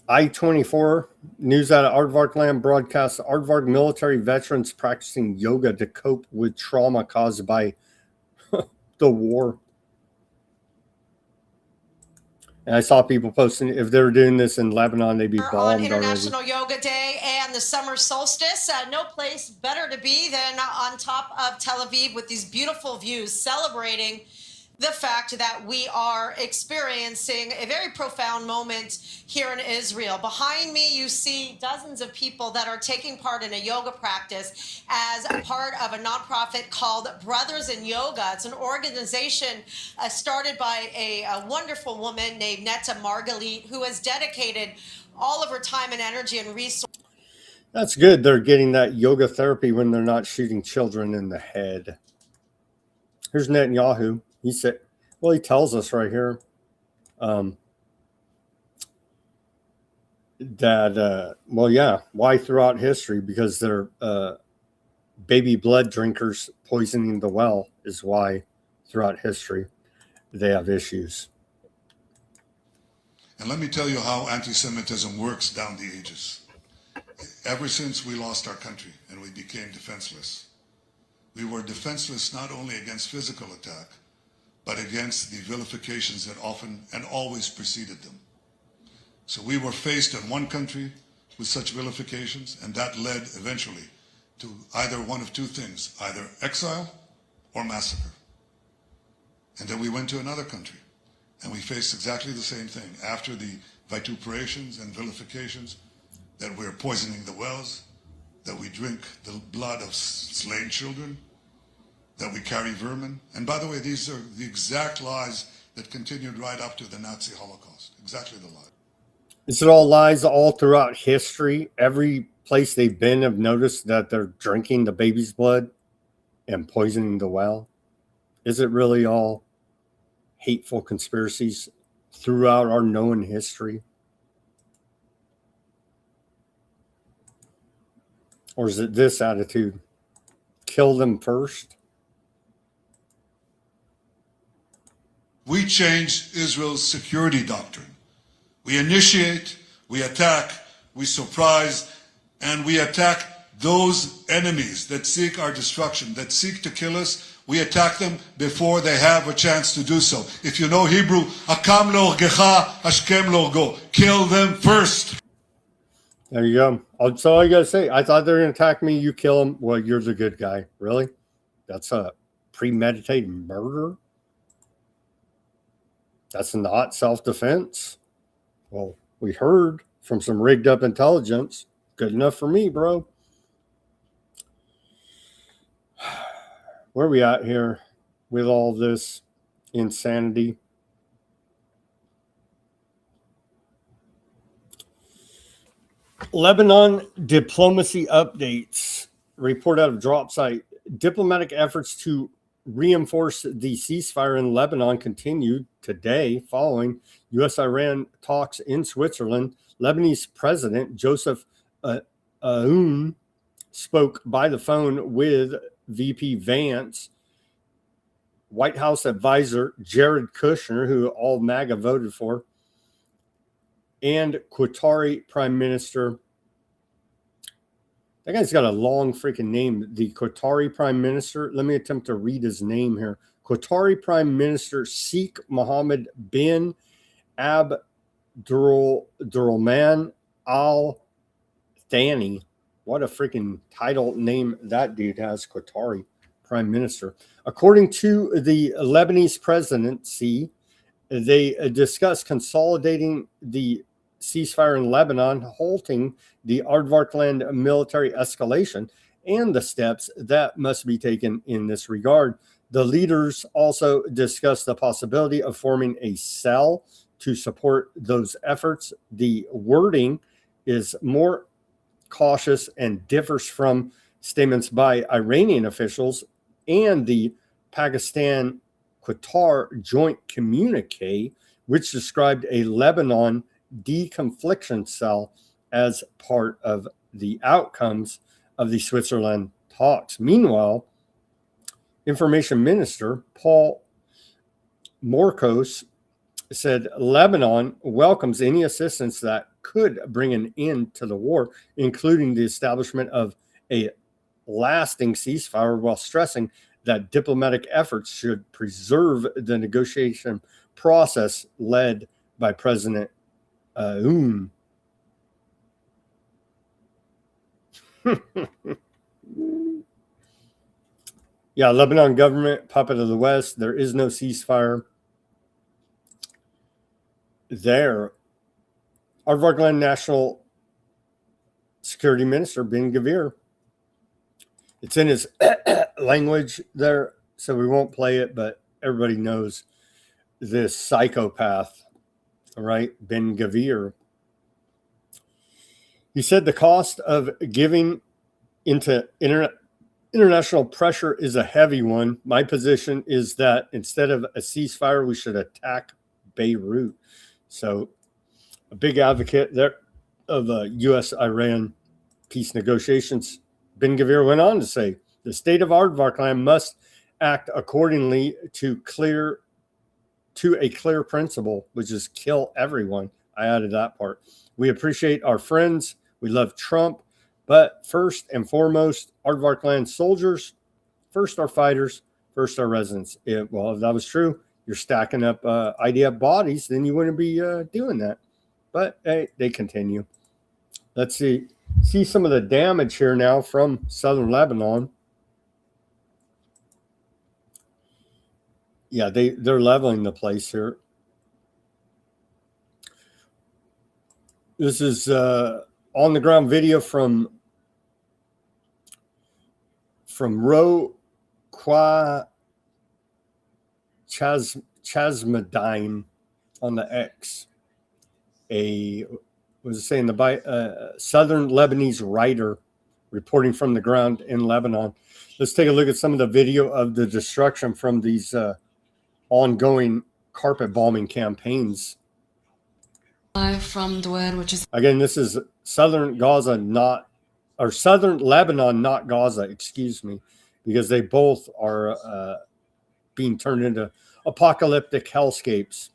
I-24 news out of Aardvark land broadcasts Aardvark military veterans practicing yoga to cope with trauma caused by the war. And I saw people posting if they were doing this in Lebanon, they'd be bombed on International already. Yoga Day and the summer solstice. No place better to be than on top of Tel Aviv with these beautiful views, celebrating the fact that we are experiencing a very profound moment here in Israel. Behind me, you see dozens of people that are taking part in a yoga practice as a part of a nonprofit called Brothers in Yoga. It's an organization started by a wonderful woman named Netta Margalit, who has dedicated all of her time and energy and resources. That's good. They're getting that yoga therapy when they're not shooting children in the head. Here's Netanyahu. He said, well, he tells us right here that, well, yeah, why throughout history? Because they're baby blood drinkers poisoning the well is why throughout history they have issues. And let me tell you how anti-Semitism works down the ages. Ever since we lost our country and we became defenseless, we were defenseless not only against physical attack, but against the vilifications that often and always preceded them. So we were faced in one country with such vilifications, and that led eventually to either one of two things, either exile or massacre. And then we went to another country, and we faced exactly the same thing. After the vituperations and vilifications, that we're poisoning the wells, that we drink the blood of slain children, that we carry vermin. And by the way, these are the exact lies that continued right up to the Nazi Holocaust. Exactly the lies. Is it all lies all throughout history? Every place they've been have noticed that they're drinking the baby's blood and poisoning the well? Is it really all hateful conspiracies throughout our known history? Or is it this attitude? Kill them first? We change Israel's security doctrine. We initiate, we attack, we surprise, and we attack those enemies that seek our destruction, that seek to kill us. We attack them before they have a chance to do so. If you know Hebrew, akam leorgecha, ashkem leorgo. Kill them first. There you go. That's all I got to say. I thought they were going to attack me. You kill them. Well, you're the good guy. Really? That's a premeditated murder? That's not self-defense? Well, we heard from some rigged up intelligence. Good enough for me, bro. Where are we at here with all this insanity? Lebanon diplomacy updates. Report out of drop site. Diplomatic efforts to reinforce the ceasefire in Lebanon continued today following U.S.-Iran talks in Switzerland. Lebanese President Joseph Aoun spoke by the phone with VP Vance, White House advisor Jared Kushner, who all MAGA voted for, and Qatari Prime Minister. That guy's got a long freaking name. The Qatari Prime Minister. Let me attempt to read his name here. Qatari Prime Minister Sheikh Mohammed bin Abdulrahman Al Thani. What a freaking title name that dude has, Qatari Prime Minister. According to the Lebanese presidency, they discussed consolidating the ceasefire in Lebanon, halting the Aardvark land military escalation, and the steps that must be taken in this regard. The leaders also discussed the possibility of forming a cell to support those efforts. The wording is more cautious and differs from statements by Iranian officials and the Pakistan-Qatar joint communique, which described a Lebanon deconfliction cell as part of the outcomes of the Switzerland talks. Meanwhile, Information Minister Paul Morkos said Lebanon welcomes any assistance that could bring an end to the war, including the establishment of a lasting ceasefire, while stressing that diplomatic efforts should preserve the negotiation process led by President Aoun. Yeah, Lebanon government, puppet of the West. There is no ceasefire there. Aardvark National Security Minister Ben Gvir. It's in his language there, so we won't play it, but everybody knows this psychopath, right? Ben Gvir. He said the cost of giving into international pressure is a heavy one. My position is that instead of a ceasefire, we should attack Beirut. So a big advocate there of U.S.-Iran peace negotiations. Ben Gvir went on to say, the state of Aardvark must act accordingly to a clear principle, which is kill everyone. I added that part. We appreciate our friends. We love Trump. But first and foremost, Aardvark land soldiers, first our fighters, first our residents. Well, if that was true, you're stacking up IDF bodies, then you wouldn't be doing that. But hey, they continue. Let's see some of the damage here now from southern Lebanon. Yeah, they're leveling the place here. This is on the ground video from Ro Kwa Chasmadine on the X. Southern Lebanese writer reporting from the ground in Lebanon. Let's take a look at some of the video of the destruction from these ongoing carpet bombing campaigns. Live from Duer, which is again, this is southern Lebanon, not Gaza, excuse me, because they both are being turned into apocalyptic hellscapes.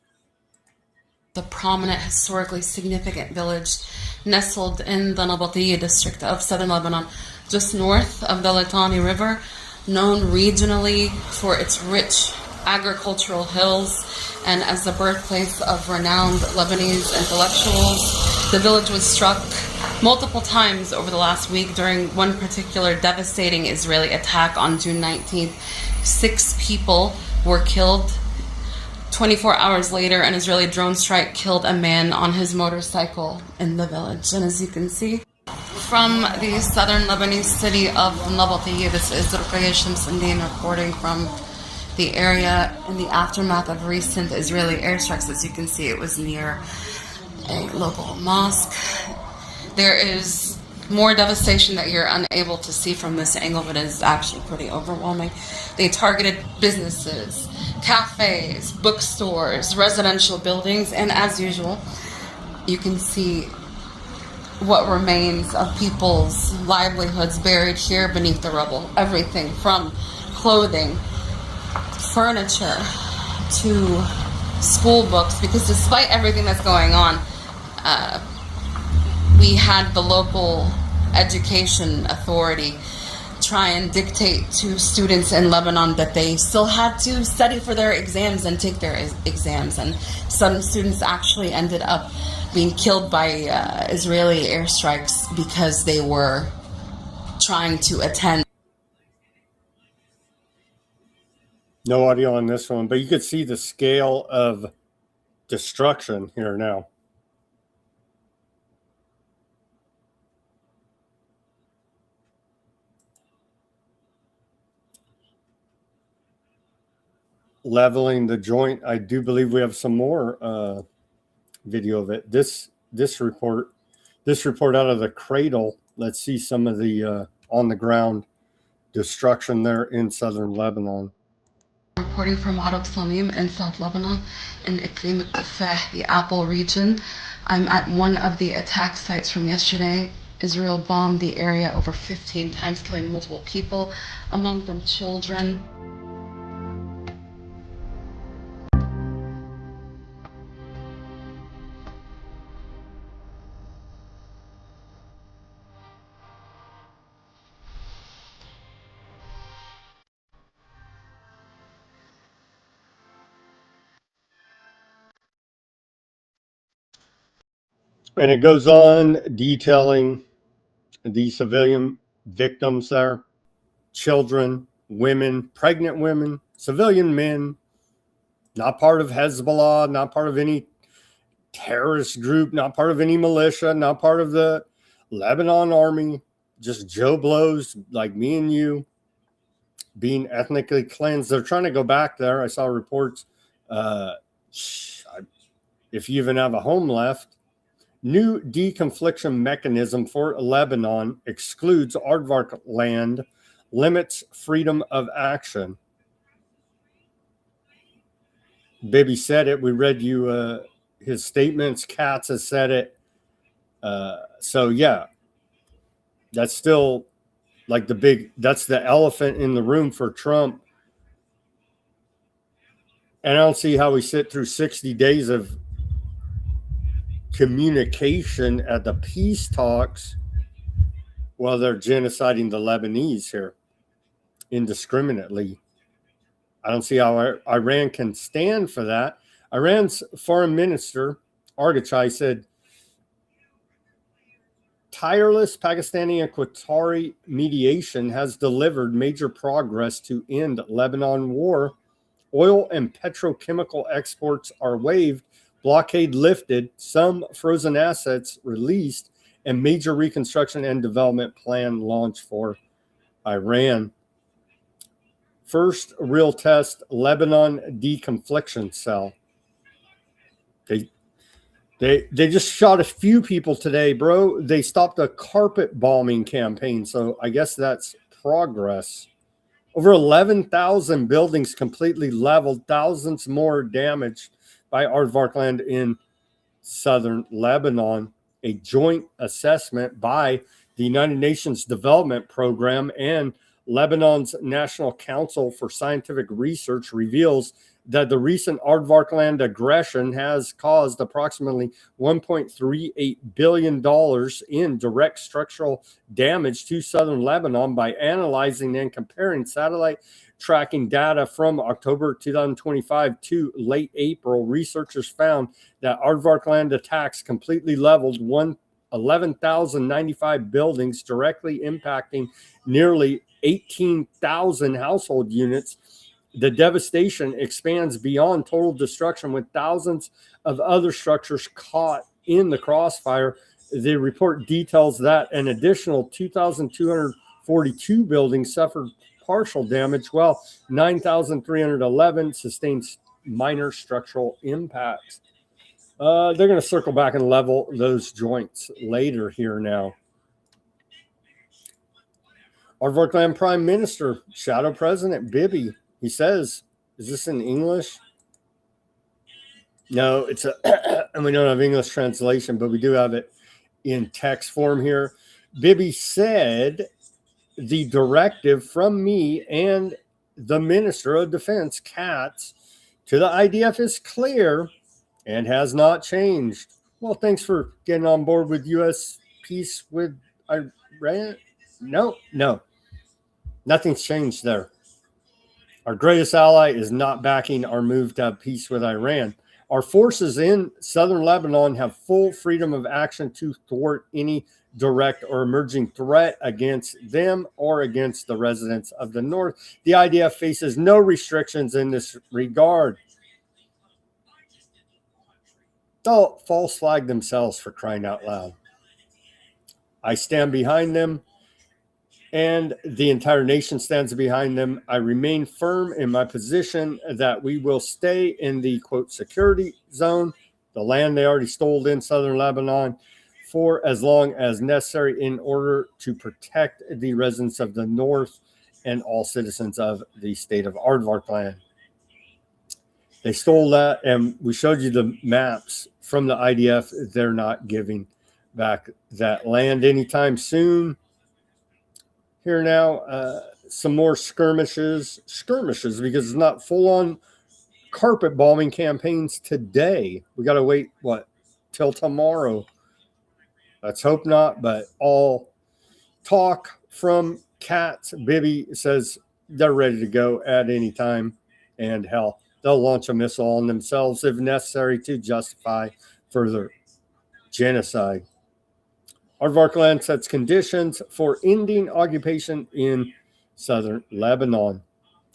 the prominent, historically significant village nestled in the Nabatiya district of southern Lebanon, just north of the Litani River, known regionally for its rich agricultural hills and as the birthplace of renowned Lebanese intellectuals. The village was struck multiple times over the last week during one particular devastating Israeli attack on June 19th. 6 people were killed. 24 hours later, an Israeli drone strike killed a man on his motorcycle in the village. And as you can see, from the southern Lebanese city of Nabatiya, this is Ruqayya Shamsuddin reporting from the area in the aftermath of recent Israeli airstrikes. As you can see, it was near a local mosque. There is more devastation that you're unable to see from this angle, but it is actually pretty overwhelming. They targeted businesses, cafes, bookstores, residential buildings, and as usual, you can see what remains of people's livelihoods buried here beneath the rubble. Everything from clothing, furniture, to school books, because despite everything that's going on, we had the local education authority try and dictate to students in Lebanon that they still had to study for their exams and take their exams. And some students actually ended up being killed by Israeli airstrikes because they were trying to attend. No audio on this one, but you could see the scale of destruction here now. Leveling the joint. I do believe we have some more video of it. This report This report out of the cradle. Let's see some of the on the ground destruction there in southern Lebanon. Reporting from Arab Salim in South Lebanon in Iqlim al-Tufah, the Apple region. I'm at one of the attack sites from yesterday. Israel bombed the area over 15 times, killing multiple people, among them children. And it goes on detailing the civilian victims there, children, women, pregnant women, civilian men, not part of Hezbollah, not part of any terrorist group, not part of any militia, not part of the Lebanon army, just Joe Blows like me and you being ethnically cleansed. They're trying to go back there. I saw reports. If you even have a home left, new deconfliction mechanism for Lebanon excludes aardvark land, limits freedom of action. Bibi said it. We read you his statements. Katz has said it. So yeah, that's still like that's the elephant in the room for Trump. And I don't see how we sit through 60 days of communication at the peace talks while they're genociding the Lebanese here indiscriminately. I don't see how Iran can stand for that. Iran's foreign minister, Argachai, said, tireless Pakistani and Qatari mediation has delivered major progress to end Lebanon war. Oil and petrochemical exports are waived, blockade lifted, some frozen assets released, and major reconstruction and development plan launched for Iran. First real test, Lebanon deconfliction cell. They just shot a few people today, bro. They stopped a carpet bombing campaign, so I guess that's progress. Over 11,000 buildings completely leveled, thousands more damaged by aardvark land in southern Lebanon. A joint assessment by the United Nations Development Program and Lebanon's National Council for Scientific Research reveals that the recent aardvark land aggression has caused approximately $1.38 billion in direct structural damage to southern Lebanon. By analyzing and comparing satellite tracking data from October 2025 to late April, researchers found that aardvark land attacks completely leveled 11,095 buildings, directly impacting nearly 18,000 household units. The devastation expands beyond total destruction, with thousands of other structures caught in the crossfire. The report details that an additional 2,242 buildings suffered partial damage, while 9,311 sustained minor structural impacts. They're going to circle back and level those joints later here now. Aardvark Land Prime Minister, Shadow President Bibi, he says, is this in English? No, it's and we don't have English translation, but we do have it in text form here. Bibi said, the directive from me and the Minister of Defense, Katz, to the IDF is clear and has not changed. Well, thanks for getting on board with U.S. peace with Iran. No, nothing's changed there. Our greatest ally is not backing our move to have peace with Iran. Our forces in southern Lebanon have full freedom of action to thwart any direct or emerging threat against them or against the residents of the north. The IDF faces no restrictions in this regard. They'll false flag themselves, for crying out loud. I stand behind them, and the entire nation stands behind them. I remain firm in my position that we will stay in the, quote, security zone, the land they already stole in southern Lebanon, for as long as necessary in order to protect the residents of the North and all citizens of the state of Aardvark land. They stole that, and we showed you the maps from the IDF. They're not giving back that land anytime soon. Here now, some more skirmishes, because it's not full-on carpet bombing campaigns today. We got to wait, till tomorrow? Let's hope not, but all talk from Katz. Bibby says they're ready to go at any time, and hell, they'll launch a missile on themselves if necessary to justify further genocide. Aardvark land sets conditions for ending occupation in southern Lebanon.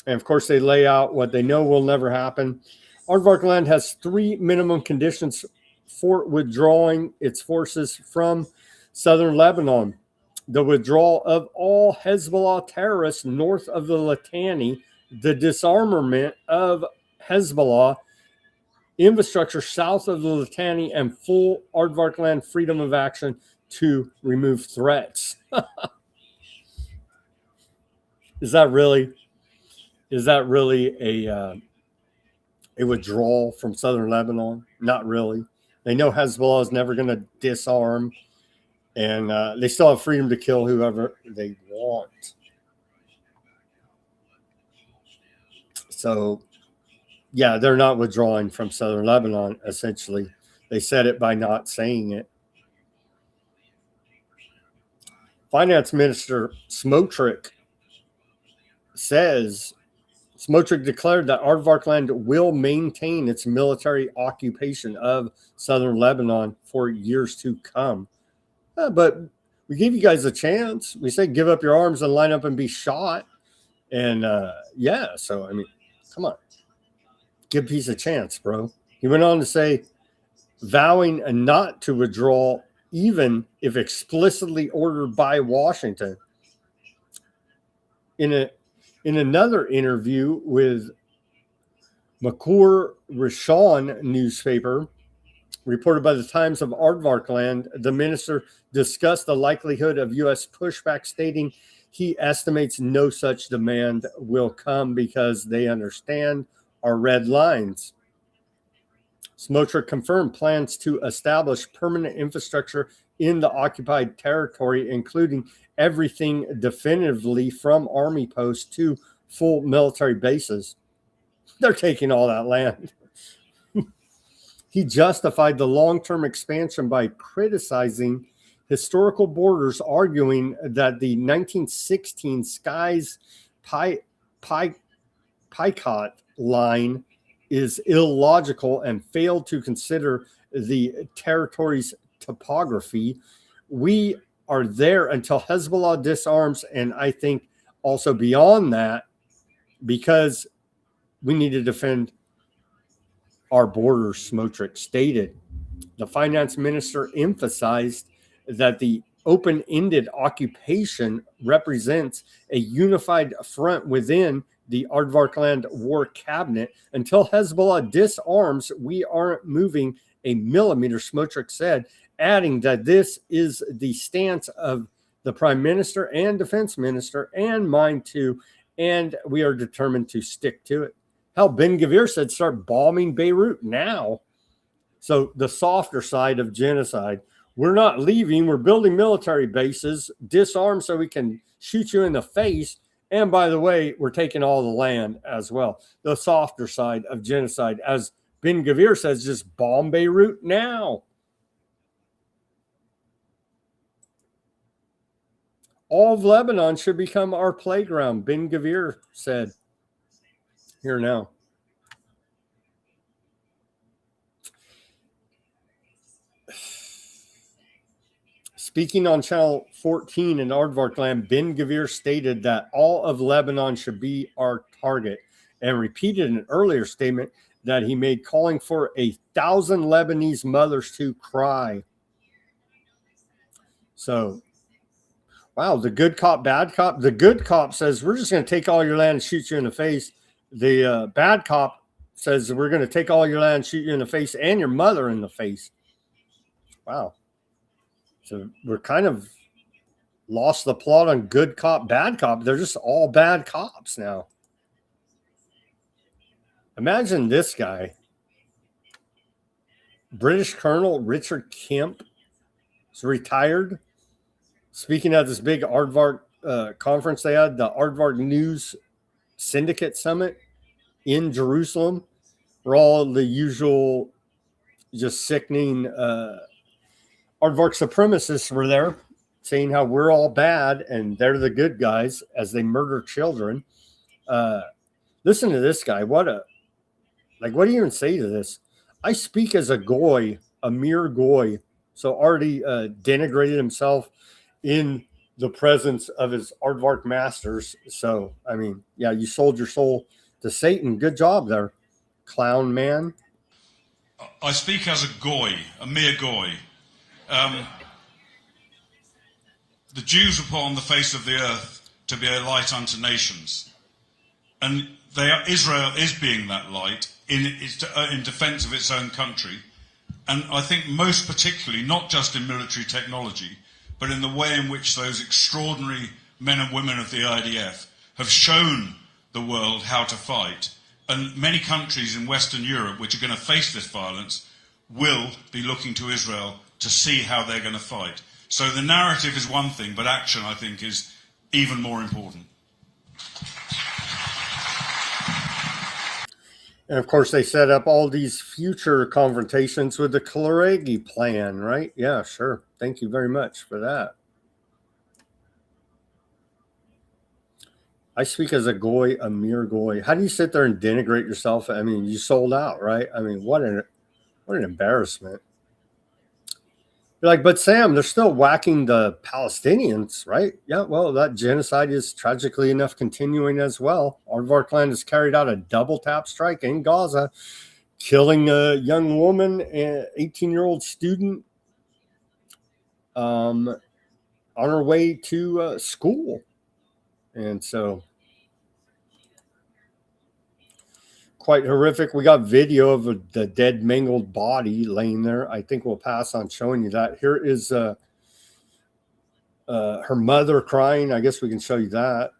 And of course, they lay out what they know will never happen. Aardvark land has 3 minimum conditions for withdrawing its forces from southern Lebanon: the withdrawal of all Hezbollah terrorists north of the Litani, the disarmament of Hezbollah infrastructure south of the Litani, and full Aardvark land freedom of action to remove threats. Is that really a withdrawal from southern Lebanon? Not really. They know Hezbollah is never going to disarm, and they still have freedom to kill whoever they want. So, yeah, they're not withdrawing from southern Lebanon, essentially. They said it by not saying it. Finance Minister Smotrich declared that Aardvark land will maintain its military occupation of southern Lebanon for years to come. But we gave you guys a chance. We said give up your arms and line up and be shot. And so, I mean, come on. Give peace a chance, bro. He went on to say, vowing not to withdraw even if explicitly ordered by Washington. In another interview with Makor Rishon newspaper, reported by the Times of Aardvark land, the minister discussed the likelihood of U.S. pushback, stating he estimates no such demand will come because they understand our red lines. Smotrich confirmed plans to establish permanent infrastructure in the occupied territory, including everything definitively from army posts to full military bases. They're taking all that land. He justified the long-term expansion by criticizing historical borders, arguing that the 1916 Skies Picot line is illogical and failed to consider the territory's topography. We are there until Hezbollah disarms, and I think also beyond that, because we need to defend our borders, Smotrich stated. The finance minister emphasized that the open-ended occupation represents a unified front within the Aardvark land war cabinet. Until Hezbollah disarms, we aren't moving a millimeter, Smotrich said, adding that this is the stance of the prime minister and defense minister and mine too, and we are determined to stick to it. Hell, Ben-Gvir said start bombing Beirut now. So the softer side of genocide. We're not leaving. We're building military bases, disarm so we can shoot you in the face. And by the way, we're taking all the land as well. The softer side of genocide. As Ben-Gvir says, just bomb Beirut now. All of Lebanon should become our playground, Ben-Gvir said. Here now. Speaking on Channel 14 in Aardvark land, Ben-Gvir stated that all of Lebanon should be our target and repeated an earlier statement that he made calling for 1,000 Lebanese mothers to cry. So, wow, the good cop, bad cop. The good cop says, we're just going to take all your land and shoot you in the face. The bad cop says, we're going to take all your land and shoot you in the face and your mother in the face. Wow. So we're kind of lost the plot on good cop, bad cop. They're just all bad cops now. Imagine this guy, British Colonel Richard Kemp, is retired, speaking at this big Aardvark conference they had, the Aardvark News Syndicate Summit in Jerusalem, where all the usual just sickening Aardvark supremacists were there, saying how we're all bad and they're the good guys as they murder children. Listen to this guy. What do you even say to this? I speak as a goy, a mere goy. So already denigrated himself in the presence of his Aardvark masters. So, I mean, yeah, you sold your soul to Satan. Good job there, clown man. I speak as a goy, a mere goy. The Jews were put on the face of the earth to be a light unto nations. And Israel is being that light in defense of its own country. And I think most particularly, not just in military technology, but in the way in which those extraordinary men and women of the IDF have shown the world how to fight. And many countries in Western Europe, which are going to face this violence, will be looking to Israel to see how they're going to fight. So the narrative is one thing, but action, I think, is even more important. And of course, they set up all these future confrontations with the Claregi plan, right? Yeah, sure. Thank you very much for that. I speak as a goy, a mere goy. How do you sit there and denigrate yourself? I mean, you sold out, right? I mean, what an embarrassment. You're like, but Sam, they're still whacking the Palestinians, right? Yeah, well, that genocide is tragically enough continuing as well. Aardvark Land has carried out a double tap strike in Gaza, killing a young woman, an 18-year-old student, on her way to school. And so, quite horrific. We got video of the dead, mangled body laying there. I think we'll pass on showing you that. Here is her mother crying. I guess we can show you that.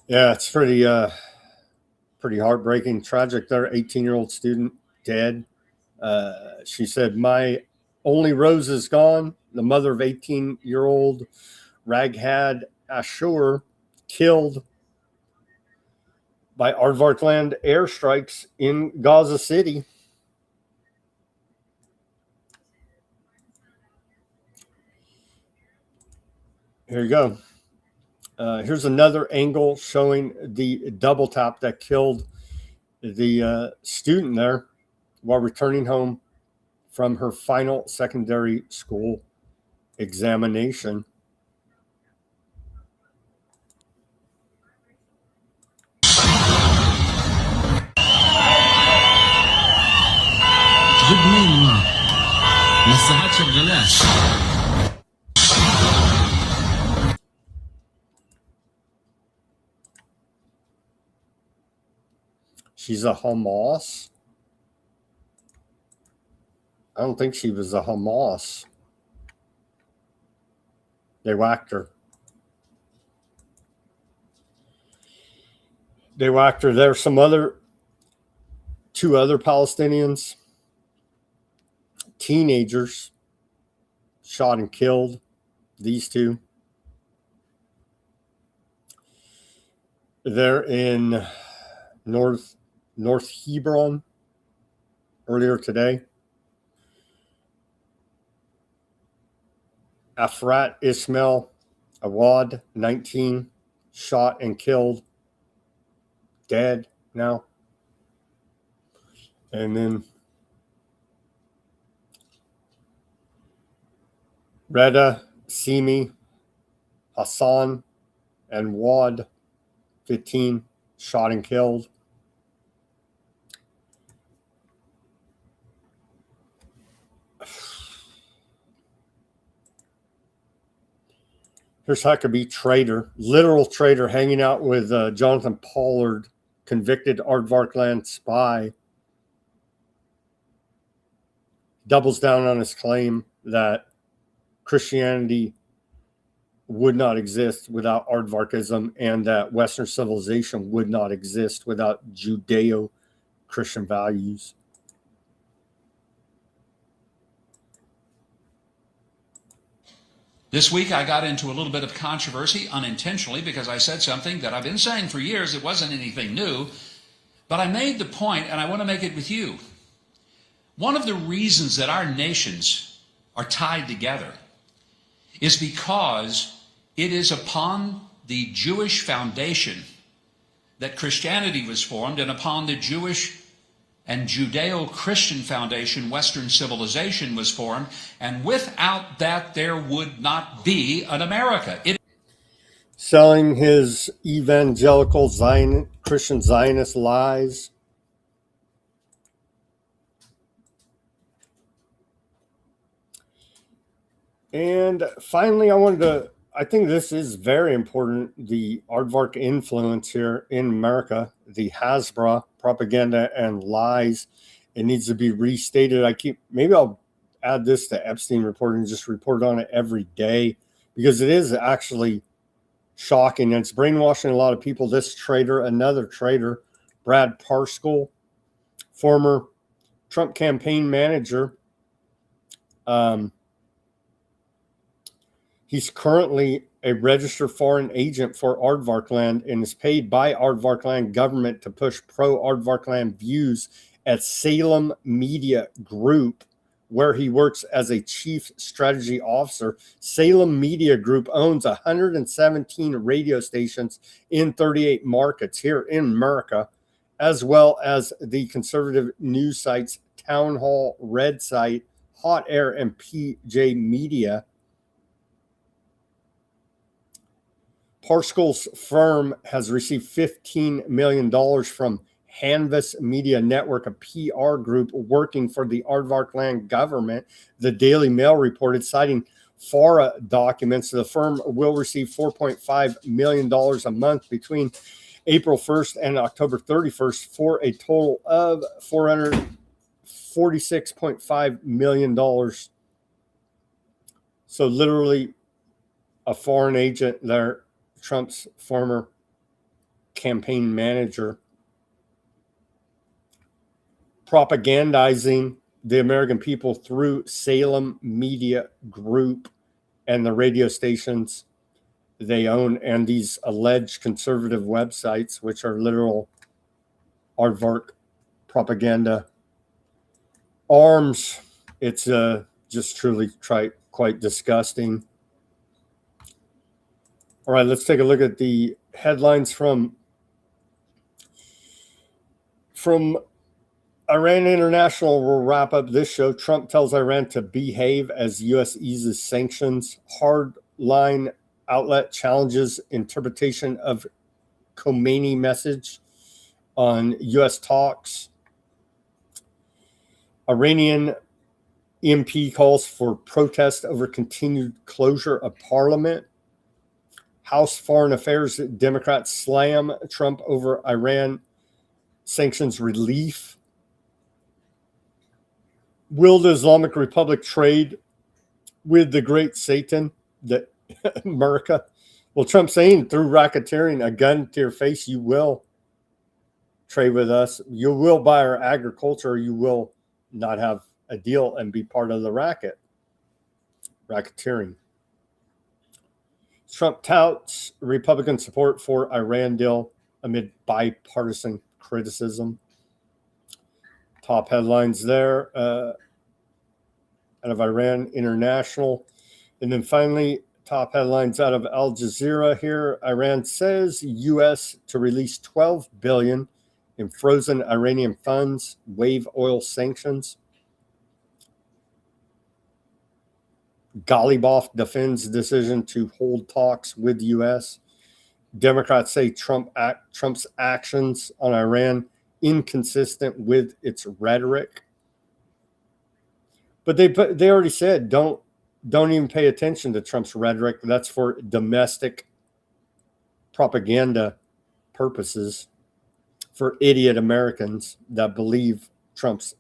Yeah, it's pretty heartbreaking, tragic there. 18-year-old student dead. She said, my only rose is gone. The mother of 18-year-old Raghad Ashur, killed by Aardvark Land airstrikes in Gaza City. Here you go. Here's another angle showing the double tap that killed the student there while returning home from her final secondary school examination. She's a Hamas. I don't think she was a Hamas. They whacked her. There's two other Palestinians, teenagers, shot and killed. These two. They're in North Hebron earlier today. Afrat Ismail Awad, 19, shot and killed, dead now. And then Reda, Simi, Hassan, and Wad, 15, shot and killed. Here's Huckabee, traitor, literal traitor, hanging out with Jonathan Pollard, convicted Aardvarkland spy. Doubles down on his claim that Christianity would not exist without Aardvarkism and that Western civilization would not exist without Judeo-Christian values. This week I got into a little bit of controversy unintentionally because I said something that I've been saying for years. It wasn't anything new, but I made the point, and I want to make it with you. One of the reasons that our nations are tied together is because it is upon the Jewish foundation that Christianity was formed, and upon the Jewish and Judeo-Christian foundation, Western civilization was formed, and without that, there would not be an America. Selling his evangelical Christian Zionist lies. And finally, I think this is very important, the Aardvark influence here in America, the Hasbro propaganda and lies. It needs to be restated. Maybe I'll add this to Epstein report and just report on it every day, because it is actually shocking. And it's brainwashing a lot of people. This traitor, another traitor, Brad Parscale, former Trump campaign manager. He's currently a registered foreign agent for Aardvarkland and is paid by Aardvarkland government to push pro-Aardvarkland views at Salem Media Group, where he works as a chief strategy officer. Salem Media Group owns 117 radio stations in 38 markets here in America, as well as the conservative news sites Town Hall, Red Site, Hot Air, and PJ Media. Parscale's firm has received $15 million from Hanvis Media Network, a PR group working for the Aardvarkland government. The Daily Mail reported, citing FARA documents, the firm will receive $4.5 million a month between April 1st and October 31st for a total of $446.5 million. So literally a foreign agent there, Trump's former campaign manager, propagandizing the American people through Salem Media Group and the radio stations they own, and these alleged conservative websites, which are literal aardvark propaganda arms. It's just truly quite disgusting. All right, let's take a look at the headlines from Iran International. Will wrap up this show. Trump tells Iran to behave as U.S. eases sanctions. Hardline outlet challenges interpretation of Khomeini message on U.S. talks. Iranian MP calls for protest over continued closure of parliament. House Foreign Affairs Democrats slam Trump over Iran sanctions relief. Will the Islamic Republic trade with the great Satan, that America? Well, Trump saying through racketeering, a gun to your face, you will trade with us. You will buy our agriculture. You will not have a deal and be part of the racketeering. Trump touts Republican support for Iran deal amid bipartisan criticism. Top headlines there out of Iran International. And then finally, top headlines out of Al Jazeera here. Iran says U.S. to release $12 billion in frozen Iranian funds, waive oil sanctions. Ghalibaf defends decision to hold talks with the U.S. Democrats say Trump's actions on Iran inconsistent with its rhetoric. But they already said, don't don't even pay attention to Trump's rhetoric. That's for domestic propaganda purposes for idiot Americans that believe Trump's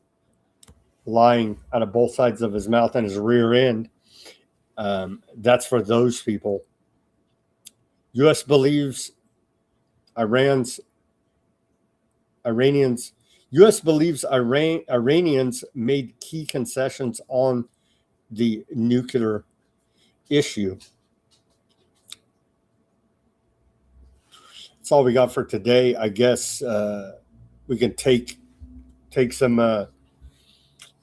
lying out of both sides of his mouth and his rear end. That's for those people. U.S. believes Iranians made key concessions on the nuclear issue. That's all we got for today. I guess we can take some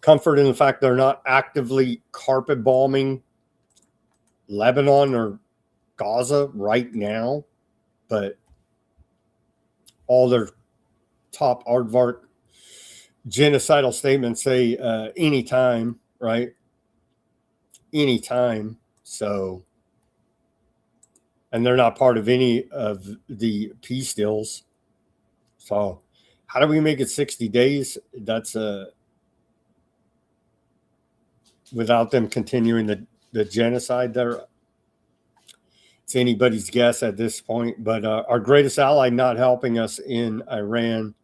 comfort in the fact they're not actively carpet bombing Lebanon or Gaza right now, but all their top aardvark genocidal statements say anytime, right? Anytime. So, and they're not part of any of the peace deals. So, how do we make it 60 days? That's without them continuing the genocide there. It's anybody's guess at this point, but our greatest ally not helping us in Iran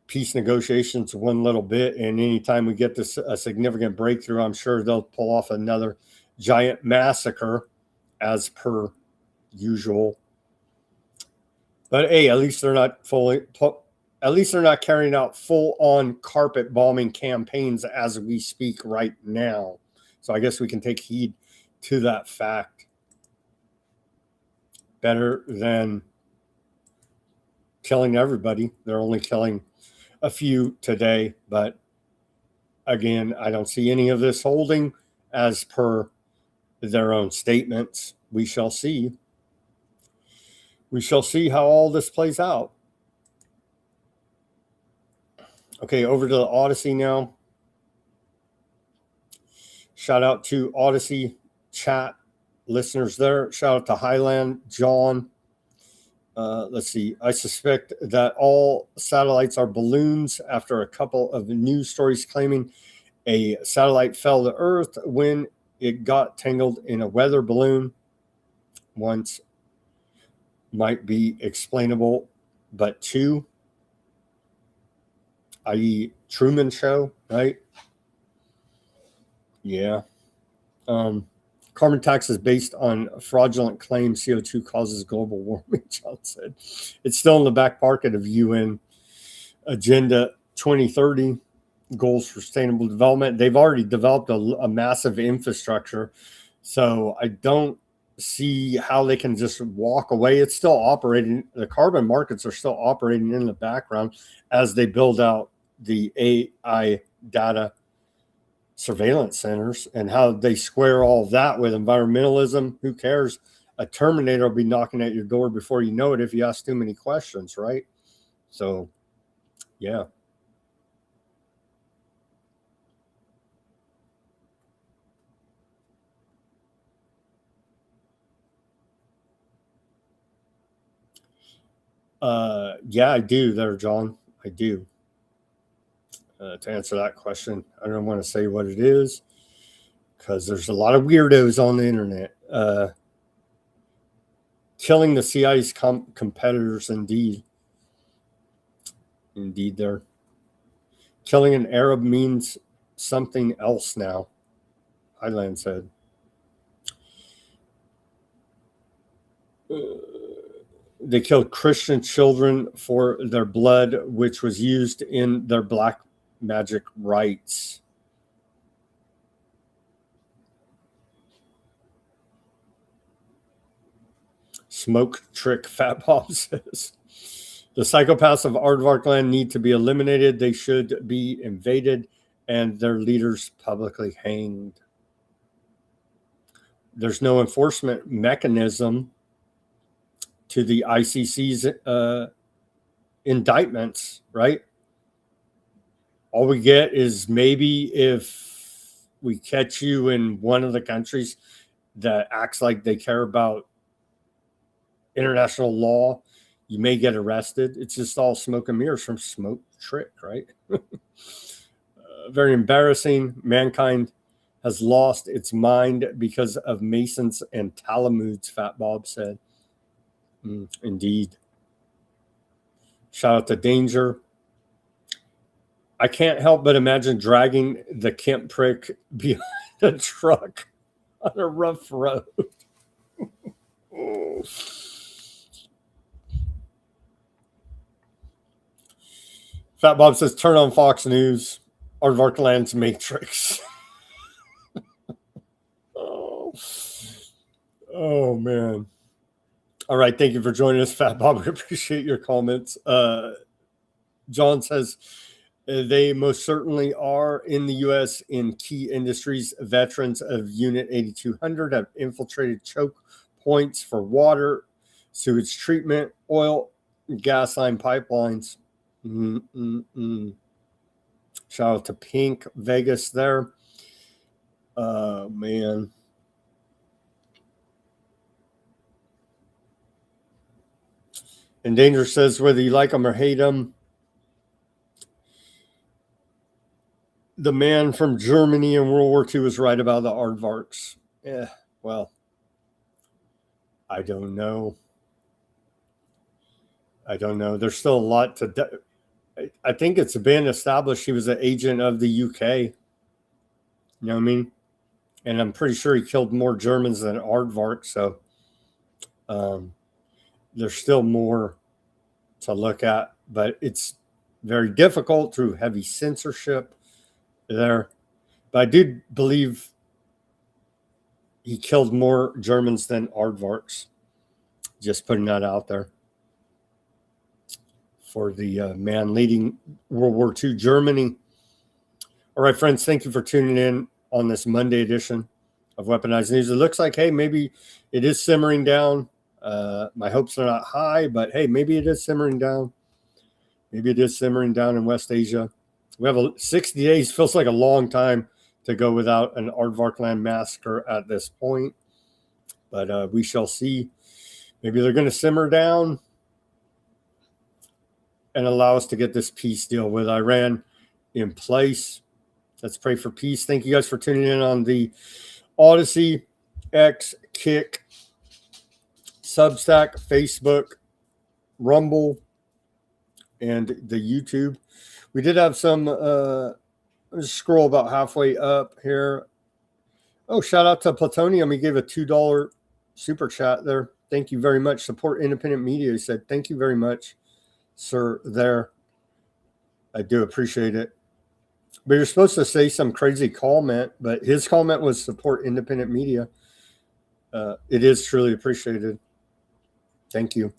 peace negotiations one little bit, and anytime we get this a significant breakthrough, I'm sure they'll pull off another giant massacre as per usual. But hey, at least they're not carrying out full-on carpet bombing campaigns as we speak right now. So I guess we can take heed to that fact. Better than killing everybody. They're only killing a few today, but again, I don't see any of this holding as per their own statements. We shall see. We shall see how all this plays out. Okay, over to the Odysee now. Shout out to Odysee chat listeners there. Shout out to Highland John. Let's see. I suspect that all satellites are balloons after a couple of news stories claiming a satellite fell to Earth when it got tangled in a weather balloon. Once might be explainable, but two, i.e. Truman Show, right? Yeah. Carbon tax is based on fraudulent claims CO2 causes global warming, John said. It's still in the back pocket of UN Agenda 2030, Goals for Sustainable Development. They've already developed a massive infrastructure, so I don't see how they can just walk away. It's still operating. The carbon markets are still operating in the background as they build out the AI data surveillance centers, and how they square all of that with environmentalism. Who cares? A Terminator will be knocking at your door before you know it if you ask too many questions, right? So, yeah. Yeah, I do there, John. I do. To answer that question, I don't want to say what it is because there's a lot of weirdos on the internet. Killing the CIA's competitors, indeed. Indeed, they're killing an Arab means something else now, Highland said. They killed Christian children for their blood, which was used in their black magic rites. Smoke trick, Fat Bob says. The psychopaths of Aardvark land need to be eliminated. They should be invaded and their leaders publicly hanged. There's no enforcement mechanism to the ICC's indictments, right? All we get is maybe if we catch you in one of the countries that acts like they care about international law, you may get arrested. It's just all smoke and mirrors from Smoke Trick, right? Very embarrassing. Mankind has lost its mind because of Masons and Talamuds, Fat Bob said. Indeed. Shout out to Danger. I can't help but imagine dragging the Kemp prick behind a truck on a rough road. Fat Bob says, turn on Fox News. Aardvark lands Matrix. Oh, man. All right. Thank you for joining us, Fat Bob. We appreciate your comments. John says, they most certainly are in the U.S. in key industries. Veterans of Unit 8200 have infiltrated choke points for water, sewage treatment, oil, gas line pipelines. Shout out to Pink Vegas there. Man. And Danger says, whether you like them or hate them, the man from Germany in World War II was right about the aardvarks. Yeah, well, I don't know. There's still a lot to I think it's been established he was an agent of the UK. You know what I mean? And I'm pretty sure he killed more Germans than aardvarks. So there's still more to look at, but it's very difficult through heavy censorship there. But I do believe he killed more Germans than aardvarks. Just putting that out there for the man leading World War II Germany. All right, friends, thank you for tuning in on this Monday edition of Weaponized News. It looks like, hey, maybe it is simmering down. My hopes are not high, but hey, maybe it is simmering down. Maybe it is simmering down in West Asia. We have 60 days, feels like a long time to go without an Aardvark land massacre at this point. But we shall see. Maybe they're going to simmer down and allow us to get this peace deal with Iran in place. Let's pray for peace. Thank you guys for tuning in on the Odysee, X, Kick, Substack, Facebook, Rumble, and the YouTube. We did have some, just scroll about halfway up here. Oh, shout out to Plutonium. He gave a $2 super chat there. Thank you very much. Support independent media. He said, thank you very much, sir, there. I do appreciate it. But you're supposed to say some crazy comment, but his comment was support independent media. It is truly appreciated. Thank you.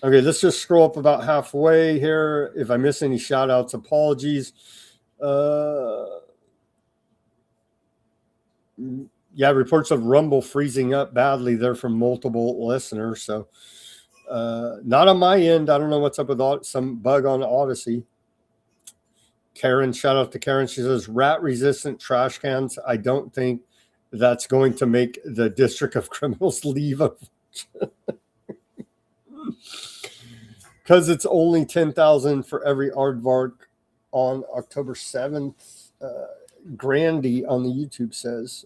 Okay, let's just scroll up about halfway here. If I miss any shout outs, apologies. Yeah, reports of Rumble freezing up badly there from multiple listeners. So not on my end. I don't know what's up with some bug on Odysee. Karen, shout out to Karen. She says, rat resistant trash cans. I don't think that's going to make the District of Criminals leave because it's only 10,000 for every aardvark on October 7th. Grandy on the YouTube says,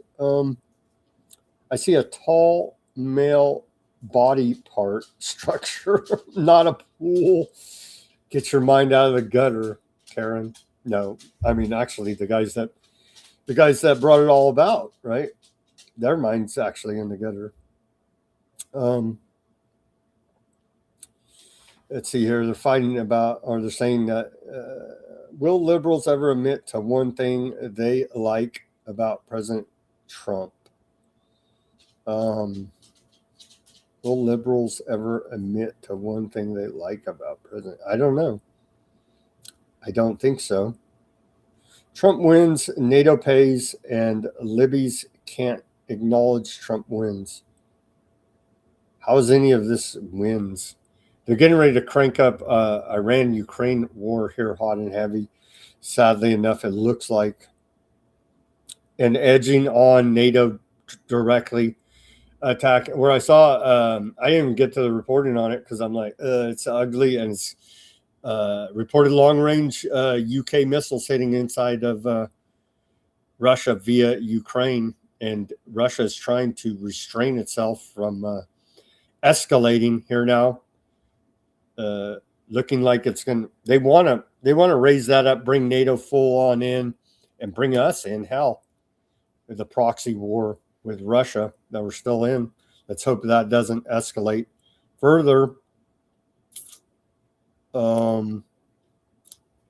I see a tall male body part structure, not a pool. Get your mind out of the gutter, Karen. No, I mean, actually the guys that brought it all about, right? Their mind's actually in the gutter. Let's see here. They're fighting about, or they're saying that, will liberals ever admit to one thing they like about President Trump? Will liberals ever admit to one thing they like about President? I don't know. I don't think so. Trump wins, NATO pays, and Libbies can't acknowledge Trump wins. How is any of this wins? They're getting ready to crank up Iran-Ukraine war here hot and heavy. Sadly enough, it looks like. And edging on NATO directly attack. Where I saw, I didn't even get to the reporting on it because I'm like, it's ugly and Reported long-range UK missiles hitting inside of Russia via Ukraine, and Russia is trying to restrain itself from escalating here now. Looking like it's going to, they want to raise that up, bring NATO full on in, and bring us in. Hell, with the proxy war with Russia that we're still in. Let's hope that doesn't escalate further.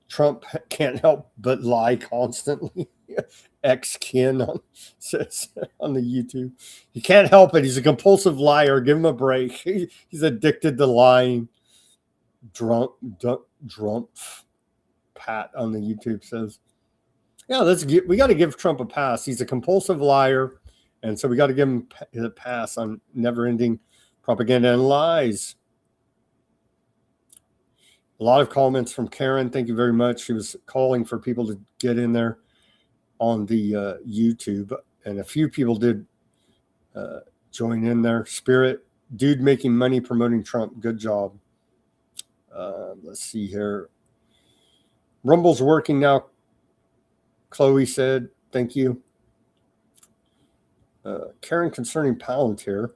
Trump can't help but lie constantly. Ex-kin says on the YouTube. He can't help it. He's a compulsive liar. Give him a break. He's addicted to lying. Drunk Pat on the YouTube says, yeah, we got to give Trump a pass. He's a compulsive liar, and so we got to give him a pass on never-ending propaganda and lies. A lot of comments from Karen. Thank you very much. She was calling for people to get in there on the YouTube, and a few people did join in there. Spirit, dude making money promoting Trump. Good job. Let's see here. Rumble's working now, Chloe said. Thank you. Karen, concerning Palantir.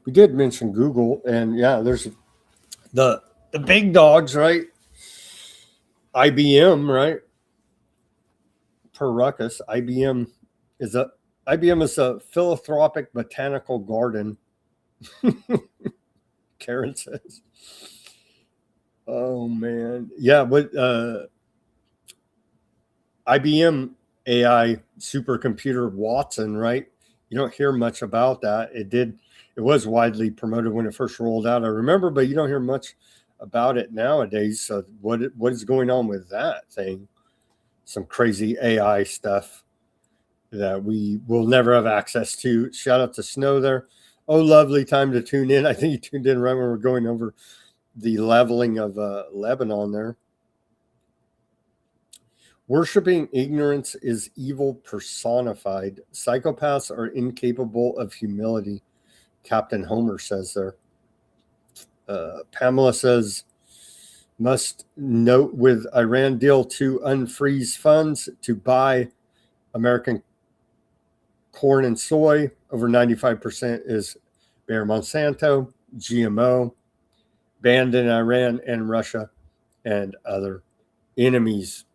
We did mention Google, and yeah, there's the big dogs, right? IBM, right? Per Ruckus, IBM is a philanthropic botanical garden. Karen says. Oh man, yeah, but IBM AI supercomputer Watson, right? You don't hear much about that. It was widely promoted when it first rolled out, I remember, but you don't hear much about it nowadays. So what is going on with that thing? Some crazy AI stuff that we will never have access to. Shout out to Snow there. Oh, lovely time to tune in. I think you tuned in right when we're going over the leveling of Lebanon there. Worshipping ignorance is evil personified. Psychopaths are incapable of humility, Captain Homer says there. Pamela says, must note with Iran deal to unfreeze funds to buy American corn and soy. Over 95% is Bayer Monsanto, GMO, banned in Iran and Russia and other enemies.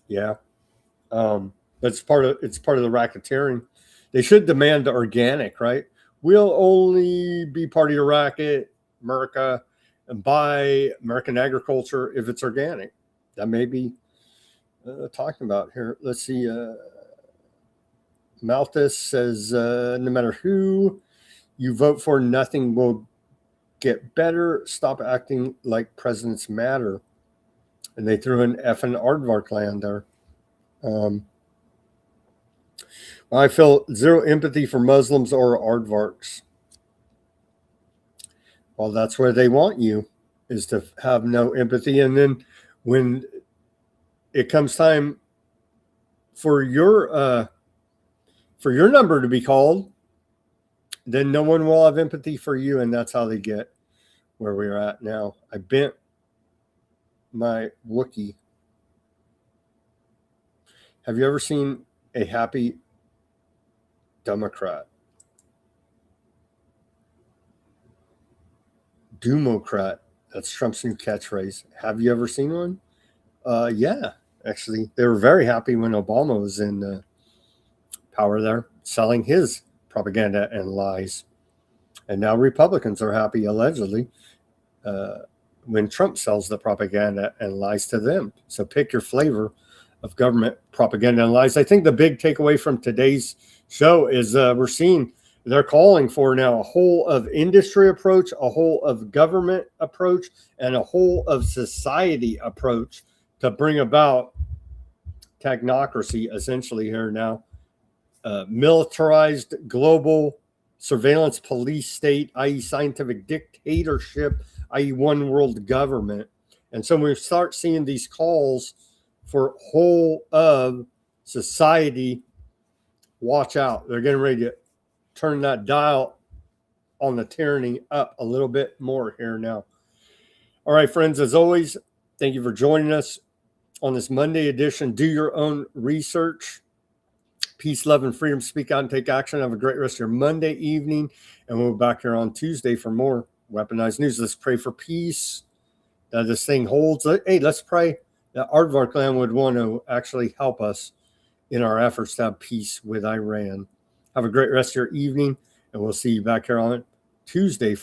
Yeah. It's part of the racketeering. They should demand organic, right? We'll only be part of your racket, America, and buy American agriculture if it's organic. That may be talking about here. Let's see. Malthus says, no matter who you vote for, nothing will get better. Stop acting like presidents matter. And they threw an F in Aardvark land there. I feel zero empathy for Muslims or aardvarks. Well, that's where they want you, is to have no empathy. And then when it comes time for your number to be called, then no one will have empathy for you. And that's how they get where we're at now. I bent my Wookiee. Have you ever seen a happy Democrat? Democrat. That's Trump's new catchphrase. Have you ever seen one? Yeah, actually. They were very happy when Obama was in power there, selling his propaganda and lies. And now Republicans are happy, allegedly, when Trump sells the propaganda and lies to them. So pick your flavor of government propaganda and lies. I think the big takeaway from today's show is we're seeing they're calling for now a whole of industry approach, a whole of government approach, and a whole of society approach to bring about technocracy, essentially here now. Militarized global surveillance police state, i.e. scientific dictatorship, i.e. one world government. And so when we start seeing these calls for whole of society, watch out. They're getting ready to turn that dial on the tyranny up a little bit more here now. All right, friends, as always, thank you for joining us on this Monday edition. Do your own research. Peace, love, and freedom. Speak out and take action. Have a great rest of your Monday evening. And we'll be back here on Tuesday for more Weaponized News. Let's pray for peace, that this thing holds. Hey, let's pray that Aardvark clan would want to actually help us in our efforts to have peace with Iran. Have a great rest of your evening, and we'll see you back here on Tuesday for